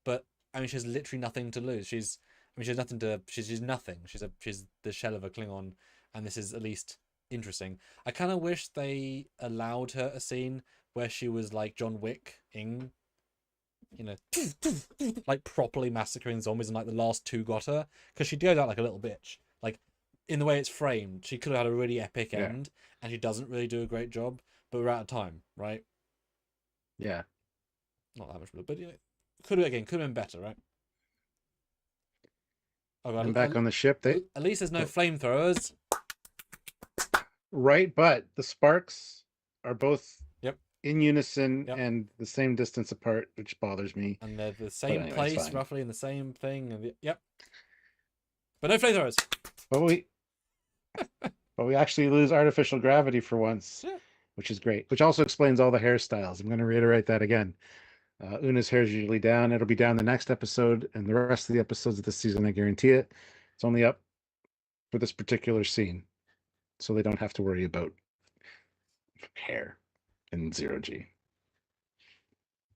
but I mean, she has literally nothing to lose. She's nothing to. She's nothing. She's the shell of a Klingon, and this is at least interesting. I kind of wish they allowed her a scene where she was like John Wick in, you know, like properly massacring zombies, and like the last 2 got her, because she goes out like a little bitch. Like, in the way it's framed, she could have had a really epic end, and she doesn't really do a great job. But we're out of time, right? Yeah. Not that much, but you know, could have been better, right? Oh, God, and back on the ship, at least there's no flamethrowers, right? But the sparks are both in unison and the same distance apart, which bothers me. And they're the same place, roughly, in the same thing. And but no flamethrowers. But But we actually lose artificial gravity for once, Yeah. which is great. Which also explains all the hairstyles. I'm going to reiterate that again. Una's hair is usually down. It'll be down the next episode, and the rest of the episodes of this season, I guarantee it. It's only up for this particular scene, so they don't have to worry about hair in zero G.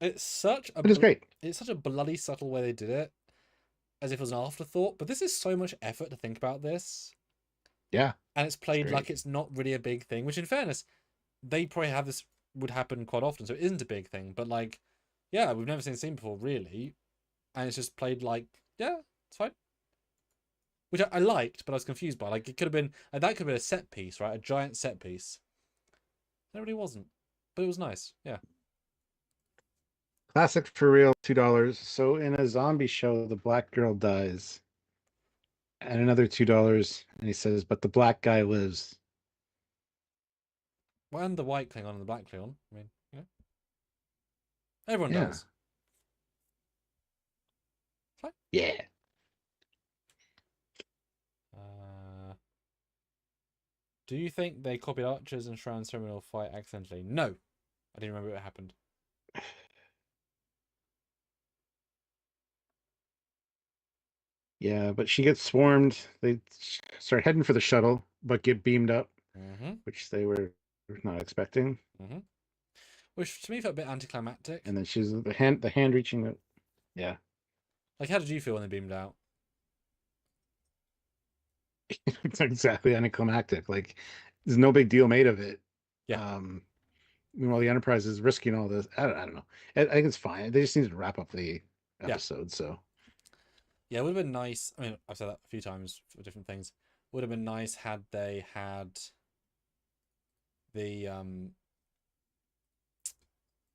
It's such a It is great. It's such a bloody subtle way they did it, as if it was an afterthought. But this is so much effort to think about this. Yeah, and it's played like it's not really a big thing. Which, in fairness, they probably have this would happen quite often, so it isn't a big thing. But like, yeah, we've never seen the scene before, really, and it's just played like, yeah, it's fine. Which I liked, but I was confused by. Like, it could have been that could have been a set piece, right? A giant set piece. It really wasn't, but it was nice. Yeah. Classic for real, $2. So in a zombie show, the black girl dies. And another $2, and he says, "But the black guy lives." Well, and the white Klingon and the black Klingon. I mean, yeah, everyone does. Fine. Yeah. Do you think they copied Archer's and Shroud's terminal fight accidentally? No, I didn't remember what happened. Yeah, but she gets swarmed. They start heading for the shuttle, but get beamed up, which they were not expecting. Which to me felt a bit anticlimactic. And then she's the hand reaching it. Yeah. Like, how did you feel when they beamed out? It's exactly anticlimactic. Like, there's no big deal made of it. Yeah. Meanwhile, the Enterprise is risking all this. I don't know. I think it's fine. They just need to wrap up the episode. So. Yeah, it would have been nice. I mean, I've said that a few times for different things. Would have been nice had they had the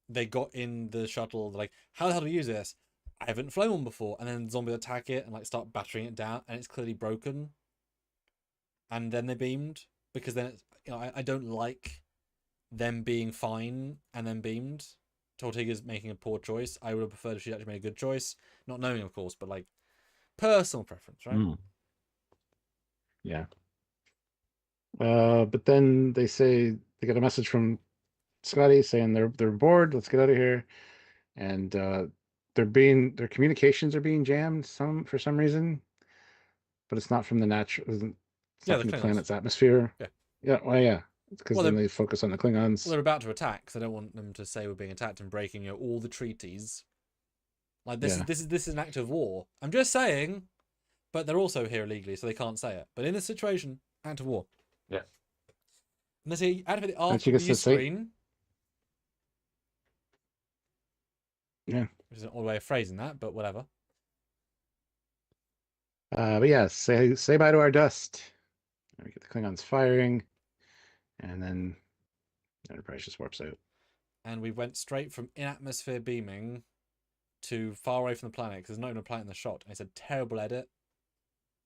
they got in the shuttle. Like, how the hell do we use this? I haven't flown one before, and then zombies attack it and like start battering it down, and it's clearly broken. And then they beamed, because then it's, I don't like them being fine and then beamed. Tortiga's making a poor choice. I would have preferred if she'd actually made a good choice, not knowing, of course, but like personal preference, right? Yeah. But then they say they get a message from Scotty saying they're bored. Let's get out of here. And their communications are being jammed for some reason, but it's not from the natural. It's not from the planet's atmosphere. Yeah. Well, yeah. It's because then they focus on the Klingons. Well, they're about to attack, so I don't want them to say we're being attacked and breaking all the treaties. Like, this is an act of war. I'm just saying, but they're also here illegally, so they can't say it. But in this situation, act of war. Yeah. And they say activate the after screen. Yeah. Which is an odd way of phrasing that, but whatever. But yeah, say bye to our dust. We get the Klingons firing, and then Enterprise just warps out. And we went straight from in-atmosphere beaming to far away from the planet, because there's not even a planet in the shot. And it's a terrible edit.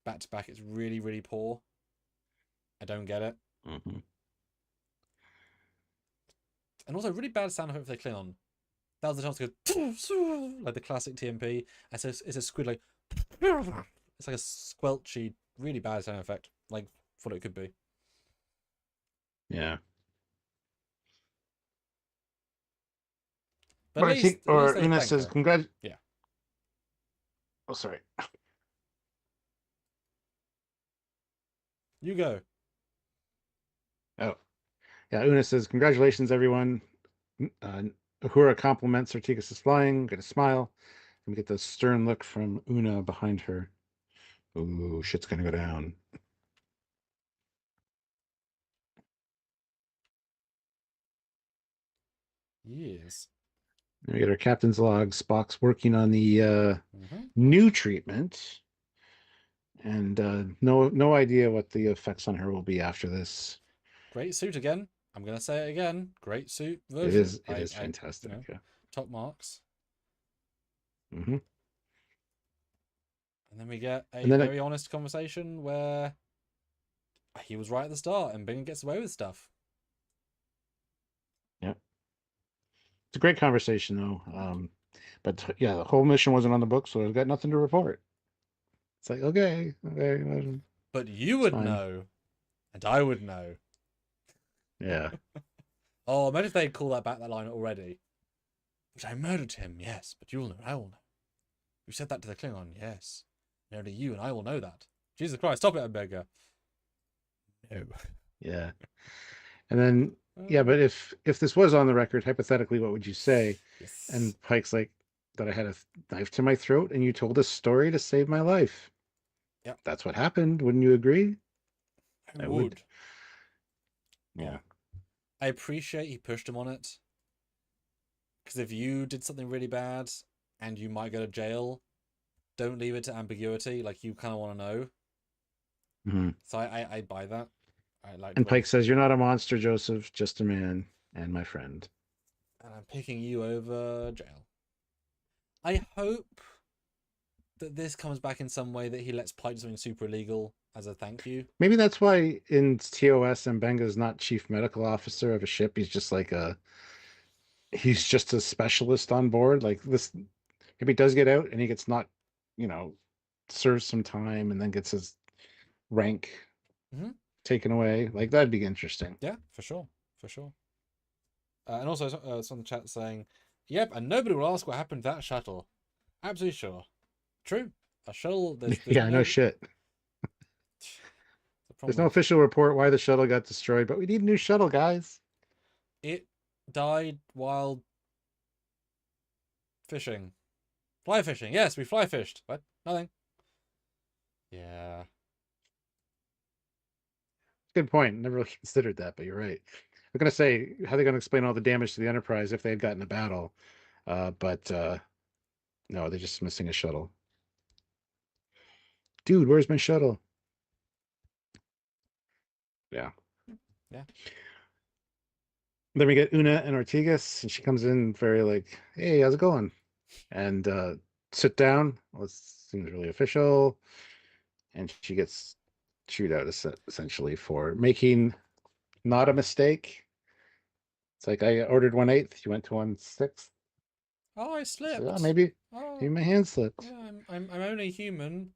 Back to back, it's really, really poor. I don't get it. And also, really bad sound effect for the Klingon. That was the chance to go like the classic TMP. And so it's a squid, like it's like a squelchy, really bad sound effect, like what it could be. Yeah. But at least Una says, "Congrats." Yeah. Oh, sorry. You go. Oh, yeah. Una says, "Congratulations, everyone." Uhura compliments Ortigas' flying. Get a smile, and we get the stern look from Una behind her. Ooh, shit's gonna go down. Yes. We get our captain's log. Spock's working on the new treatment, and no idea what the effects on her will be after this. Great suit again. I'm gonna say it again. Great suit version. It is fantastic. Yeah. Top marks. Mm-hmm. And then we get a very honest conversation where he was right at the start, and Bing gets away with stuff. Yeah. It's a great conversation, though. But yeah, the whole mission wasn't on the book, so I've got nothing to report. It's like, okay. But you would know. And I would know. Yeah. Oh, imagine if they'd call that line already. But I murdered him, yes, but you'll know, I will know. You said that to the Klingon, yes. And only you and I will know that. Jesus Christ, stop it, Omega. No. Yeah. And then, yeah, but if this was on the record, hypothetically, what would you say? Yes. And Pike's like, that I had a knife to my throat and you told a story to save my life. Yeah. That's what happened. Wouldn't you agree? I would. Yeah. I appreciate he pushed him on it. Because if you did something really bad and you might go to jail, don't leave it to ambiguity. Like, you kind of want to know. Mm-hmm. So I buy that. And Pike says, "You're not a monster, Joseph, just a man and my friend. And I'm picking you over jail." I hope that this comes back in some way, that he lets Pike do something super illegal as a thank you. Maybe that's why in TOS, Mbenga's not chief medical officer of a ship. He's just like he's just a specialist on board. Like this, if he does get out and he gets not, serves some time and then gets his rank taken away, like that'd be interesting. Yeah, for sure. And also, it's on the chat saying, "Yep, and nobody will ask what happened to that shuttle." Absolutely sure. True. A shuttle. There's yeah, no shit. There's no official report why the shuttle got destroyed, but we need a new shuttle, guys. It died while fishing. Fly fishing. Yes, we fly fished. What? Nothing. Yeah. Good point. Never really considered that, but you're right. I'm going to say, how are they going to explain all the damage to the Enterprise if they had gotten a battle? But no, they're just missing a shuttle. Dude, where's my shuttle? Yeah. Then we get Una and Ortigas, and she comes in very like, "Hey, how's it going?" And sit down. Well, it seems really official. And she gets chewed out essentially for making not a mistake. It's like, I ordered 1/8, you went to 1/6. Oh, I slipped. So, maybe my hand slipped. Yeah, I'm only human.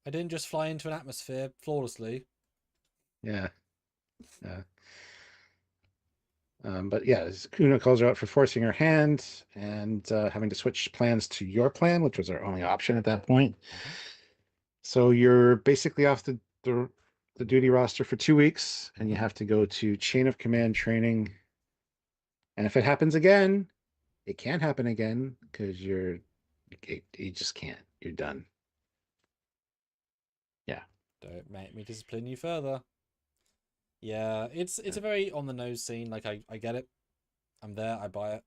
I didn't just fly into an atmosphere flawlessly. Yeah. But yeah, Una calls her out for forcing her hand and having to switch plans to your plan, which was our only option at that point. So you're basically off the duty roster for 2 weeks, and you have to go to chain of command training. And if it happens again, it can't happen again because you just can't. You're done. Yeah. Don't make me discipline you further. Yeah, it's a very on the nose scene. Like, I get it. I'm there. I buy it.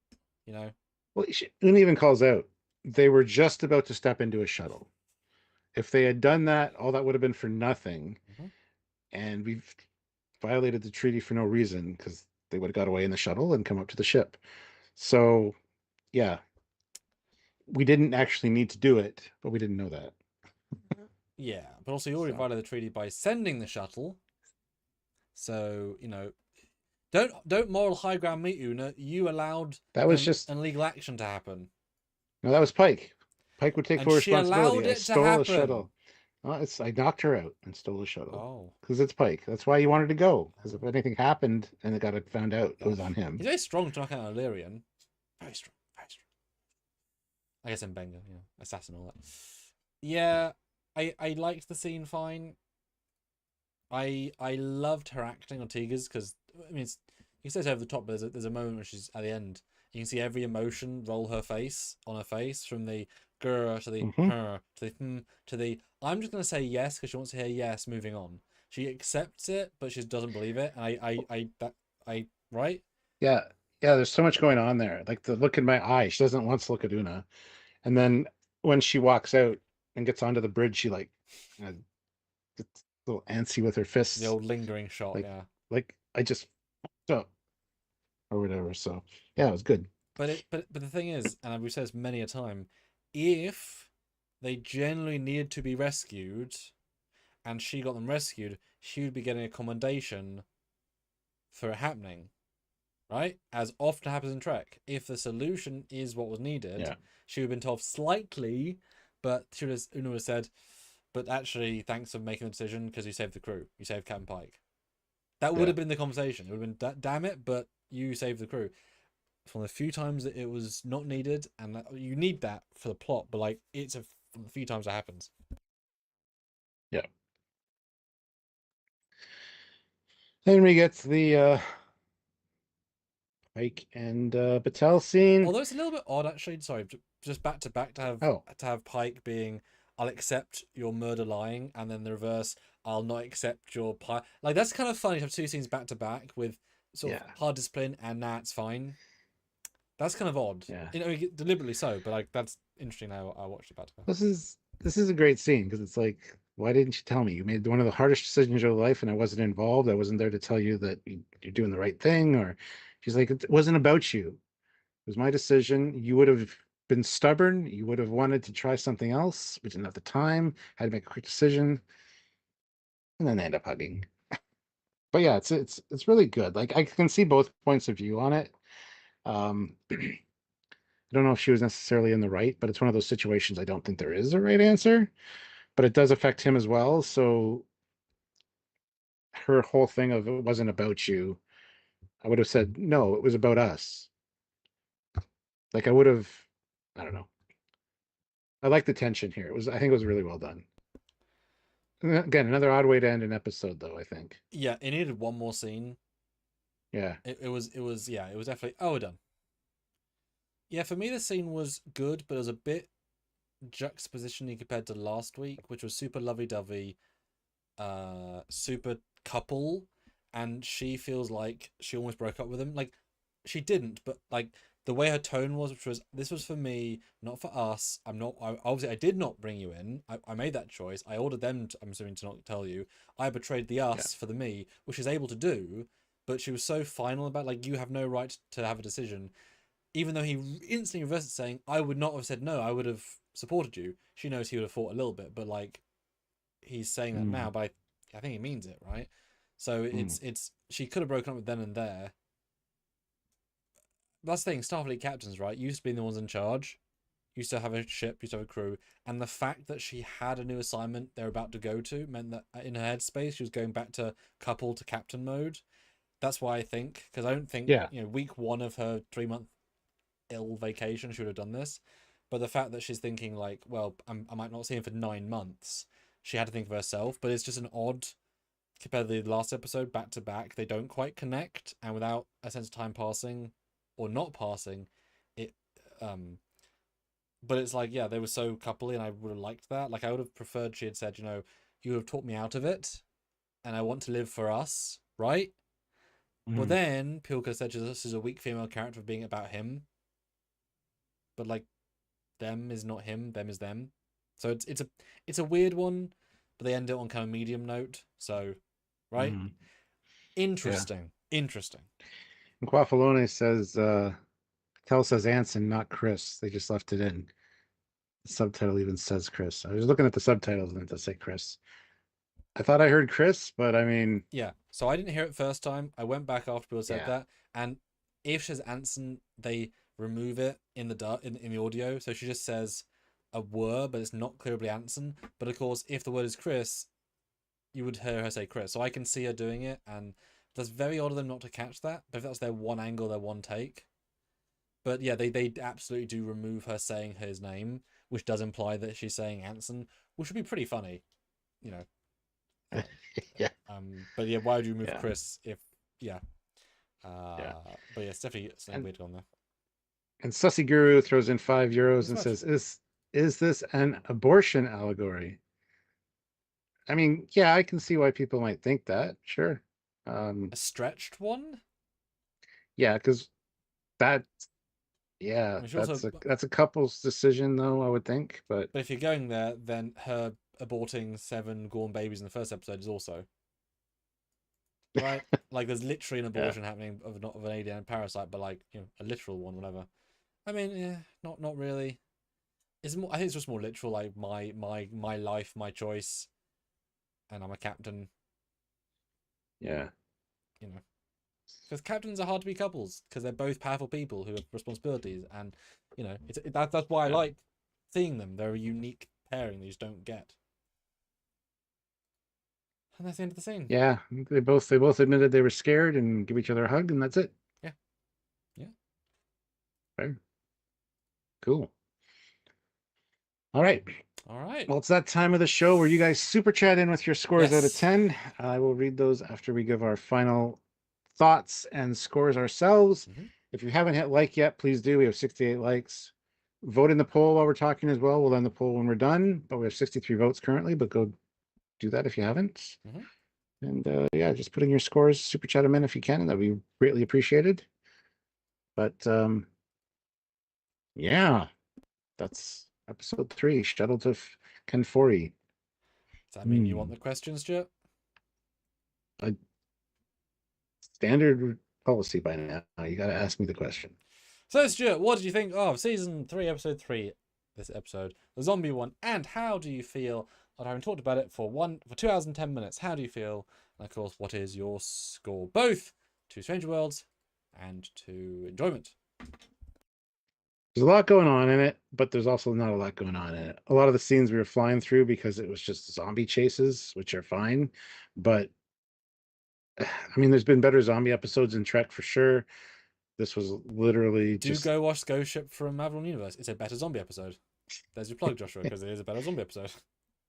Well, Una even calls out, they were just about to step into a shuttle. If they had done that, all that would have been for nothing. And we've violated the treaty for no reason, because they would have got away in the shuttle and come up to the ship. So, yeah, we didn't actually need to do it, but we didn't know that. Yeah, but also you already violated the treaty by sending the shuttle. So, don't moral high ground meet Una. You allowed that was just an illegal action to happen. No, that was Pike. Pike would take full responsibility. I stole a shuttle. I knocked her out and stole a shuttle. Oh. Because it's Pike. That's why you wanted to go. Because if anything happened and it got found out, it was on him. He's very strong to knock out an Illyrian. Very strong. I guess Mbenga, assassin, all that. Yeah, I liked the scene fine. I loved her acting on Tigers, because he says over the top, but there's a moment where she's at the end. You can see every emotion roll on her face, from the grr to the her to the to the I'm just gonna say yes because she wants to hear yes. Moving on, she accepts it, but she doesn't believe it. And I right? Yeah. There's so much going on there. Like the look in my eye, she doesn't once look at Una, and then when she walks out and gets onto the bridge, she like gets a little antsy with her fists. The old lingering shot, Like I just or whatever. So yeah, it was good. But the thing is, and we've said this many a time, if they genuinely needed to be rescued, and she got them rescued, she would be getting a commendation for it happening, right? As often happens in Trek. If the solution is what was needed, she would have been told slightly, but Una would have said, "But actually, thanks for making the decision because you saved the crew. You saved Captain Pike." That would have been the conversation. It would have been, damn it, but you saved the crew. From the few times that it was not needed, and you need that for the plot, but like it's from the few times it happens. Yeah. Then we get the Pike and Battelle scene. Although it's a little bit odd, actually. Sorry, just back to back to have Pike being, I'll accept your murder lying, and then the reverse, I'll not accept your pie. Like that's kind of funny to have two scenes back to back with sort of hard discipline and it's fine. That's kind of odd. Yeah. You know, deliberately so, but like that's interesting. How I watched it back to back. This is a great scene because it's like, why didn't you tell me? You made one of the hardest decisions of your life, and I wasn't involved. I wasn't there to tell you that you're doing the right thing. Or she's like, it wasn't about you. It was my decision. You would have been stubborn. You would have wanted to try something else. We didn't have the time. Had to make a quick decision, and then they end up hugging. But yeah, it's really good. Like I can see both points of view on it. I don't know if she was necessarily in the right, but it's one of those situations I don't think there is a right answer, but it does affect him as well. So her whole thing of it wasn't about you, I would have said, no, it was about us. Like I would have, I don't know. I like the tension here. I think it was really well done. Again, another odd way to end an episode though, I think. Yeah, it needed one more scene. Yeah. It was definitely, oh, we're done. Yeah, for me the scene was good, but it was a bit juxtapositioning compared to last week, which was super lovey-dovey, super couple, and she feels like she almost broke up with him. Like she didn't, but like the way her tone was, which was, this was for me, not for us. Obviously I did not bring you in. I made that choice. I ordered them I'm assuming to not tell you. I betrayed the us for the me, which she's able to do, but she was so final about like, you have no right to have a decision. Even though he instantly reversed it, saying, I would not have said no, I would have supported you. She knows he would have fought a little bit, but like he's saying that now, but I think he means it, right? So it's she could have broken up with then and there. That's the thing, Starfleet captains, right, used to be the ones in charge, used to have a ship, used to have a crew, and the fact that she had a new assignment they're about to go to meant that in her headspace she was going back to couple to captain mode. That's why I think, because I don't think week 1 of her 3-month ill vacation she would have done this, but the fact that she's thinking like, well, I might not see him for 9 months, she had to think of herself. But it's just an odd, compared to the last episode, back to back, they don't quite connect, and without a sense of time passing or not passing it, but it's like, yeah, they were so coupley, and I would have liked that. Like I would have preferred she had said, you would have talked me out of it, and I want to live for us, right? But then people could have said this is a weak female character for being about him, but like them is not him, them is them. So it's a weird one, but they end it on kind of medium note. So, right? Interesting. Interesting. And Quaffalone says, Tell says Anson, not Chris. They just left it in. The subtitle even says Chris. I was looking at the subtitles and it does say Chris. I thought I heard Chris, but I mean... Yeah, so I didn't hear it first time. I went back after people said that, and if she says Anson, they remove it in the audio, so she just says a word, but it's not clearly Anson. But of course, if the word is Chris, you would hear her say Chris. So I can see her doing it, and that's very odd of them not to catch that. But if that's their one angle, their one take. But yeah, they absolutely do remove her saying his name, which does imply that she's saying Anson, which would be pretty funny, yeah. But yeah, why would you remove Chris if but yeah, it's definitely something weird on there. And Sussy Guru throws in €5 and says, is this an abortion allegory? I mean, yeah, I can see why people might think that. Sure. A stretched one? Yeah, because that's a couple's decision, though, I would think. But if you're going there, then her aborting 7 Gorn babies in the first episode is also right. Like there's literally an abortion happening of not of an alien parasite, but like a literal one, whatever. I mean, yeah, not really. It's more. I think it's just more literal. Like my life, my choice, and I'm a captain. Yeah. Because captains are hard to be couples because they're both powerful people who have responsibilities, and that's why I like seeing them. They're a unique pairing that you just don't get. And that's the end of the scene. Yeah, they both admitted they were scared and give each other a hug, and that's it. Yeah. Yeah. Okay. Cool. All right. All right. Well, it's that time of the show where you guys super chat in with your scores out of Yes. 10. I will read those after we give our final thoughts and scores ourselves. If you haven't hit like yet, please do. We have 68 likes. Vote in the poll while we're talking as well. We'll end the poll when we're done, but we have 63 votes currently, but go do that if you haven't. And yeah, just put in your scores, super chat them in if you can, and that'd be greatly appreciated. But yeah, that's episode 3, Shuttle to Kenfori. Does that mean you want the questions, Stuart? Standard policy by now. You got to ask me the question. So, Stuart, what did you think of season 3, episode 3? This episode, the zombie one, and how do you feel? After having talked about it for 2 hours and 10 minutes, how do you feel? And of course, what is your score, both to Strange New Worlds and to enjoyment? There's a lot going on in it, but there's also not a lot going on in it. A lot of the scenes we were flying through because it was just zombie chases, which are fine. But I mean, there's been better zombie episodes in Trek for sure. This was literally just... go watch Ghost Ship from Avalon Universe. It's a better zombie episode. There's your plug, Joshua, because it is a better zombie episode.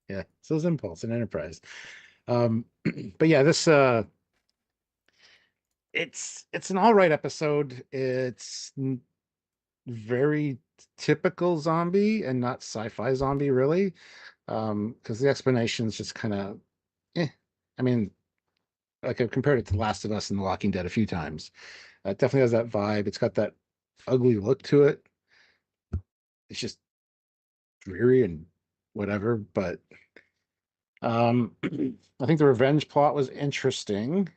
Yeah, so is Impulse and Enterprise. But yeah, this it's an all right episode. It's very typical zombie and not sci-fi zombie, really, because the explanation is just kind of I mean, like I've compared it to Last of Us and The Walking Dead a few times. It definitely has that vibe. It's got that ugly look to it. It's just dreary and whatever, but I think the revenge plot was interesting.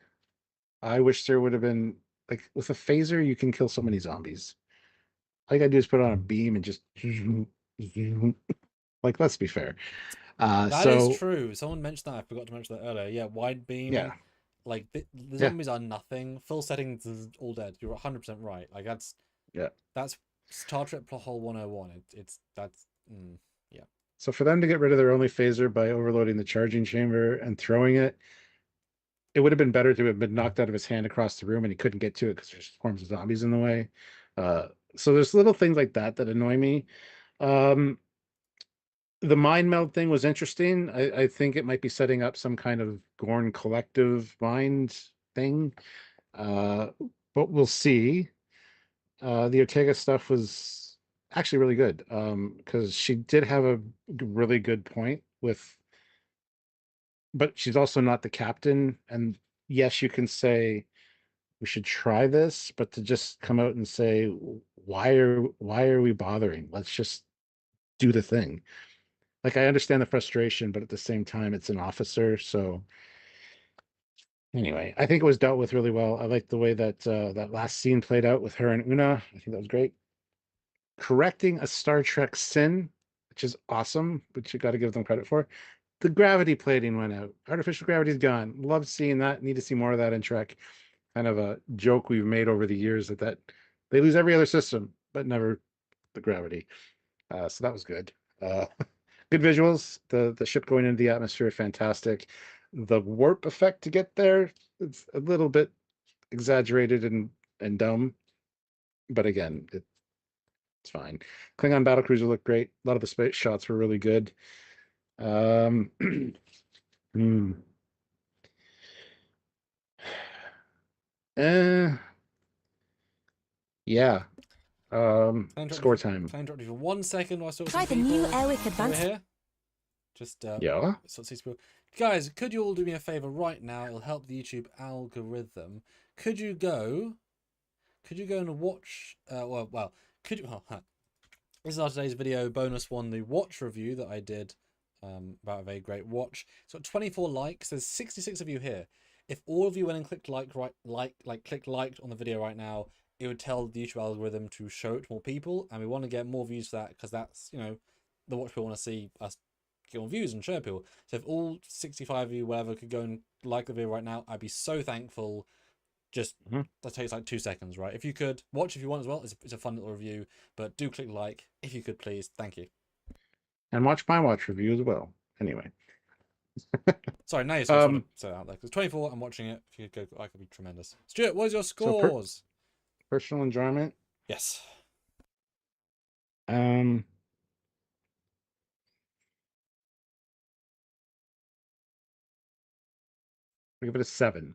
I wish there would have been, like, with a phaser you can kill so many zombies. All you gotta do is put on a beam and just like, let's be fair. That is true. Someone mentioned that. I forgot to mention that earlier. Yeah, wide beam. Yeah. Like the zombies are nothing. Full settings is all dead. You're 100% right. Like that's Star Trek plot hole 101. Yeah. So for them to get rid of their only phaser by overloading the charging chamber and throwing it, it would have been better to have been knocked out of his hand across the room and he couldn't get to it because there's swarms of zombies in the way. So there's little things like that that annoy me. The mind meld thing was interesting. I think it might be setting up some kind of Gorn collective mind thing. But we'll see. The Ortega stuff was actually really good. Because she did have a really good point with, but she's also not the captain. And yes, you can say we should try this, but to just come out and say, why are we bothering? Let's just do the thing. Like, I understand the frustration, but at the same time, it's an officer. So anyway, I think it was dealt with really well. I like the way that that last scene played out with her and Una. I think that was great. Correcting a Star Trek sin, which is awesome, which you got to give them credit for. The gravity plating went out. Artificial gravity's gone. Love seeing that. Need to see more of that in Trek. Kind of a joke we've made over the years that they lose every other system, but never the gravity. So that was good. Good visuals. The ship going into the atmosphere, fantastic. The warp effect to get there, it's a little bit exaggerated and dumb, but again, it's fine. Klingon battlecruiser looked great. A lot of the space shots were really good. Yeah. Score time. Can I interrupt you for 1 second while I sort Try the new Airwick Advanced here? Just yeah. Guys, could you all do me a favor right now? It'll help the YouTube algorithm. Could you go and watch? Could you? This is our today's video bonus one, the watch review that I did about a very great watch. It's got 24 likes. There's 66 of you here. If all of you went and clicked clicked liked on the video right now, it would tell the YouTube algorithm to show it to more people, and we want to get more views for that because that's, you know, the watch people want to see us get more views and show people. So if all 65 of you, whatever, could go and like the video right now, I'd be so thankful. Just that takes like 2 seconds, right? If you could watch if you want as well, it's a fun little review, but do click like if you could, please. Thank you. And watch my watch review as well. Anyway, Sorry, now you're supposed to say that out there. Because 24, I'm watching it. If you could go, I could be tremendous. Stuart, what is your scores? Personal enjoyment? Yes. I give it a 7.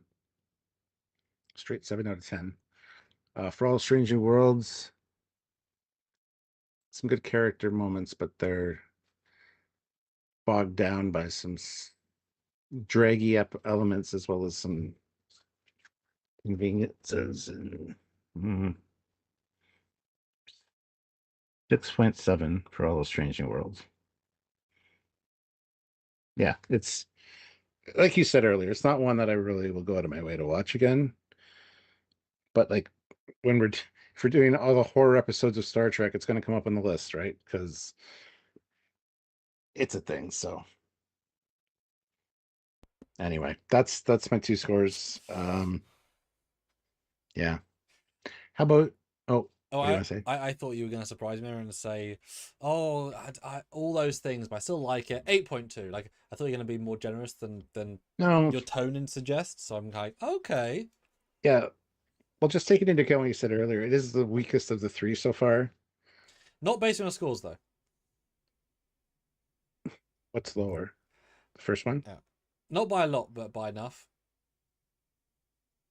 Straight 7 out of 10. For all Strange New Worlds, some good character moments, but they're bogged down by some draggy elements as well as some conveniences. And 6.7 for all those Strange New Worlds. Yeah, it's like you said earlier, it's not one that I really will go out of my way to watch again. But like when if we're doing all the horror episodes of Star Trek, it's going to come up on the list, right? Because it's a thing. So anyway, that's my 2 scores. Yeah. How about what do you want to say? I thought you were going to surprise me and say, oh, all those things, but I still like it. 8.2. Like, I thought you were going to be more generous than No. your tone suggests. So I'm like, okay. Yeah. Well, just taking into account what you said earlier, it is the weakest of the 3 so far. Not based on your scores, though. What's lower? The first one? Yeah. Not by a lot, but by enough.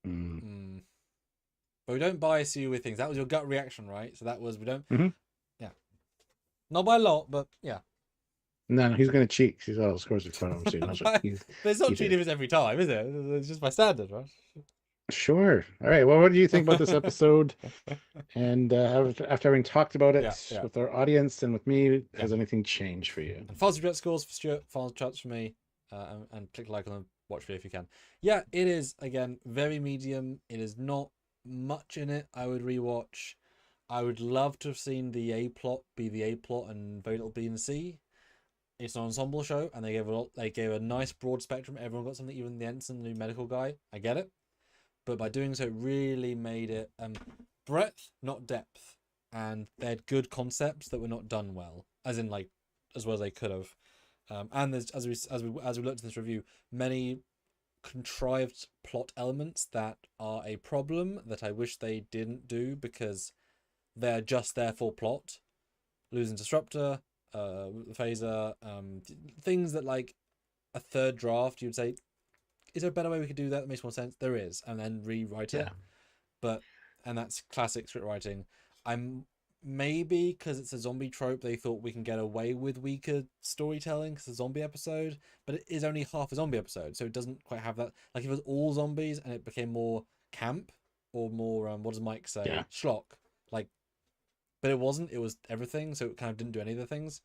But we don't bias you with things. That was your gut reaction, right? So that was, we don't... Yeah. Not by a lot, but yeah. No, he's going to cheat. He's all scores in front of him. So but it's not cheating if it's every time, is it? It's just my standard, right? Sure. All right. Well, what do you think about this episode? And after having talked about it with our audience and with me, has anything changed for you? And final scores for Stuart, final chats for me, and click like on the watch video if you can. Yeah, it is, again, very medium. It is not much in it I would rewatch. I would love to have seen the A plot be the A plot and very little B and C. It's an ensemble show, and they gave a nice broad spectrum. Everyone got something, even the ensign, the new medical guy. I get it. But by doing so, it really made it breadth, not depth. And they had good concepts that were not done well, as in like as well as they could have. And there's as we looked at this review, many contrived plot elements that are a problem that I wish they didn't do because they're just there for plot. Losing disruptor, phaser, things that like a third draft you'd say, is there a better way we could do that that makes more sense? There is, and then rewrite it. And that's classic script writing. I'm maybe because it's a zombie trope, they thought we can get away with weaker storytelling because it's a zombie episode, but it is only half a zombie episode, so it doesn't quite have that. Like if it was all zombies and it became more camp or more what does Mike say, schlock, like, but it wasn't. It was everything, so it kind of didn't do any of the things.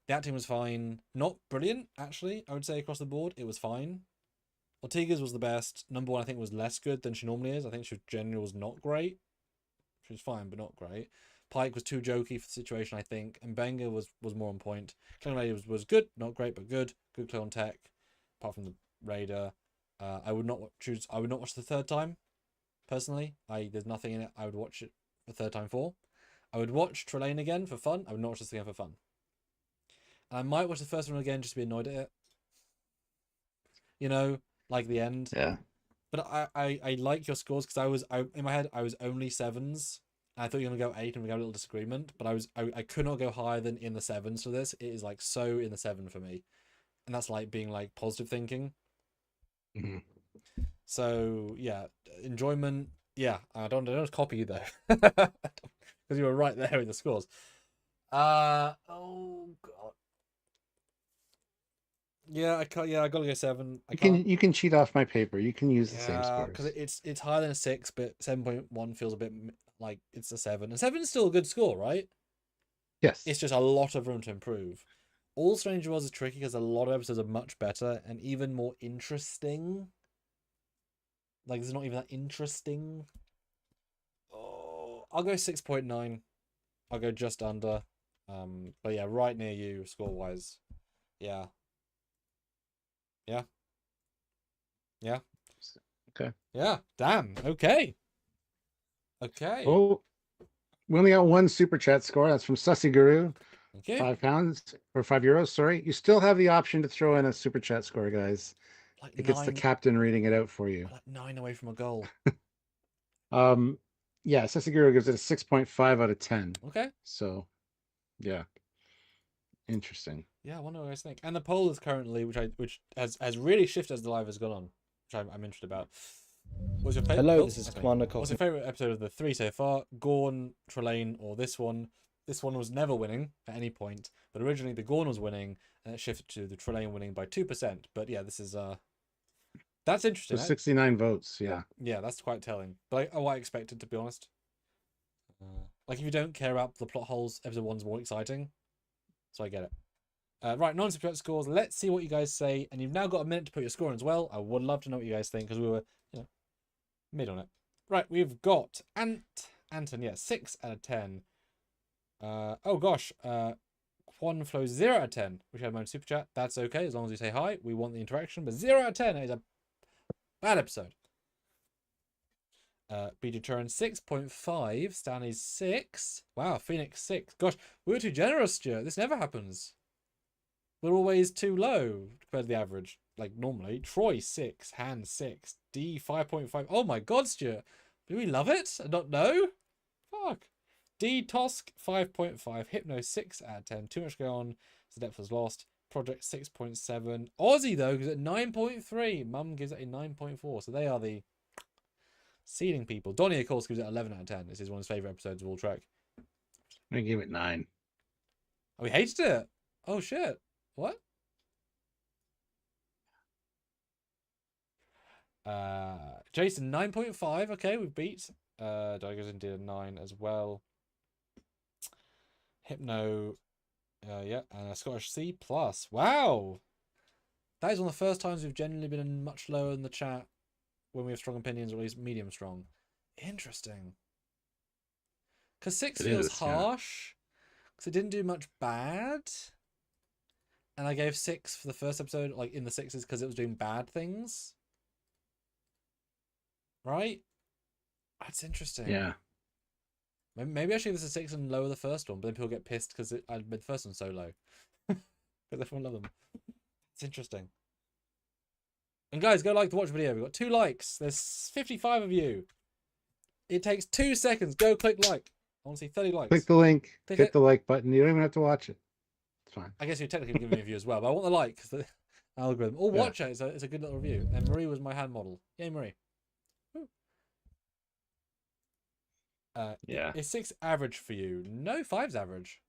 The acting was fine, not brilliant actually. I would say across the board, it was fine. Ortega's was the best. Number 1, I think, was less good than she normally is. I think she generally was not great. She was fine, but not great. Pike was too jokey for the situation, I think. And Benga was more on point. Klingon Raider was good, not great, but good. Good Klingon tech, apart from the Raider. I would not watch the third time, personally. There's nothing in it I would watch it the third time for. I would watch Trelane again for fun. I would not watch this again for fun. And I might watch the first one again just to be annoyed at it. You know, like the end. Yeah. But I like your scores because in my head I was only 7s. I thought you were gonna go 8 and we got a little disagreement, but I could not go higher than in the 7s for this. It is like so in the 7 for me, and that's like being like positive thinking. So yeah, enjoyment. Yeah, I don't copy you though, because you were right there in the scores. Oh god. Yeah, I gotta go 7. You can cheat off my paper. You can use the same scores because it's higher than a 6, but 7.1 feels a bit like it's a 7, and 7 is still a good score, right? Yes, it's just a lot of room to improve. All Strange New Worlds is tricky because a lot of episodes are much better and even more interesting. Like it's not even that interesting. Oh, I'll go 6.9. I'll go just under. But yeah, right near you score wise. Yeah. Yeah. Okay. Yeah. Damn. Okay. Oh, we only got one super chat score. That's from Sussy Guru. Okay. £5 or €5. Sorry, you still have the option to throw in a super chat score, guys. Like it gets the captain reading it out for you. Like 9 away from a goal. Yeah, Sesagiro gives it a 6.5 out of 10. Okay. So, yeah, interesting. Yeah, I wonder what I think. And the poll is currently, which has really shifted as the live has gone on, which I'm interested about. What's your favorite? Hello, this is Commander Coffee. What's your favorite episode of the 3 so far? Gorn, Trelane, or this one? This one was never winning at any point, but originally the Gorn was winning, and it shifted to the Trelane winning by 2%. But yeah, this is that's interesting. So 69 votes, yeah. Yeah, that's quite telling. But what I expected, to be honest. Like, if you don't care about the plot holes, episode 1's more exciting. So I get it. Right, non-subscribe scores. Let's see what you guys say. And you've now got a minute to put your score in as well. I would love to know what you guys think, because we were, mid on it. Right, we've got Anton, yeah, 6 out of 10. Oh gosh, Quan Flow 0 out of 10, which I have my own super chat. That's okay, as long as you say hi. We want the interaction, but 0 out of 10 is a bad episode. BG Turin 6.5, Stanley's 6. Wow, Phoenix 6. Gosh, we were too generous, Stuart. This never happens. We're always too low compared to the average, like normally. Troy 6, Han 6, D 5.5. Oh my god, Stuart. Do we love it? I don't know. Fuck. D Tosk 5.5, Hypno 6 out of 10. Too much going on. The depth was lost. Project 6.7. Aussie though gives it 9.3. Mum gives it a 9.4. So they are the seeding people. Donnie of course gives it 11 out of 10. This is one of his favourite episodes of all Trek. I give it 9. Oh, he hated it. Oh shit. What? Jason 9.5. Okay, we've beat. Diagos did a 9 as well. Hypno, yeah, and a Scottish C plus. Wow, that is one of the first times we've genuinely been much lower in the chat when we have strong opinions, or at least medium strong. Interesting. Because 6 feels harsh. Because it didn't do much bad. And I gave 6 for the first episode, like in the 6s, because it was doing bad things. Right? That's interesting. Yeah. Maybe I should give this a 6 and lower the first one, but then people get pissed because I made the first one so low. Because everyone loves them. It's interesting. And guys, go like the watch video. We've got 2 likes. There's 55 of you. It takes 2 seconds. Go click like. I want to see 30 likes. Click the link. Hit the like button. You don't even have to watch it. It's fine. I guess you're technically giving me a view as well, but I want the like because the algorithm. Or watch it. It's a good little review. And Marie was my hand model. Yay, Marie. Yeah. Is 6 average for you? No, 5's average.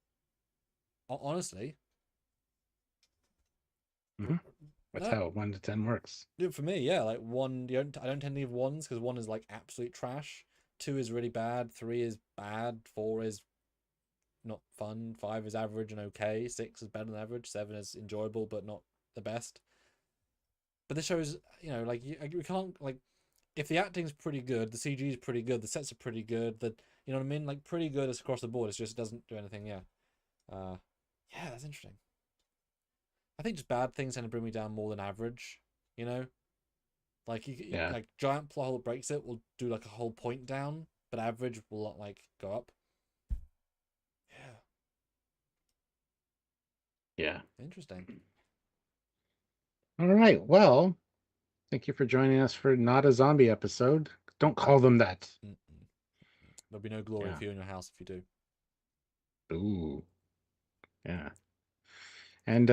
Honestly. That's how 1 to 10 works. For me, yeah, like 1. I don't tend to give 1s because 1 is like absolute trash. 2 is really bad. 3 is bad. 4 is not fun. 5 is average and okay. 6 is better than average. 7 is enjoyable but not the best. But this shows, like we can't like. If the acting's pretty good, the CG is pretty good, the sets are pretty good, you know what I mean? Like, pretty good is across the board. It's just, it doesn't do anything, yeah. Yeah, that's interesting. I think just bad things tend to bring me down more than average, Like, like, giant plot hole that breaks it will do, like, a whole point down, but average will, like, go up. Yeah. Interesting. All right, well... Thank you for joining us for Not a Zombie episode. Don't call them that. There'll be no glory for you in your house if you do. Ooh. Yeah. And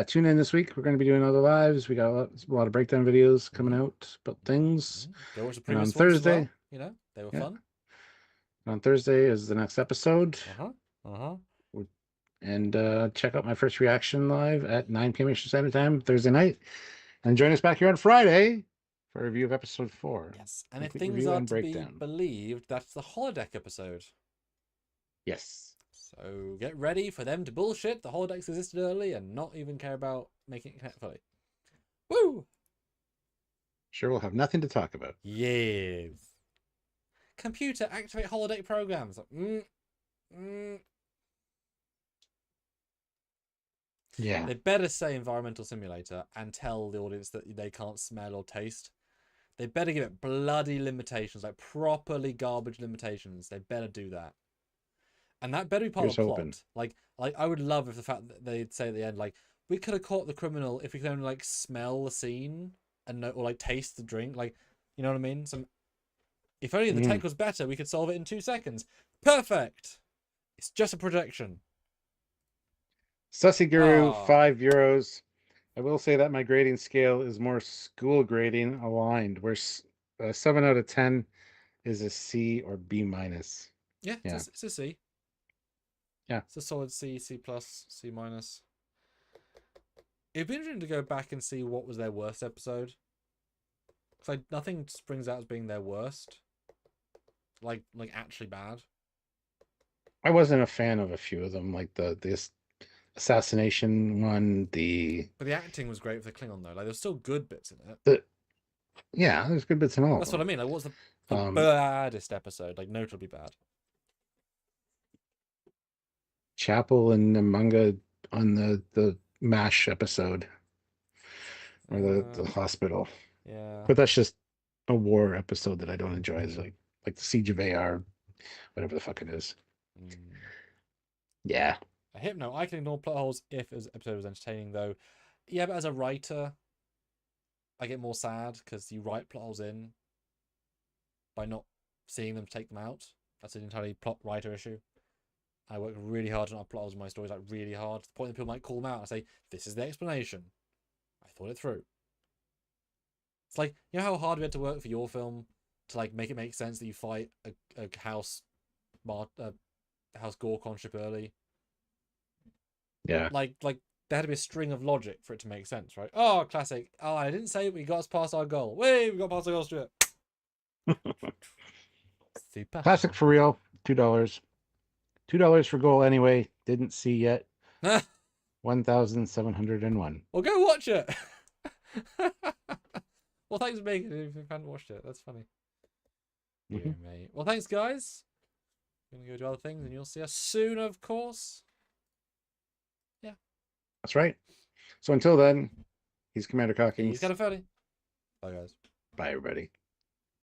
tune in this week. We're going to be doing other lives. We got a lot of breakdown videos coming out about things. Go watch the previous ones Thursday, as well. They were fun. On Thursday is the next episode. And check out my first reaction live at 9 p.m. Eastern Standard Time Thursday night. And join us back here on Friday for a review of episode 4. Yes, and if things are to be believed, that's the holodeck episode. Yes. So get ready for them to bullshit. The holodecks existed early and not even care about making it connect fully. Woo! Sure, we'll have nothing to talk about. Yes. Computer activate holodeck programs. Yeah. They better say environmental simulator and tell the audience that they can't smell or taste. They better give it bloody limitations, like properly garbage limitations. They better do that. And that better be part of the plot. Like I would love if the fact that they'd say at the end, like, we could have caught the criminal if we could only like smell the scene and know, or like taste the drink, like, you know what I mean? If only the tech was better, we could solve it in 2 seconds. Perfect. It's just a projection. Sussy Guru, €5. I will say that my grading scale is more school grading aligned, where 7 out of 10 is a C or B minus. Yeah, it's a C. Yeah. It's a solid C, C plus, C minus. It'd be interesting to go back and see what was their worst episode. Because nothing springs out as being their worst. Like actually bad. I wasn't a fan of a few of them, like this assassination one, But the acting was great for the Klingon, though. Like, there's still good bits in it. Yeah, there's good bits in all. That's what I mean. Like, what's the baddest episode? Like, notably bad. Chapel and Manga on the MASH episode. Or the hospital. Yeah. But that's just a war episode that I don't enjoy. It's like the Siege of AR, whatever the fuck it is. Yeah. A Hypno, I can ignore plot holes if the episode was entertaining, though. Yeah, but as a writer, I get more sad because you write plot holes in by not seeing them take them out. That's an entirely plot writer issue. I work really hard on plot holes in my stories, like really hard. To the point that people might call them out and say, this is the explanation. I thought it through. It's like, you know how hard we had to work for your film to like make it make sense that you fight a house Gorkon ship early? Yeah. Like there had to be a string of logic for it to make sense, right? Oh, classic. Oh, I didn't say we got us past our goal. Wait, we got past our goal, Stuart. Super. Classic for real. $2. $2 for goal anyway. Didn't see yet. 1,701. Well, go watch it. Well, thanks for making it if you haven't watched it. That's funny. Yeah, mate. Well, thanks, guys. I'm going to go do other things, and you'll see us soon, of course. Yeah. That's right. So until then, he's Commander Cockings. He's Kenfori. Bye, guys. Bye, everybody.